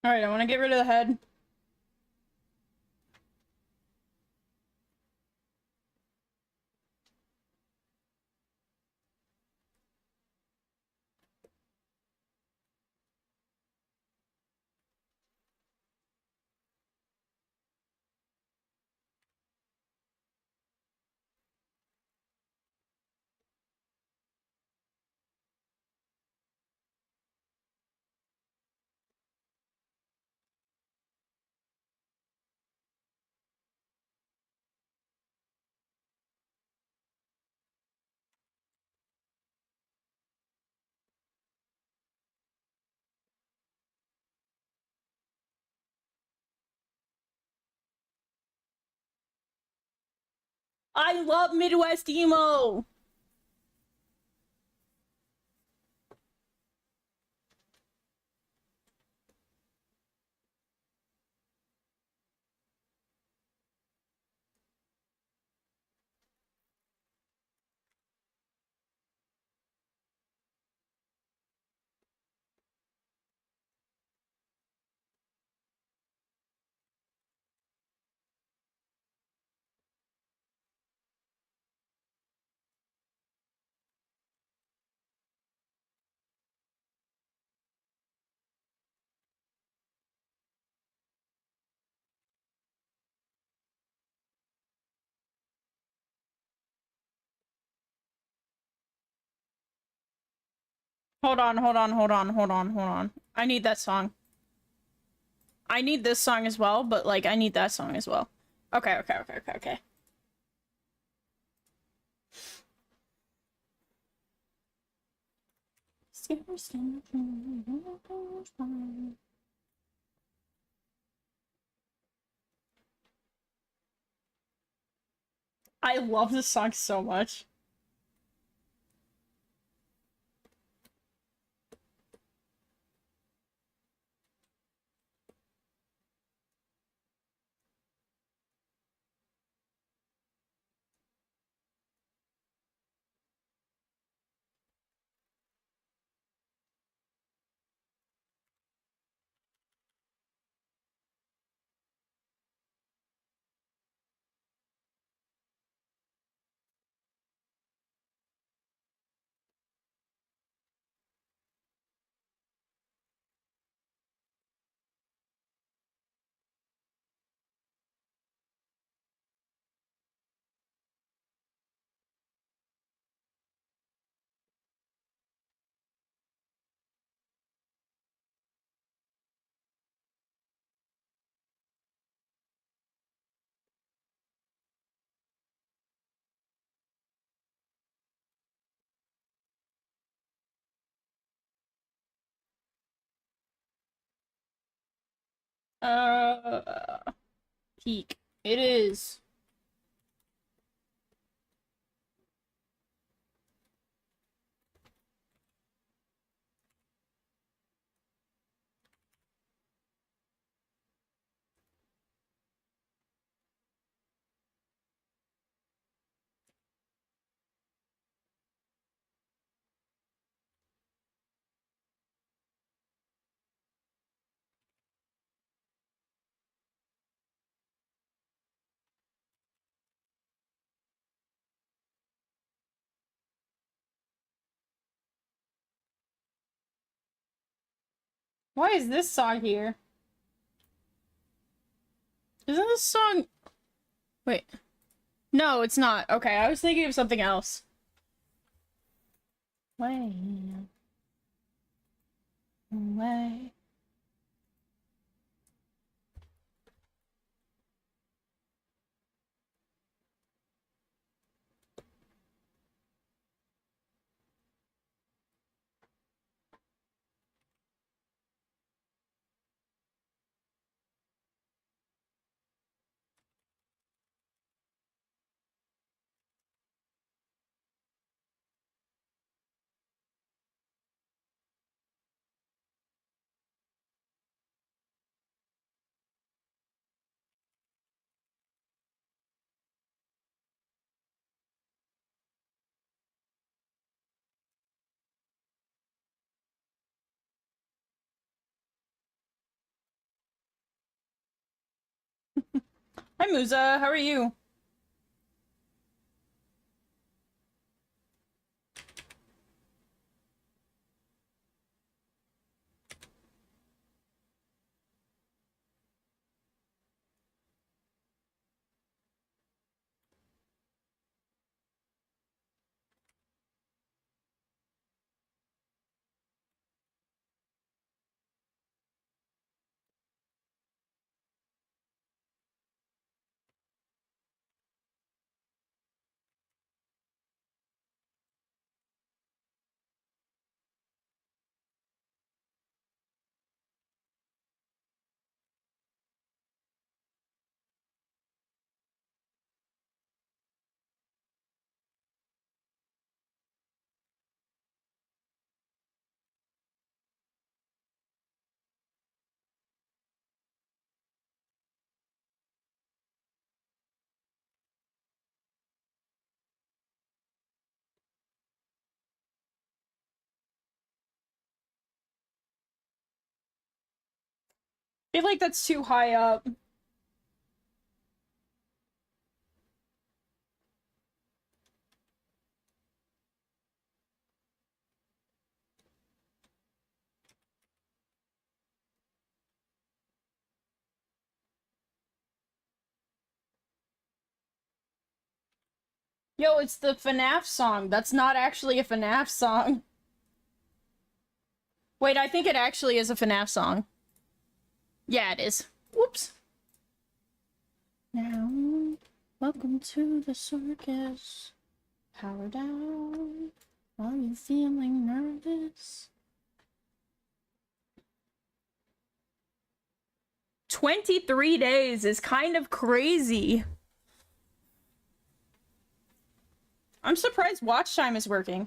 Speaker 2: Alright, I want to get rid of the head. I love Midwest emo! Hold on, hold on, hold on, hold on, hold on. I need that song. I need this song as well, but, like, I need that song as well. Okay, okay, okay, okay, okay. I love this song so much. Uh, Peak. It is. Why is this song here? Isn't this song... Wait. No, it's not. Okay, I was thinking of something else. Way away. Hi, Musa. How are you? I feel like that's too high up. Yo, it's the FNAF song. That's not actually a FNAF song. Wait, I think it actually is a FNAF song. Yeah, it is. Whoops. Now, welcome to the circus. Power down. Are you feeling nervous? 23 days is kind of crazy. I'm surprised watch time is working.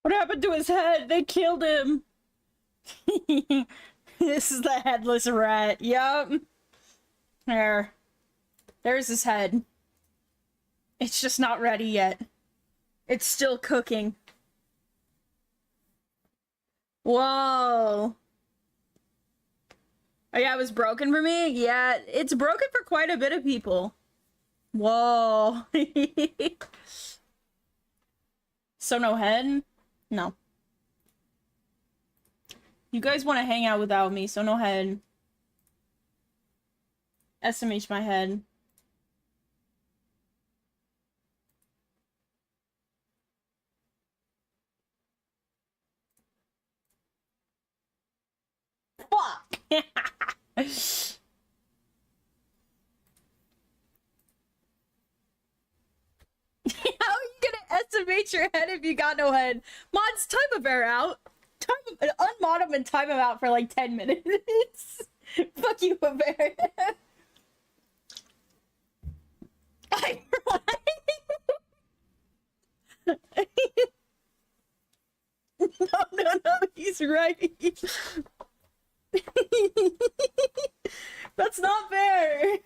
Speaker 2: What happened to his head? They killed him. This is the headless rat. Yup. There's his head. It's just not ready yet. It's still cooking. Whoa. Oh yeah, it was broken for me? Yeah, it's broken for quite a bit of people. Whoa. So no head? No. You guys want to hang out without me, so no head. SMH my head. Fuck! How are you gonna estimate your head if you got no head? Mods, time a bear out. Unmod him and time him out for like 10 minutes. Fuck you, a bear.
Speaker 1: He's right. That's not fair.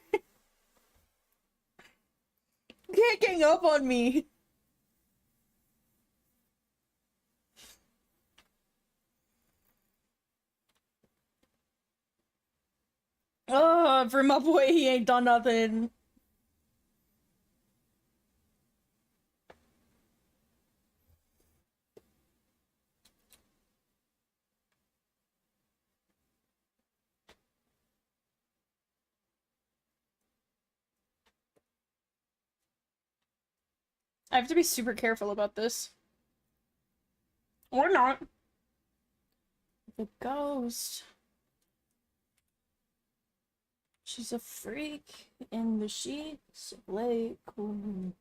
Speaker 1: You can't gang up on me. Oh, for my boy, he ain't done nothing. I have to be super careful about this. Or not. The ghost. She's a freak in the sheets, like. I'm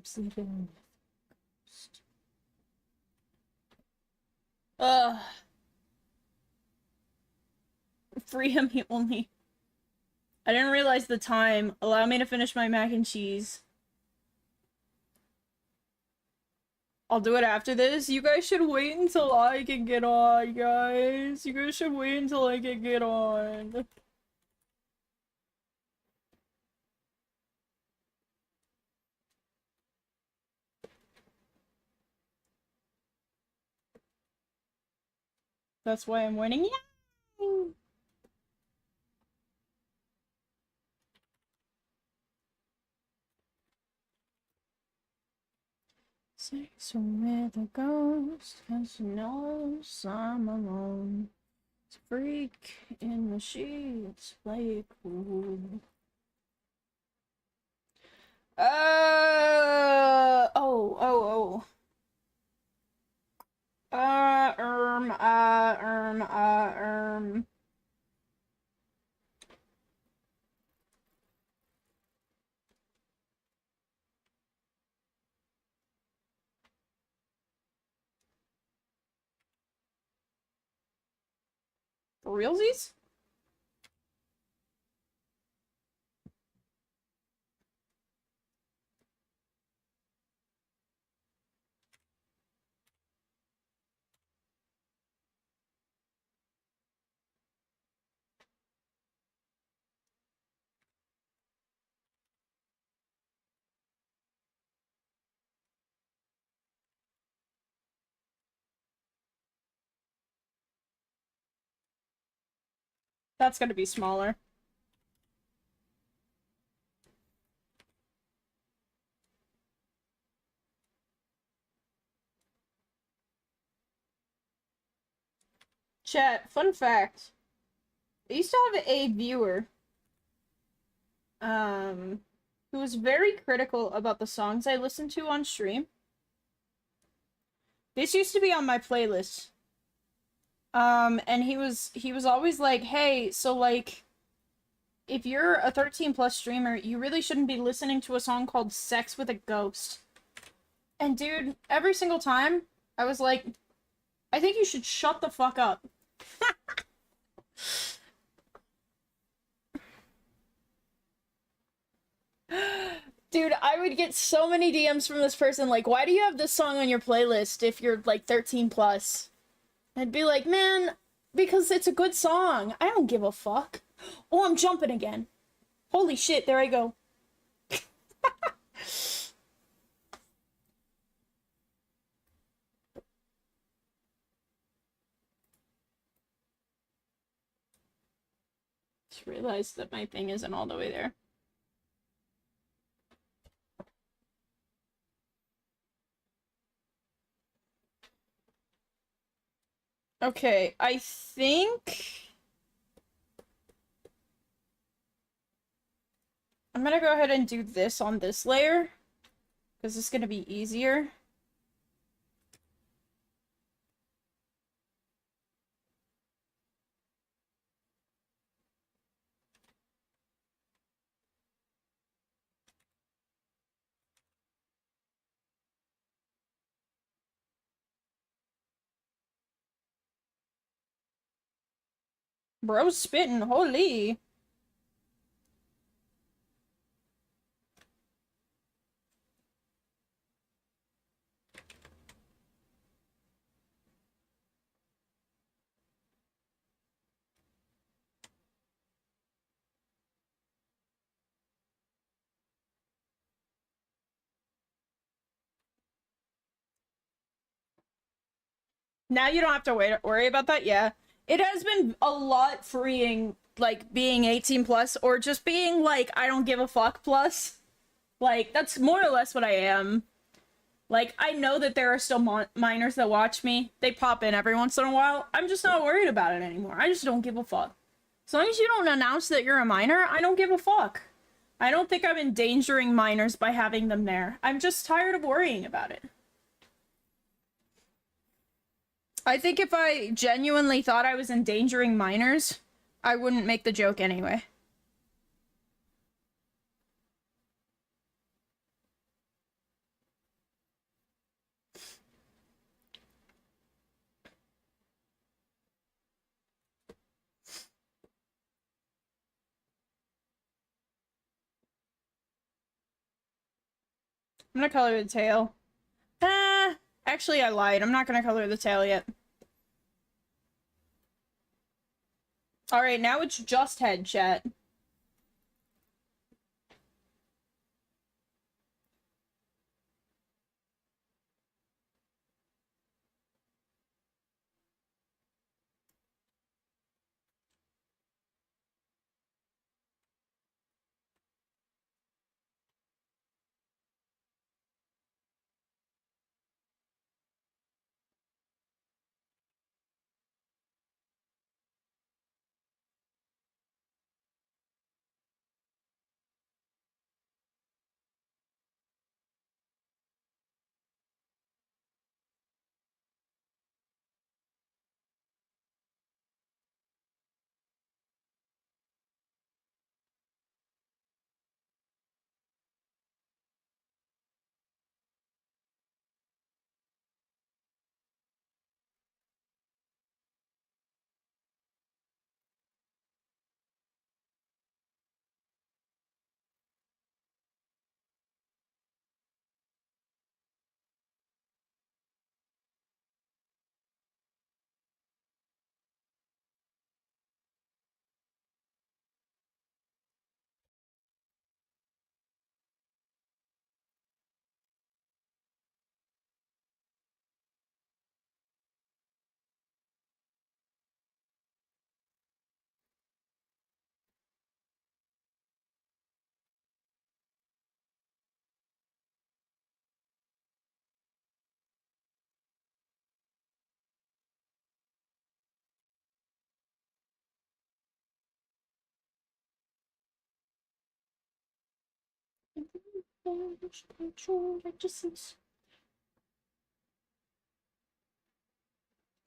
Speaker 1: sleeping. Ugh. Free him, he only. I didn't realize the time. Allow me to finish my mac and cheese. I'll do it after this. You guys should wait until I can get on, guys. You guys should wait until I can get on. That's why I'm winning. Yeah. Sex with a ghost, 'cause she knows I'm alone. It's a freak in the sheets, play it cool. Oh. Uh, erm, uh, erm, uh, erm. For realsies? That's gonna be smaller. Chat, fun fact. I used to have a viewer, who was very critical about the songs I listened to on stream. This used to be on my playlist. And he was always like, hey, so like, if you're a 13 plus streamer, you really shouldn't be listening to a song called Sex with a Ghost. And dude, every single time, I was like, I think you should shut the fuck up. Dude, I would get so many DMs from this person like, why do you have this song on your playlist if you're like 13 plus? I'd be like, man, because it's a good song. I don't give a fuck. Oh, I'm jumping again. Holy shit, there I go. Just realized that my thing isn't all the way there. Okay, I think I'm gonna go ahead and do this on this layer, because it's gonna be easier.
Speaker 2: Bro's spitting, holy. Now you don't have to worry about that, yeah. It has been a lot freeing, like, being 18 plus, or just being, like, I don't give a fuck plus. Like, that's more or less what I am. Like, I know that there are still minors that watch me. They pop in every once in a while. I'm just not worried about it anymore. I just don't give a fuck. As long as you don't announce that you're a minor, I don't give a fuck. I don't think I'm endangering minors by having them there. I'm just tired of worrying about it. I think if I genuinely thought I was endangering minors, I wouldn't make the joke anyway. I'm gonna color the tail. Actually I lied. I'm not gonna color the tail yet. Alright, now it's just head, chat.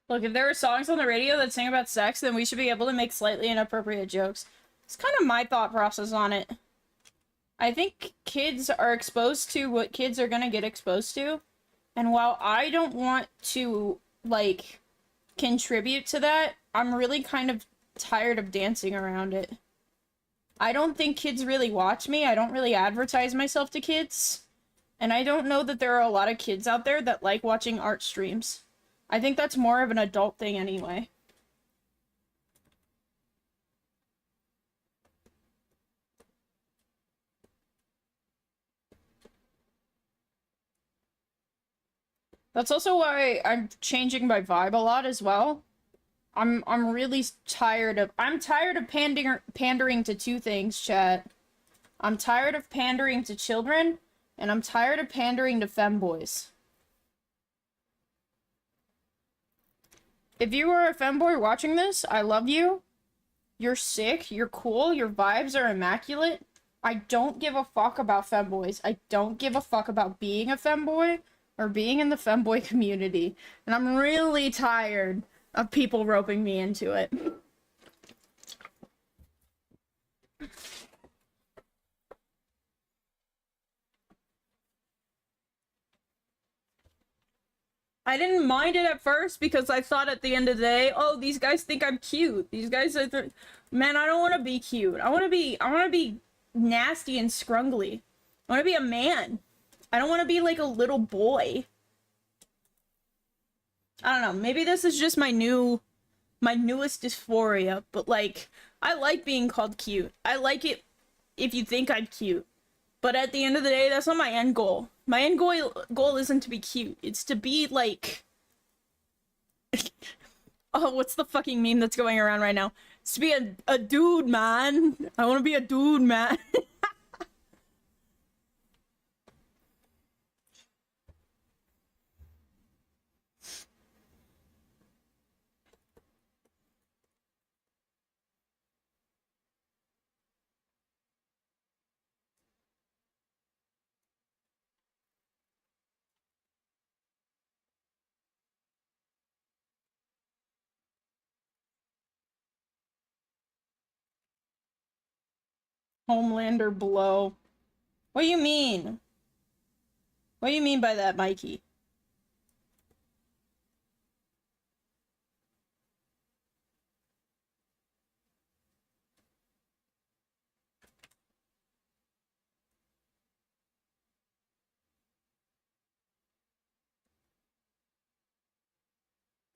Speaker 2: Look, if there are songs on the radio that sing about sex, then we should be able to make slightly inappropriate jokes. It's kind of my thought process on it. I think kids are exposed to what kids are gonna get exposed to. And while I don't want to, like, contribute to that, I'm really kind of tired of dancing around it. I don't think kids really watch me. I don't really advertise myself to kids. And I don't know that there are a lot of kids out there that like watching art streams. I think that's more of an adult thing anyway. That's also why I'm changing my vibe a lot as well. I'm really tired of pandering to two things, chat. I'm tired of pandering to children, and I'm tired of pandering to femboys. If you are a femboy watching this, I love you. You're sick, you're cool, your vibes are immaculate. I don't give a fuck about femboys. I don't give a fuck about being a femboy or being in the femboy community. And I'm really tired of people roping me into it. I didn't mind it at first because I thought at the end of the day, oh, these guys think I'm cute. These guys are, man, I don't want to be cute. I want to be nasty and scrungly. I want to be a man. I don't want to be like a little boy. I don't know. Maybe this is just my newest dysphoria, but like, I like being called cute. I like it if you think I'm cute. But at the end of the day, that's not my end goal. My end goal isn't to be cute. It's to be like... Oh, what's the fucking meme that's going around right now? It's to be a dude, man. I want to be a dude, man. Homelander blow. What do you mean? What do you mean by that, Mikey?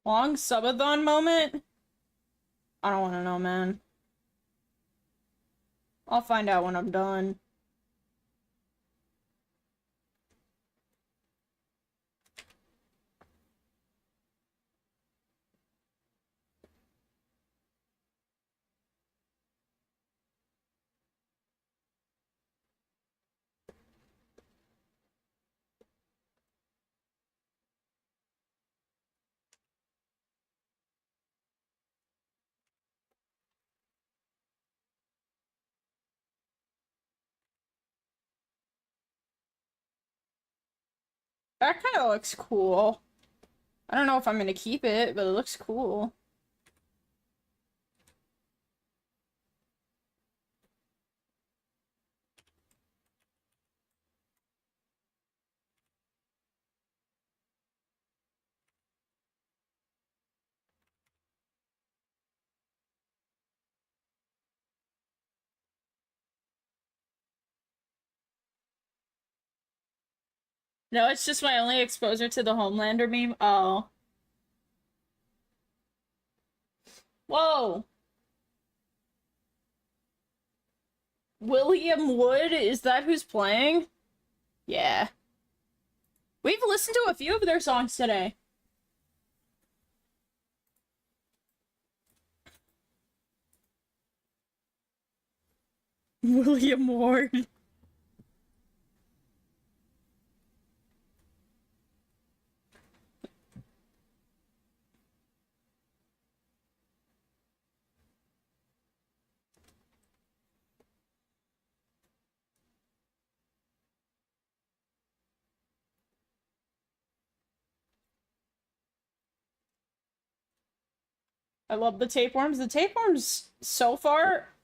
Speaker 2: Long subathon moment? I don't want to know, man. I'll find out when I'm done. That kind of looks cool. I don't know if I'm gonna keep it, but it looks cool. No, it's just my only exposure to the Homelander meme. Oh. Whoa. William Wood? Is that who's playing? Yeah. We've listened to a few of their songs today. William Ward. I love the Tapeworms. The Tapeworms, so far,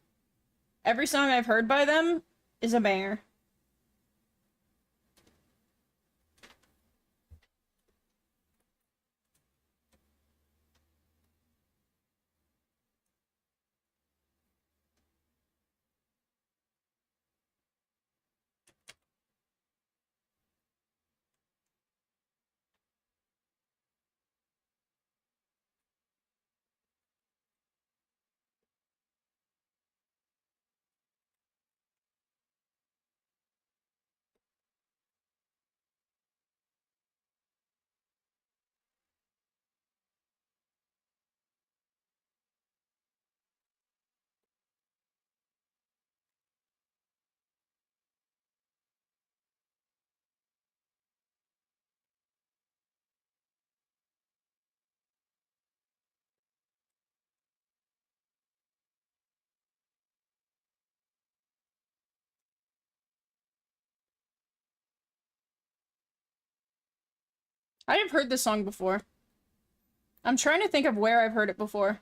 Speaker 2: every song I've heard by them is a banger. I have heard this song before. I'm trying to think of where I've heard it before.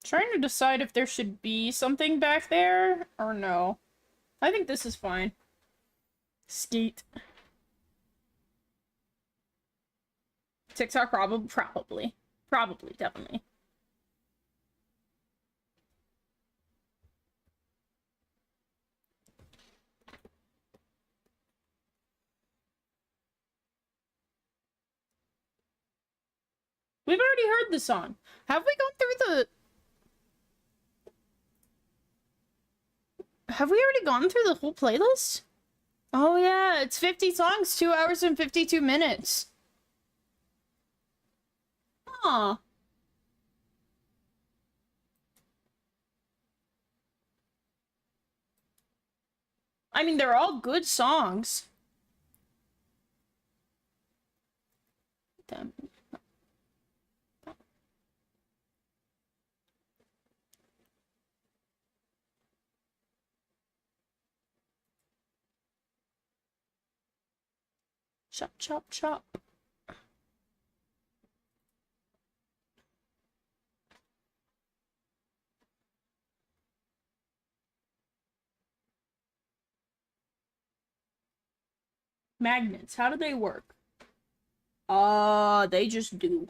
Speaker 2: Trying to decide if there should be something back there or no. I think this is fine. Skeet. TikTok probably. Probably, definitely. We've already heard the song. Have we gone through the... Have we already gone through the whole playlist? Oh yeah, it's 50 songs, 2 hours and 52 minutes. Huh. I mean, they're all good songs. Damn. Chop, chop, chop. Magnets, how do they work? They just do.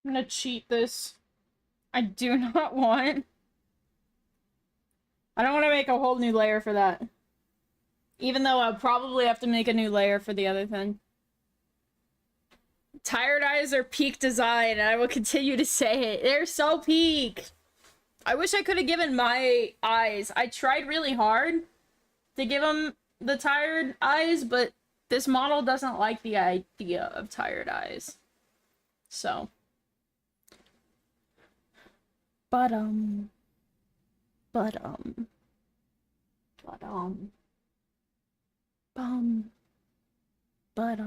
Speaker 2: I'm gonna cheat this. I do not want... I don't want to make a whole new layer for that. Even though I'll probably have to make a new layer for the other thing. Tired eyes are peak design, and I will continue to say it. They're so peak! I wish I could have given my eyes. I tried really hard to give them the tired eyes, but this model doesn't like the idea of tired eyes. So. But, But, bum, but, but,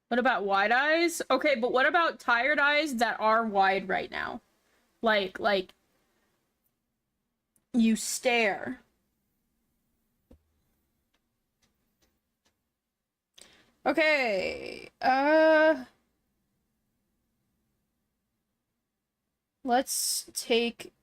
Speaker 2: What about wide eyes? Okay, but what about tired eyes that are wide right now? Like, you stare. Okay, let's take...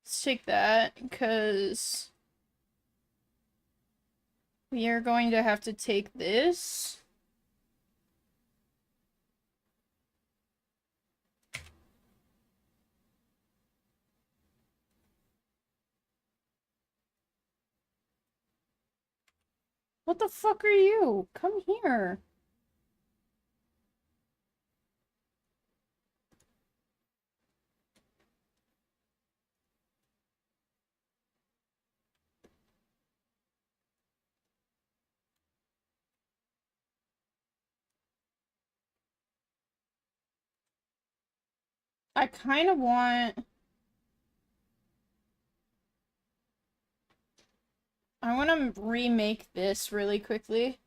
Speaker 2: Let's take that, because we are going to have to take this. What the fuck are you? Come here. I kind of want... I want to remake this really quickly.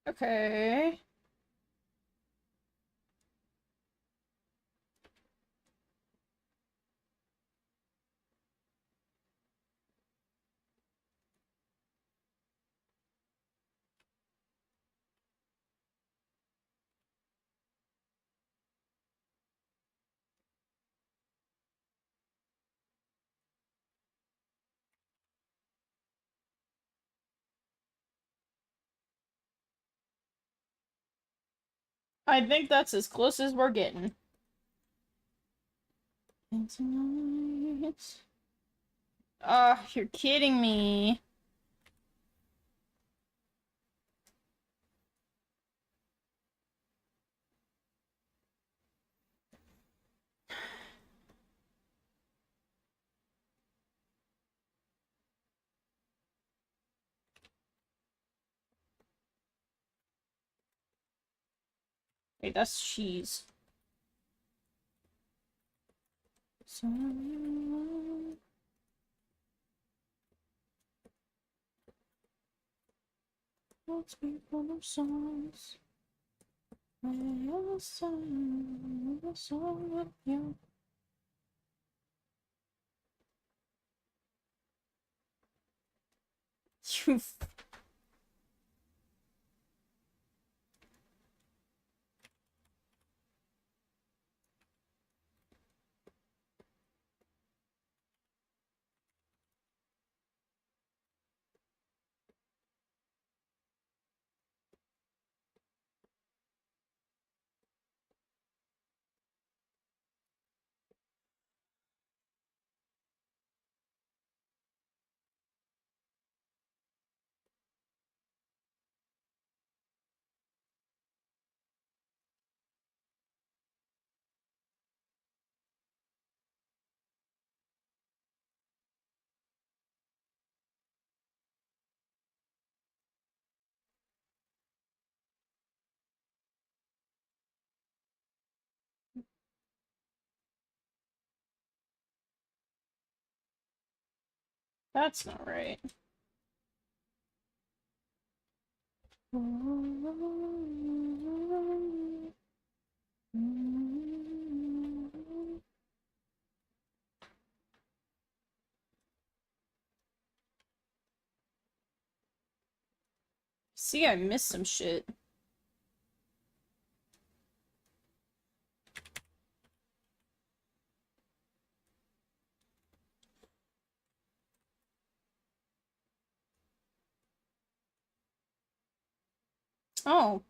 Speaker 2: Okay. I think that's as close as we're getting. And tonight... you're kidding me. Wait, that's cheese. Let's be full of songs. I will sing a song with you. You. That's not right. See, I missed some shit. Oh.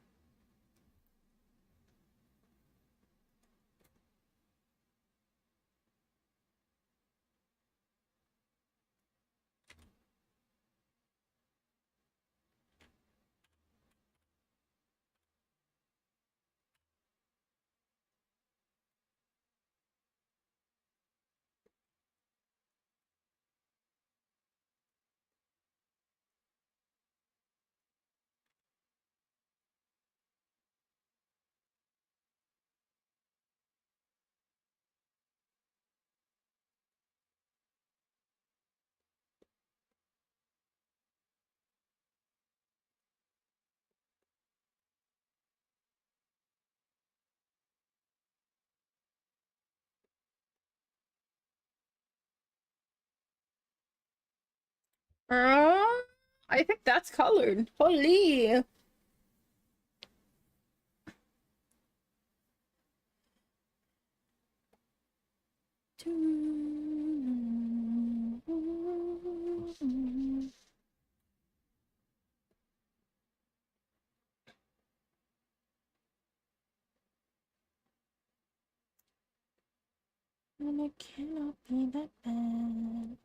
Speaker 2: Uh, I think that's colored. Holy. And it cannot be that bad.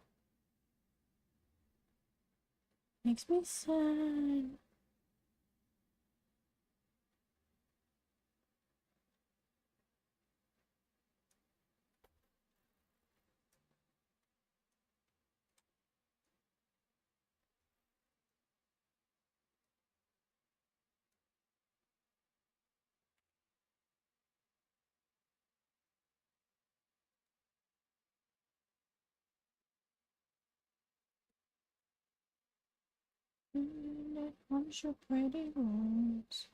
Speaker 2: Makes me sad. I'm so pretty rooms.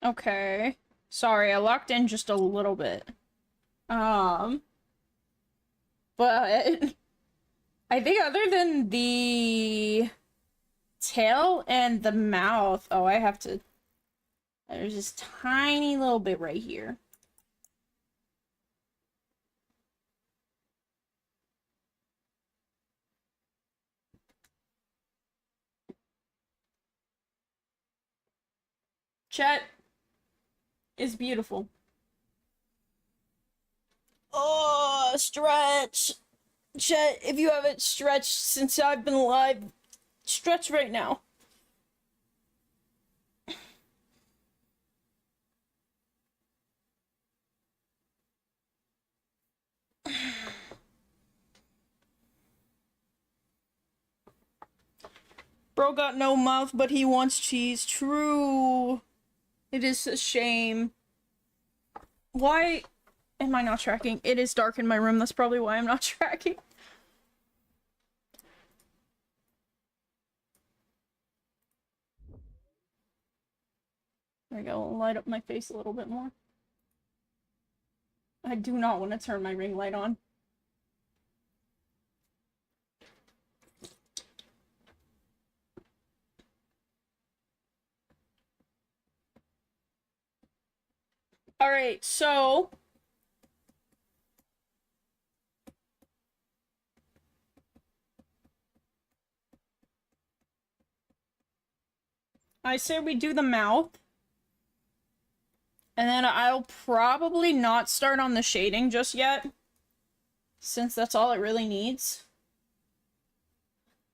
Speaker 2: Okay. Sorry, I locked in just a little bit. But I think other than the tail and the mouth, oh, I have to. There's this tiny little bit right here. Chet is beautiful. Oh, stretch. Chet, if you haven't stretched since I've been alive, stretch right now. Bro got no mouth, but he wants cheese. True. It is a shame. Why am I not tracking? It is dark in my room, that's probably why I'm not tracking. There we go, I'll light up my face a little bit more. I do not want to turn my ring light on. Alright, so... I say we do the mouth. And then I'll probably not start on the shading just yet. Since that's all it really needs.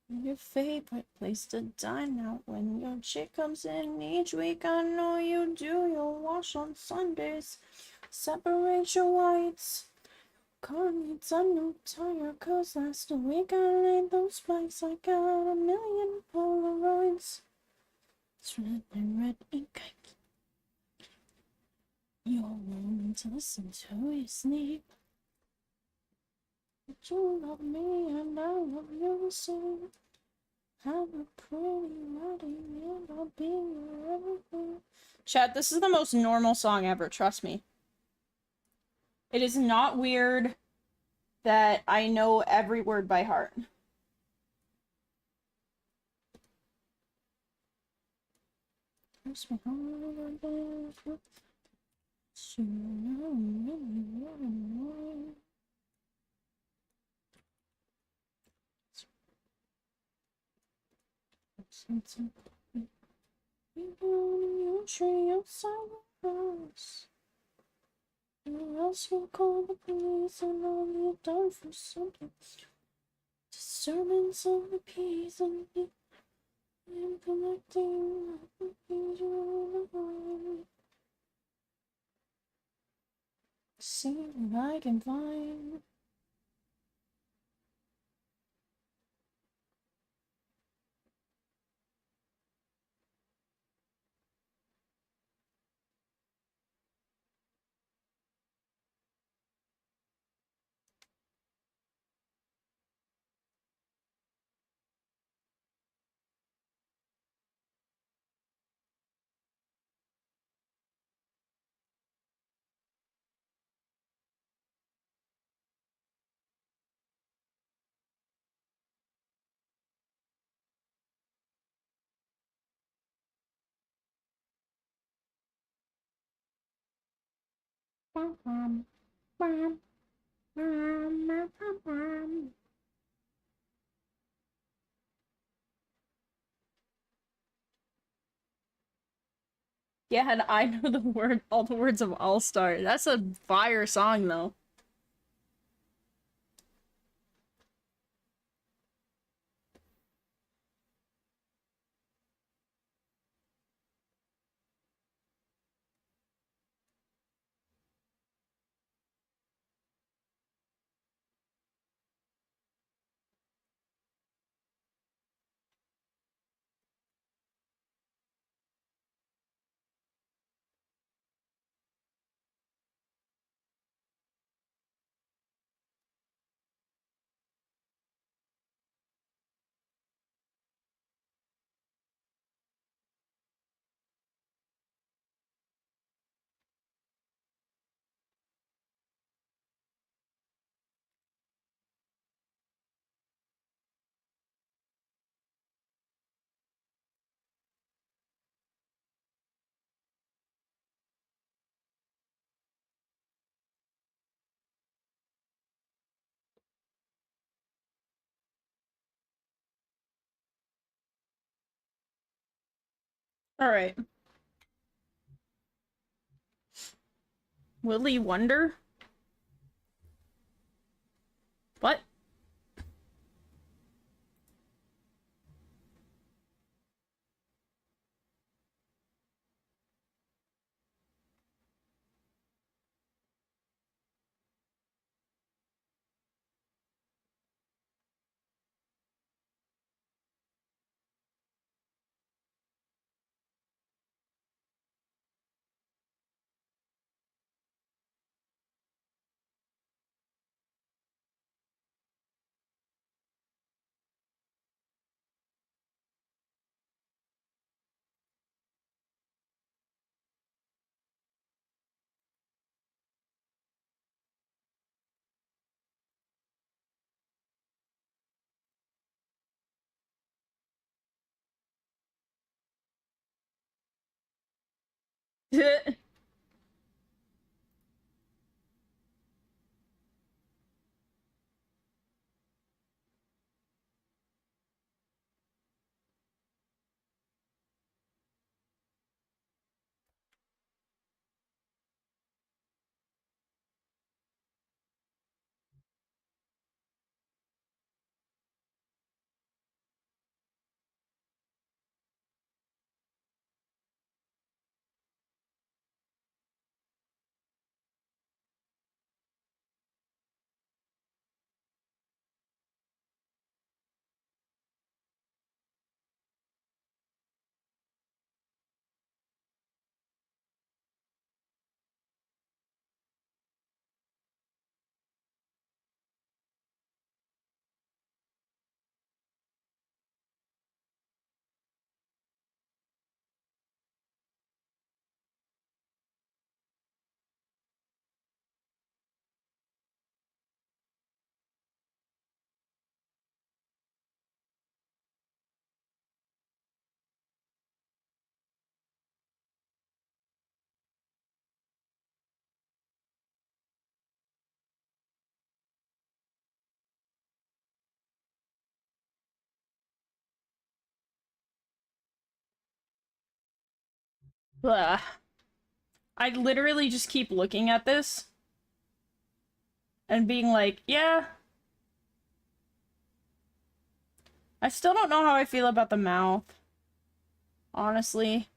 Speaker 2: Your favorite place to dine out when your chick comes in each week. I know you do your wash on Sundays. Separate your whites. Car needs a new tire, cause last week I laid those spikes. I got a million Polaroids. It's red and red ink. You're willing to listen to you sleep. But you love me and I love you so. Have a pretty wedding and I'll be your everything. Chat, this is the most normal song ever, trust me. It is not weird that I know every word by heart. You tree outside the house. Or else you'll call the police and all you're done for something. Disturbance of the peace and the connecting the see what I can find. Yeah, and I know all the words of All Star. That's a fire song, though. Alright. Willy Wonder? What? Blah. I literally just keep looking at this and being like, yeah. I still don't know how I feel about the mouth. Honestly.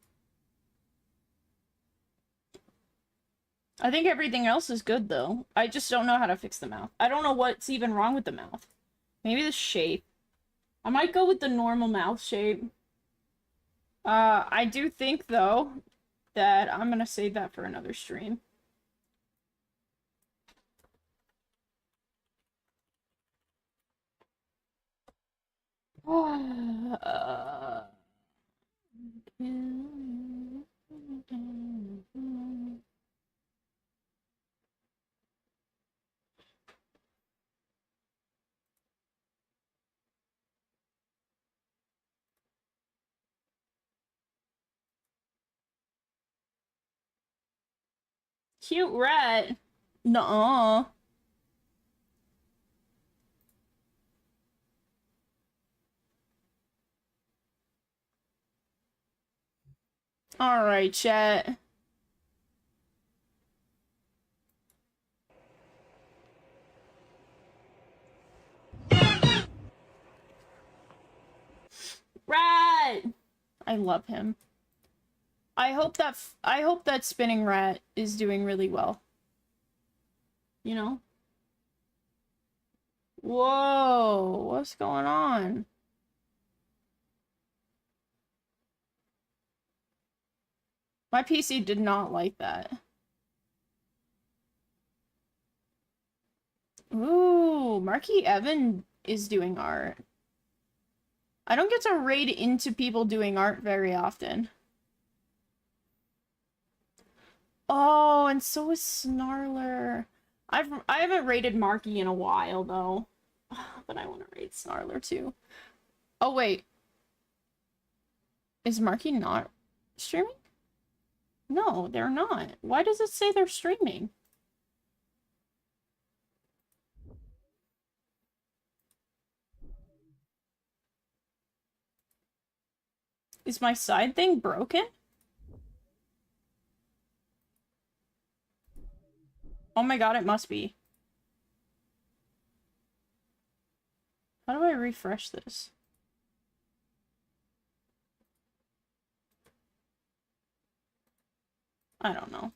Speaker 2: I think everything else is good, though. I just don't know how to fix the mouth. I don't know what's even wrong with the mouth. Maybe the shape. I might go with the normal mouth shape. I do think, though, that I'm gonna save that for another stream. Cute rat. Nuh-uh. Alright, chat. Rat! I love him. I hope that spinning rat is doing really well. You know? Whoa, what's going on? My PC did not like that. Ooh, Marky Evan is doing art. I don't get to raid into people doing art very often. Oh, and so is Snarler. I haven't raided Marky in a while though. But I want to raid Snarler too. Oh wait. Is Marky not streaming? No, they're not. Why does it say they're streaming? Is my side thing broken? Oh my god, it must be. How do I refresh this? I don't know.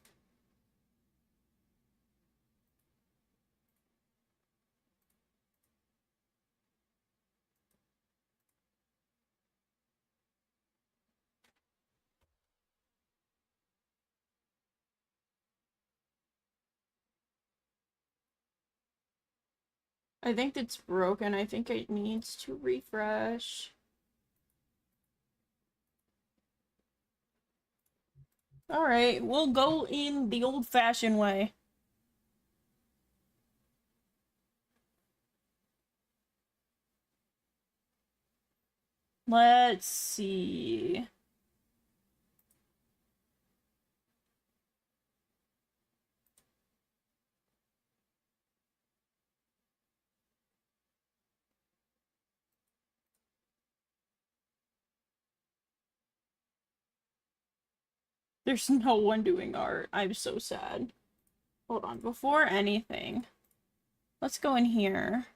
Speaker 2: I think it's broken. I think it needs to refresh. Alright, we'll go in the old-fashioned way. Let's see. There's no one doing art. I'm so sad. Hold on, before anything, let's go in here.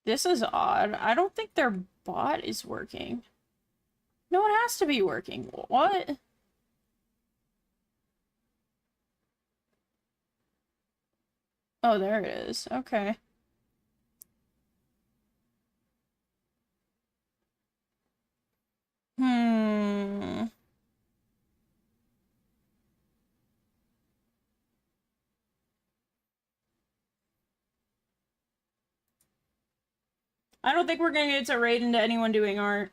Speaker 2: This is odd. I don't think their bot is working. No, it has to be working. What? Oh, there it is. Okay. Hmm. I don't think we're gonna get to raid into anyone doing art.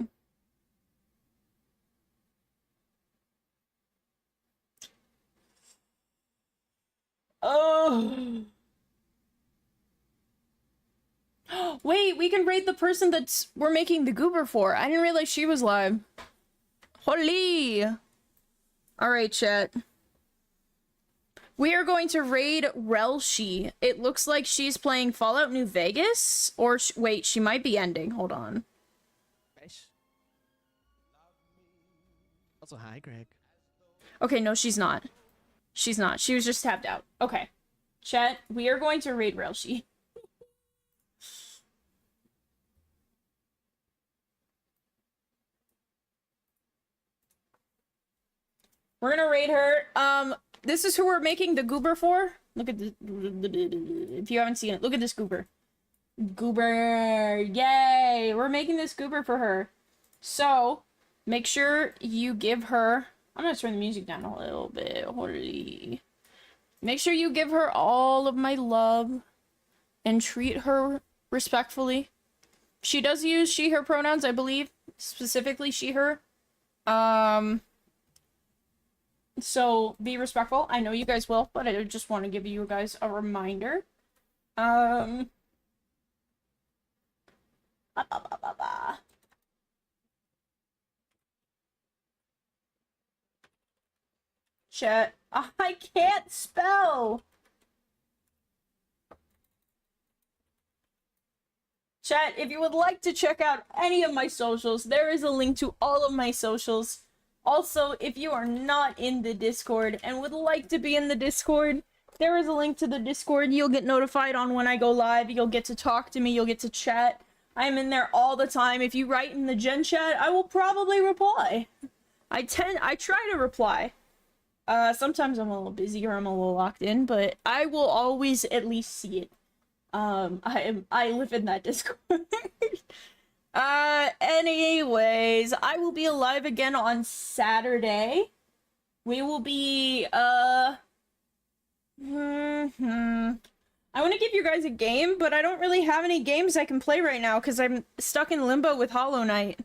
Speaker 2: Oh. Wait, we can raid the person that's we're making the goober for. I didn't realize she was live. Holy. Alright, chat. We are going to raid Relshi. It looks like she's playing Fallout New Vegas. Or, wait, she might be ending. Hold on.
Speaker 4: Also, hi, Greg.
Speaker 2: Okay, no, she's not. She's not. She was just tapped out. Okay. Chat, we are going to raid Relshi. We're gonna raid her. This is who we're making the goober for. Look at the if you haven't seen it, look at this goober. Goober, yay! We're making this goober for her. So, make sure you give her... I'm gonna turn the music down a little bit. Holy. Make sure you give her all of my love and treat her respectfully. She does use she, her pronouns, I believe. Specifically she, her. So be respectful. I know you guys will, but I just want to give you guys a reminder. Chat. I can't spell. Chat, if you would like to check out any of my socials, there is a link to all of my socials. Also, if you are not in the Discord and would like to be in the Discord, there is a link to the Discord. You'll get notified on when I go live. You'll get to talk to me. You'll get to chat. I'm in there all the time. If you write in the Gen chat, I will probably reply. I try to reply. Sometimes I'm a little busy or I'm a little locked in, but I will always at least see it. I live in that Discord. Anyways, I will be alive again on Saturday. We will be, I want to give you guys a game, but I don't really have any games I can play right now because I'm stuck in limbo with Hollow Knight.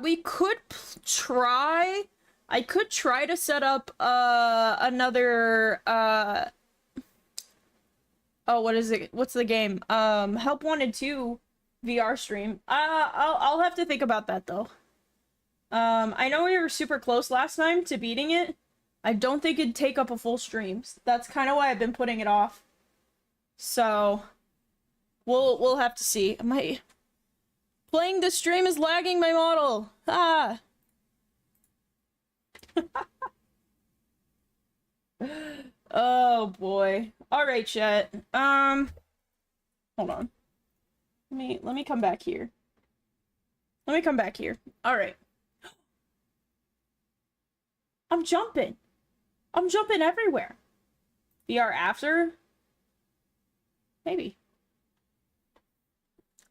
Speaker 2: We could try... I could try to set up, another, oh, what is it? What's the game? Help Wanted 2 VR stream. I'll have to think about that, though. I know we were super close last time to beating it. I don't think it'd take up a full stream. That's kind of why I've been putting it off. So, we'll have to see. Playing this stream is lagging my model. Ah! Oh boy. Alright, chat. Hold on. Let me come back here. Let me come back here. Alright. I'm jumping. I'm jumping everywhere. VR after? Maybe.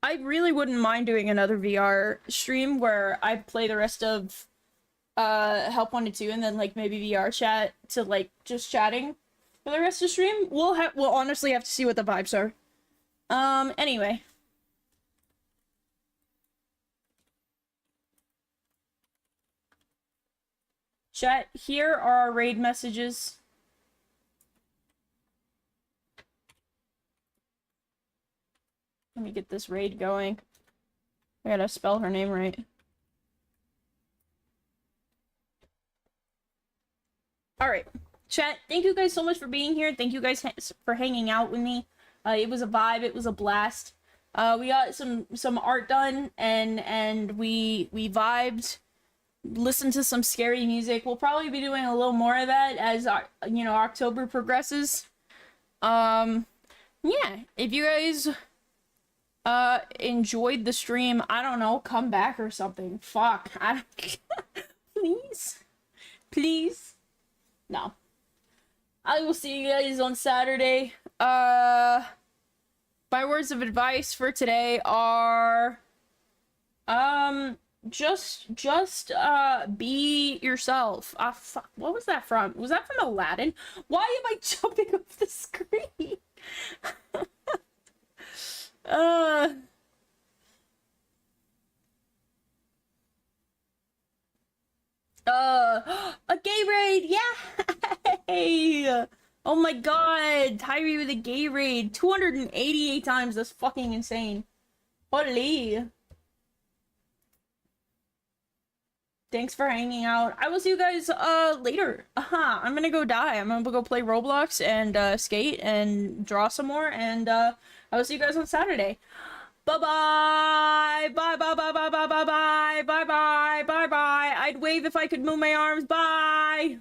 Speaker 2: I really wouldn't mind doing another VR stream where I play the rest of Help Wanted 2 and then like maybe VR chat to like just chatting for the rest of the stream. We'll honestly have to see what the vibes are. Anyway. Chat, here are our raid messages. Let me get this raid going. I gotta spell her name right. Alright. Chat, thank you guys so much for being here. Thank you guys for hanging out with me. It was a vibe. It was a blast. We got some art done, and we vibed. Listened to some scary music. We'll probably be doing a little more of that as October progresses. Yeah, if you guys enjoyed the stream, I don't know, come back or something. Fuck. Please. No. I will see you guys on Saturday. My words of advice for today are just be yourself. Fuck, what was that from? Was that from Aladdin? Why am I jumping off the screen? A gay raid, yeah! Hey! Oh my god, Tyree with a gay raid, 288 times, that's fucking insane. Holy. Thanks for hanging out. I will see you guys, later. I'm gonna go die. I'm gonna go play Roblox and, skate and draw some more, and, I will see you guys on Saturday. Bye-bye! Bye-bye-bye-bye-bye-bye-bye! Bye-bye! Bye-bye! I'd wave if I could move my arms. Bye!